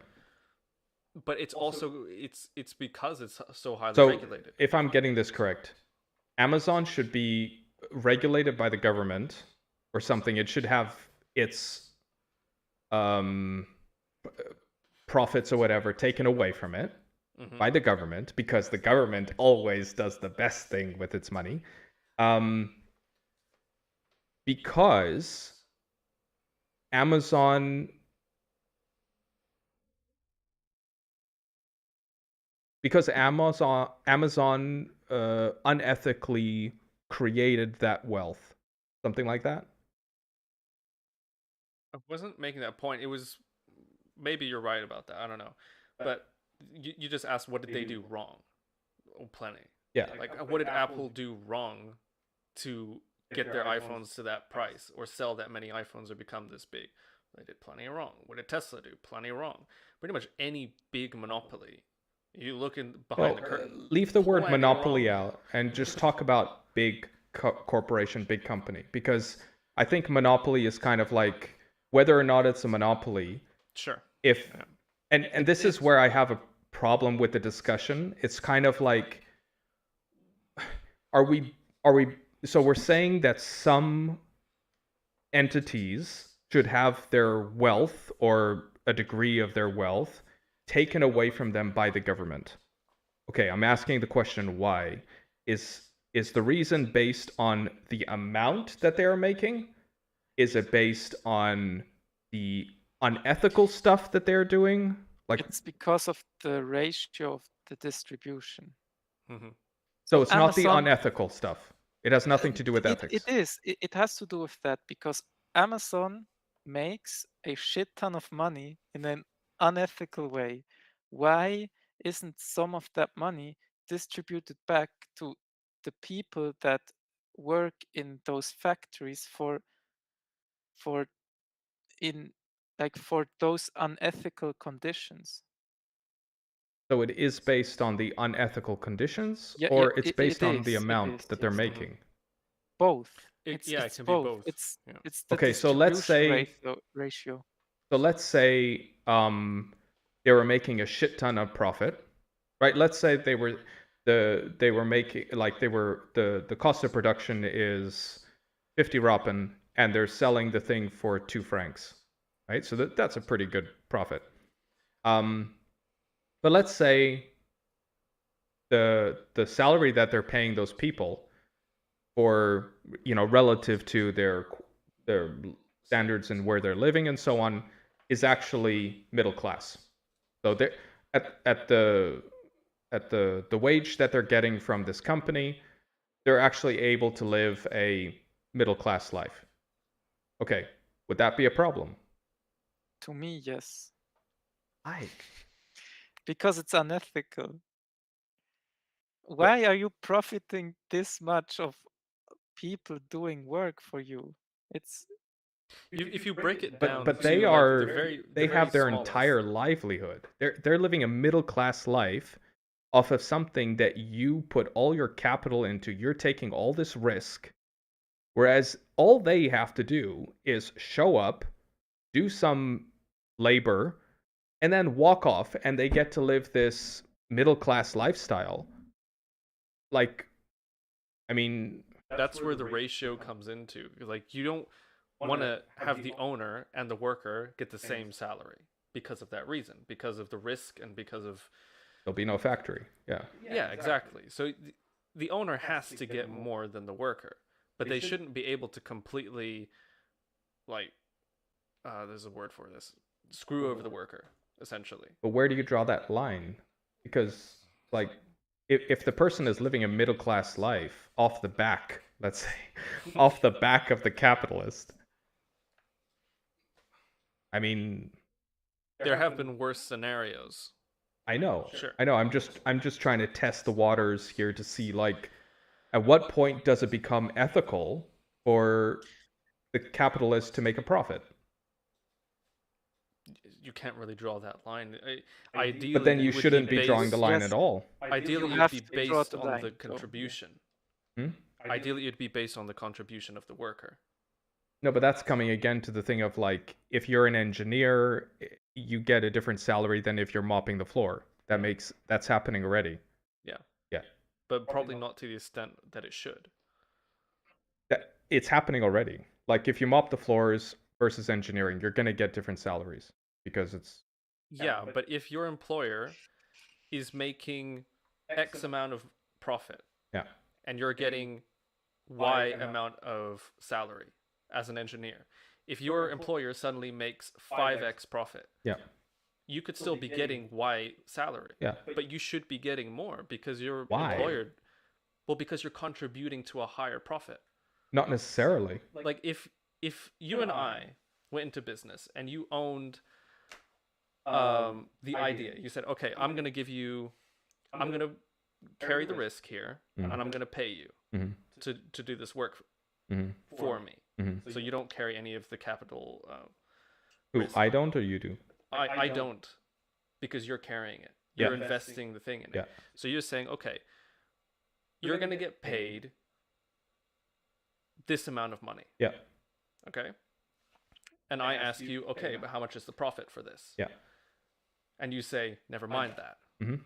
But it's also it's because it's so highly So, regulated. if I'm getting this correct, Amazon should be regulated by the government or something. It should have its profits or whatever taken away from it Mhm. by the government, because the government always does the best thing with its money. Because Amazon unethically created that wealth, something like that. I wasn't making that point. It was, maybe you're right about that. I don't know. But you just asked, what did they do wrong? Oh, plenty. Yeah. Like, what did Apple do wrong to get their iPhones to that price, or sell that many iPhones, or become this big? They did plenty wrong. What did Tesla do? Plenty wrong. Pretty much any big monopoly, you look in behind the curtain. Leave the word plenty monopoly wrong. out and just talk about big corporation, big company, because I think monopoly is kind of like, whether or not it's a monopoly, Sure. if Yeah. and this is where I have a problem with the discussion. It's kind of like, are we so we're saying that some entities should have their wealth, or a degree of their wealth, taken away from them by the government. Okay, I'm asking the question, why? Is the reason based on the amount that they are making? Is it based on the unethical stuff that they're doing? Like, It's because of the ratio of the distribution. Mm-hmm. so it's not the Amazon- unethical stuff. It has nothing to do with ethics. It is. It has to do with that, because Amazon makes a shit ton of money in an unethical way. Why isn't some of that money distributed back to the people that work in those factories for those unethical conditions? So it is based on the unethical conditions, Yeah, or yeah, it's it based on the is, it amount is, that they're yes. making? Both. It It's can both. be both. It's Yeah. it's the Okay, so let's distribution say ratio. So let's say they were making a shit ton of profit, right? Let's say they were making, like, the cost of production is 50 Rappen, and they're selling the thing for 2 francs, right? So that's a pretty good profit. But let's say the salary that they're paying those people, for, relative to their standards and where they're living and so on, is actually middle class. So they're at the wage that they're getting from this company, they're actually able to live a middle class life. Okay, would that be a problem? To me, yes. Why? Because it's unethical. Why are you profiting this much of people doing work for you? It's If you break it But down, but to, they like, are the very, they the have their very entire smallest. livelihood. They're living a middle class life off of something that you put all your capital into. You're taking all this risk, whereas all they have to do is show up, do some labor and then walk off, and they get to live this middle class lifestyle. Like, I mean, That's where the ratio comes into. Like, you don't want to have the owner and the worker get the same salary because of that reason, because of the risk and because of there'll be no factory. yeah, exactly. So the owner has to get more than the worker, but they shouldn't be able to completely, like, there's a word for this, screw over the worker, essentially. But where do you draw that line? Because, like, if the person is living a middle class life off the back, let's say, off the back of the capitalist, I mean, There have been worse scenarios. I know. Sure. I know. I'm just trying to test the waters here to see, like, at what point does it become ethical for the capitalist to make a profit? You can't really draw that line. Ideally, But then you it would shouldn't be drawing the line Yes. at all. Ideally, You it'd have be to draw based the on line, the so, yeah. contribution. Hmm? Ideally, it'd be based on the contribution of the worker. No, but that's coming again to the thing of, like, if you're an engineer, you get a different salary than if you're mopping the floor. That's happening already. Yeah. Yeah. But probably not to the extent that it should. It's happening already. Like, if you mop the floors versus engineering, you're gonna get different salaries because it's Yeah, but if your employer is making X amount of profit, yeah. and you're getting Y amount of salary as an engineer, if your employer suddenly makes 5x profit, Yeah. you could still be getting Y salary. Yeah. But you should be getting more because your Why? employer, well, because you're contributing to a higher profit. Not necessarily. Like, if you and I went into business and you owned the idea, you said, okay, I'm gonna carry the risk here, Mhm. and I'm gonna pay you Mhm. to do this work Mhm. for me. Mhm. So you don't carry any of the capital. Who, risk. I don't, or you do? I don't, because you're carrying it. Yeah. You're investing the thing in it. Yeah. So you're saying, okay, you're gonna get paid this amount of money. Yeah. Okay. And I ask you, okay, but how much is the profit for this? Yeah. And you say, never mind that. Mhm.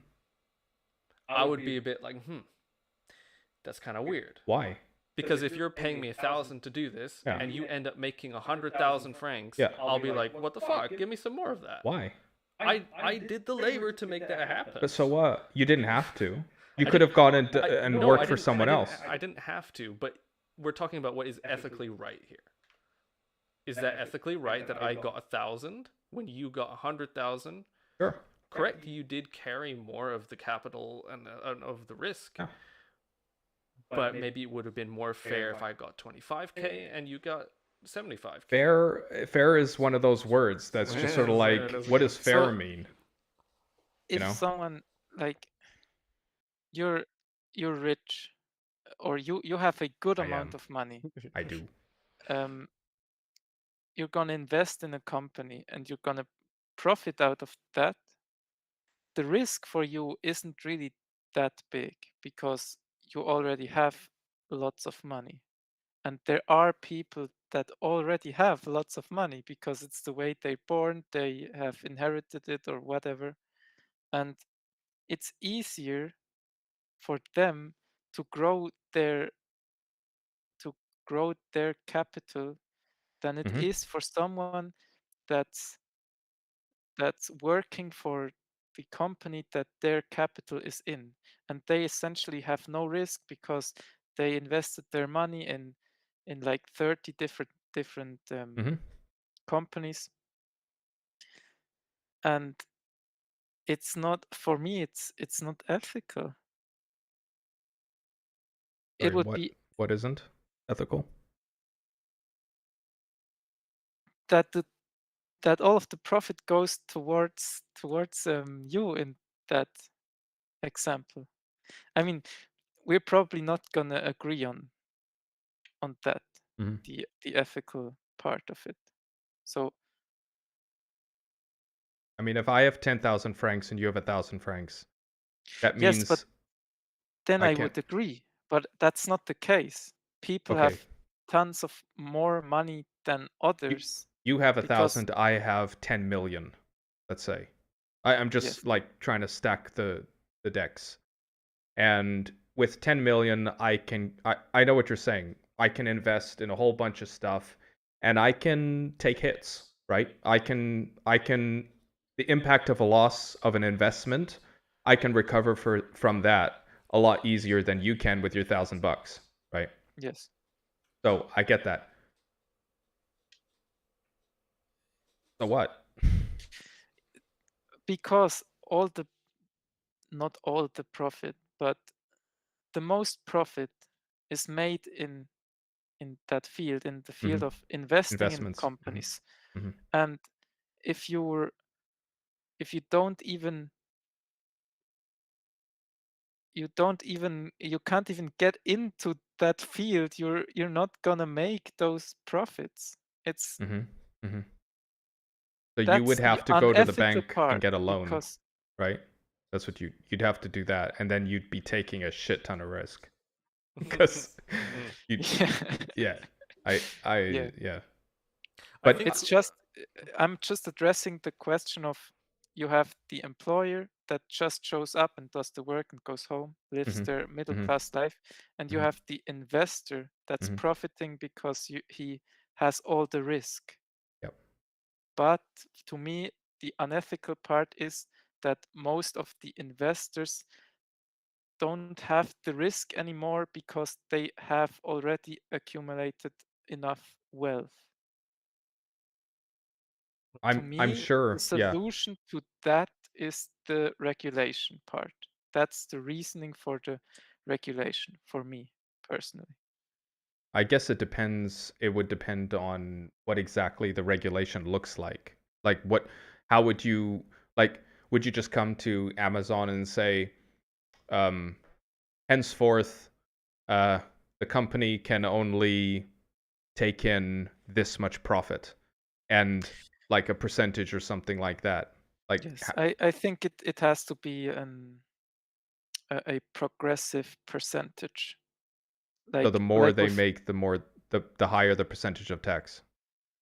I would be a bit like, that's kind of weird. Why? Because if you're paying me 1,000 to do this, Yeah. and you end up making 100,000 francs, Yeah. I'll be like, what the fuck? Give me some more of that. Why? I did the labor to make that happen. But so what? You didn't have to. You could have gone and No, worked I for didn't- someone I else. didn't- I didn't have to, but we're talking about what is ethically right here. Is that ethically right that I got 1,000 when you got 100,000? Sure. Correct, you did carry more of the capital and of the risk. Yeah. But maybe it would have been more fair if I got 25k and you got 75k. Fair is one of those words that's just sort of like, what does fair So- mean? If know? someone, like, you're rich, or you have a good I amount am. of money, I do. you're gonna invest in a company and you're gonna profit out of that. The risk for you isn't really that big because you already have lots of money. And there are people that already have lots of money because it's the way they're born, they have inherited it or whatever. And it's easier for them to grow their capital than it Mhm. is for someone that's working for the company that their capital is in, and they essentially have no risk because they invested their money in like 30 different Mhm. companies. And it's not, for me, it's not ethical. Sorry, It would be what isn't ethical? that that all of the profit goes towards you in that example. I mean, we're probably not gonna agree on that, Mhm. the ethical part of it. So I mean, if I have 10,000 francs and you have 1,000 francs, that yes, means but then I I can- would agree. But that's not the case. People Okay. have tons of more money than others. you have Because 1,000, I have 10 million, let's say. I'm just yes, like trying to stack the decks. And with 10 million, I know what you're saying. I can invest in a whole bunch of stuff and I can take hits, right? The impact of a loss of an investment, I can recover from that a lot easier than you can with your $1,000, right? yes. So I get that. So what? Because not all the profit, but the most profit is made in that field, in the field of investing in Investments. companies. Mm-hmm. And if you don't even you can't even get into that field, you're not gonna make those profits. It's Mm-hmm. So you would that's the have to go to the unethical bank and part, get a loan, because right? That's what you'd have to do that, and then you'd be taking a shit ton of risk because you yeah, I yeah. yeah. I But think It's just I'm just addressing the question of, you have the employer that just shows up and does the work and goes home, lives their middle class life, and you have the investor that's profiting because he has all the risk. Yep. But to me, the unethical part is that most of the investors don't have the risk anymore because they have already accumulated enough wealth. To I'm me, the sure, yeah. solution to that is the regulation part. That's the reasoning for the regulation for me personally. I guess it would depend on what exactly the regulation looks like. Like how would you would you just come to Amazon and say, henceforth, the company can only take in this much profit and like a percentage or something like that? Like, Yes, I think it has to be a progressive percentage. so the Like more they with, make, the higher the percentage of tax.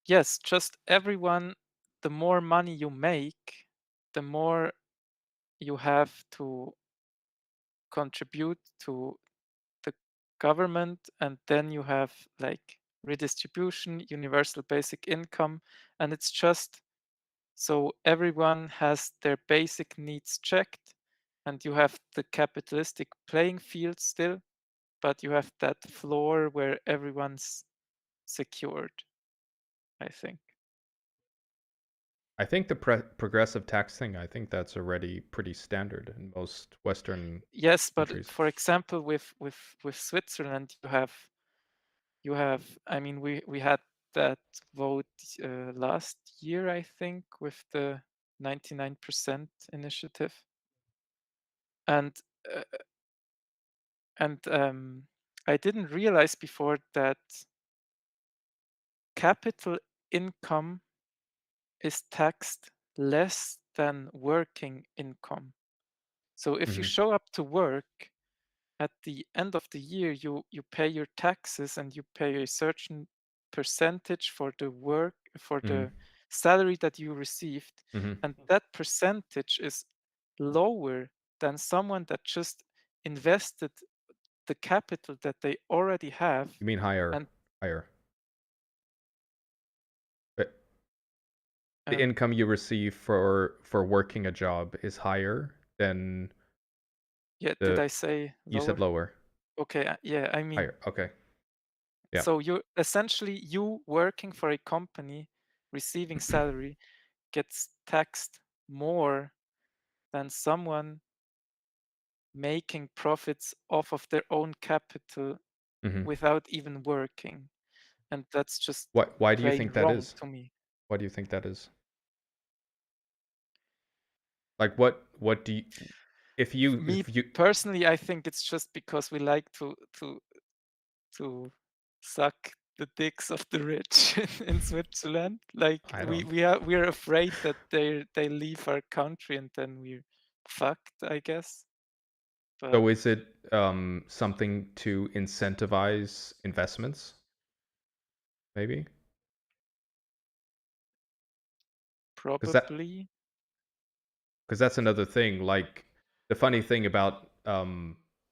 yes, just everyone, the more money you make, the more you have to contribute to the government, and then you have like redistribution, universal basic income, and it's just so everyone has their basic needs checked, and you have the capitalistic playing field still, but you have that floor where everyone's secured, I think. I think the progressive tax thing, I think that's already pretty standard in most Western Yes, but countries. for example, with Switzerland, I mean, we had that vote last year, I think, with the 99% initiative, and uh, I didn't realize before that capital income is taxed less than working income. So if you show up to work, at the end of the year, you pay your taxes and you pay a certain percentage for the work, for the salary that you received, and that percentage is lower than someone that just invested the capital that they already have. You mean higher? And Higher. But the um, income you receive for working a job is higher than yeah, did the. I say You said lower? lower. Okay, yeah, I mean, Higher. Okay. Yeah. so you essentially, you working for a company, receiving salary, gets taxed more than someone making profits off of their own capital without even working. And that's just Why do you plain think that wrong is? to me. Why do you think that is? Like what do you Me if you personally, I think it's just because we like to suck the dicks of the rich in Switzerland. Like I don't. we're afraid that they leave our country and then we're fucked, I guess. But So is it something to incentivize investments? Maybe? probably. Because that's another thing. Like the funny thing about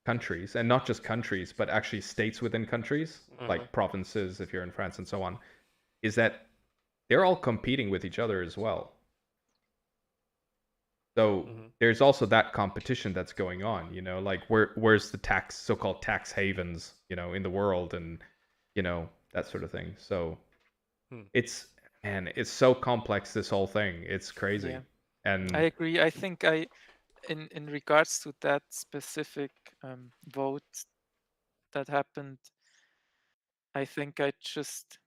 countries, and not just countries, but actually states within countries, like provinces, if you're in France and so on, is that they're all competing with each other as well. So there's also that competition that's going on, like where's the so-called tax havens, in the world, and that sort of thing. So it's so complex, this whole thing. It's crazy. Yeah. And I agree. I think in regards to that specific vote that happened, I think I just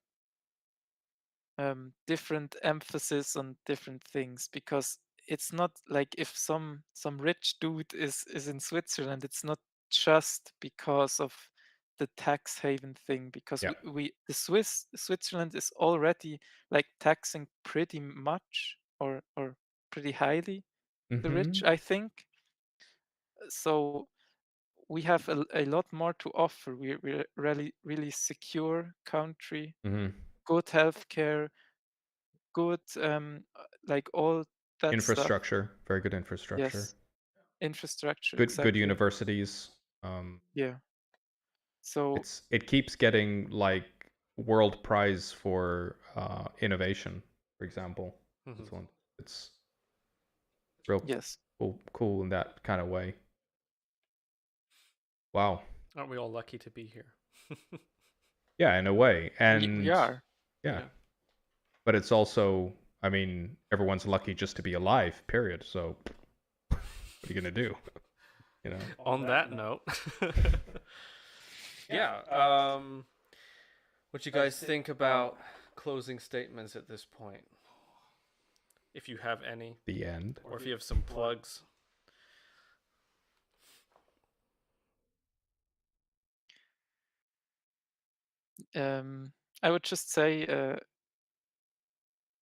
different emphasis on different things, because it's not like if some rich dude is in Switzerland, it's not just because of the tax haven thing, because Yeah. Switzerland is already like taxing pretty much or pretty highly the rich, I think. So we have a lot more to offer. We're really secure country, good healthcare, good like all that stuff. infrastructure, very good infrastructure. Yes, infrastructure, Good exactly. universities. Yeah. So it keeps getting like world prize for innovation, for example. That's one. It's real yes, cool in that kind of way. Wow. Aren't we all lucky to be here? Yeah, in a way. And we are. Yeah. But it's also, I mean, everyone's lucky just to be alive, period. So what are you going to do? On that note. Yeah. What you guys think about closing statements at this point? If you have any. The end. Or if you have some plugs. I would just say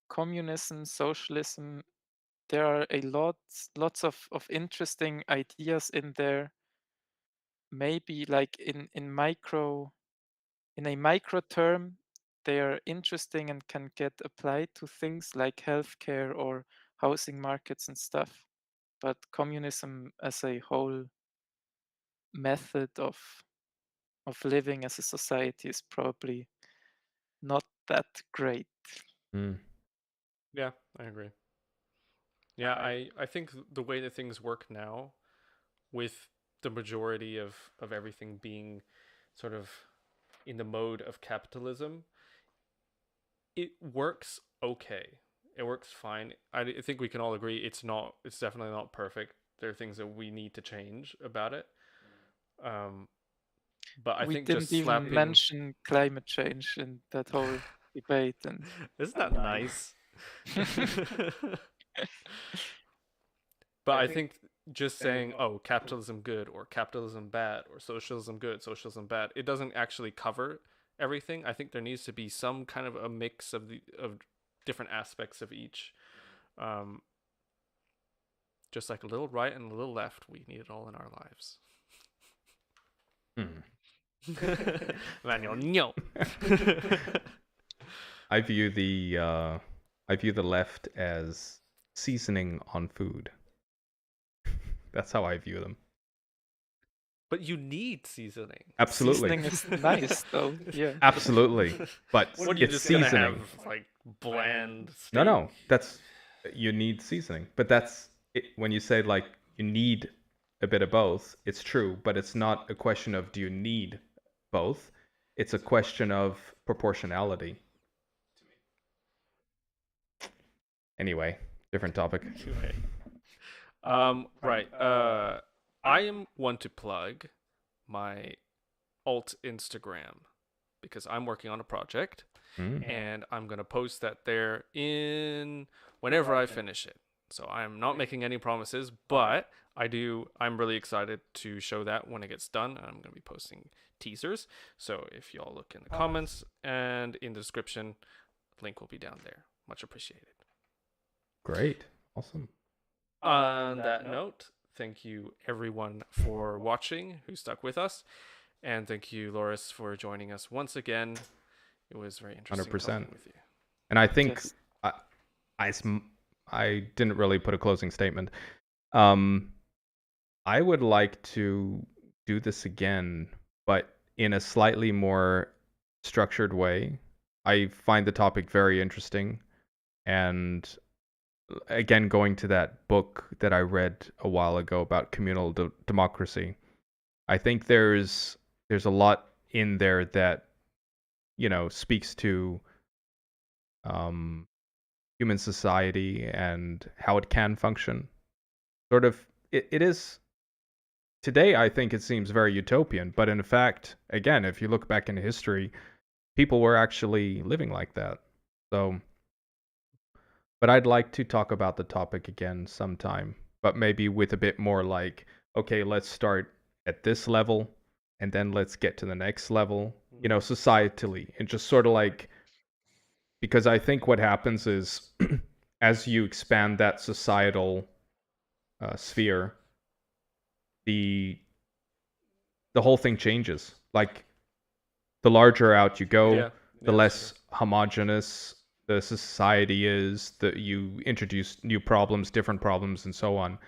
communism, socialism, there are lots of interesting ideas in there. Maybe like in a micro term, they are interesting and can get applied to things like healthcare or housing markets and stuff. But communism as a whole method of living as a society is probably not that great. Yeah, I agree. Yeah, I think the way that things work now, with the majority of everything being sort of in the mode of capitalism, it works okay. It works fine. I think we can all agree it's definitely not perfect. There are things that we need to change about it. But I We think didn't just even slapping... mention climate change in that whole debate, and Isn't that nice? But I think just saying, oh, capitalism good or capitalism bad or socialism good, socialism bad, it doesn't actually cover everything. I think there needs to be some kind of a mix of different aspects of each. Just like a little right and a little left, we need it all in our lives. Manuel, no. I view the left as seasoning on food. That's how I view them. But you need seasoning. Absolutely. Seasoning is nice, though. Yeah. Absolutely. But what are you it's just seasoning. Gonna have, like bland steak? No. You need seasoning. But that's it, when you say like you need a bit of both. It's true, but it's not a question of do you need both. It's a question of proportionality. Anyway, different topic. Anyway. Right. I am one to plug my alt Instagram because I'm working on a project and I'm gonna post that there in whenever I finish it. So I'm not making any promises, but I'm really excited to show that when it gets done. I'm gonna be posting teasers. So if y'all look in the comments and in the description, link will be down there. Much appreciated. Great. Awesome. On that note, thank you everyone for watching who stuck with us. And thank you, Loris, for joining us once again. It was very interesting 100%. talking with you. And I think I didn't really put a closing statement. I would like to do this again, but in a slightly more structured way. I find the topic very interesting, and again, going to that book that I read a while ago about communal democracy, I think there's a lot in there that speaks to human society and how it can function. Sort of, it is today. I think it seems very utopian, but in fact, again, if you look back in history, people were actually living like that. So, but I'd like to talk about the topic again sometime, but maybe with a bit more like, okay, let's start at this level and then let's get to the next level, societally, and just sort of like, because I think what happens is as you expand that societal sphere, the whole thing changes. Like, the larger out you go, the less homogenous the society is, that you introduce new problems, different problems, and so on.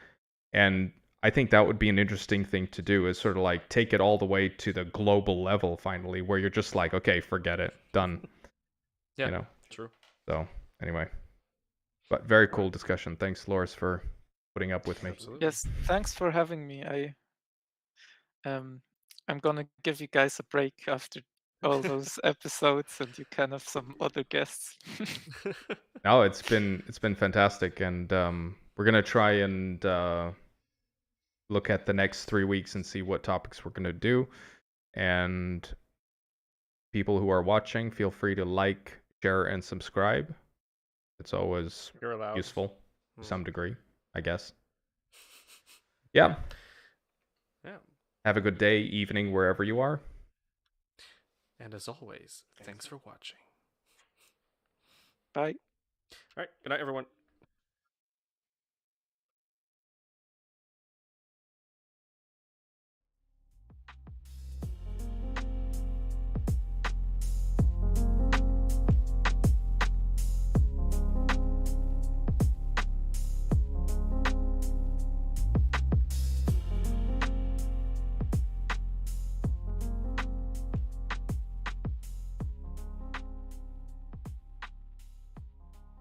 And I think that would be an interesting thing to do, is sort of like take it all the way to the global level finally, where you're just like, okay, forget it, done. Yeah, true. So anyway, but very cool discussion. Thanks, Loris, for putting up with me. Absolutely. Yes, thanks for having me. I'm gonna give you guys a break after all those episodes, and you can have some other guests. No, it's been fantastic, and we're gonna try and look at the next 3 weeks and see what topics we're gonna do. And people who are watching, feel free to like, share, and subscribe. It's always useful to some degree, I guess. Yeah. Yeah. Have a good day, evening, wherever you are. And as always, thanks for watching. Bye. All right. Good night, everyone.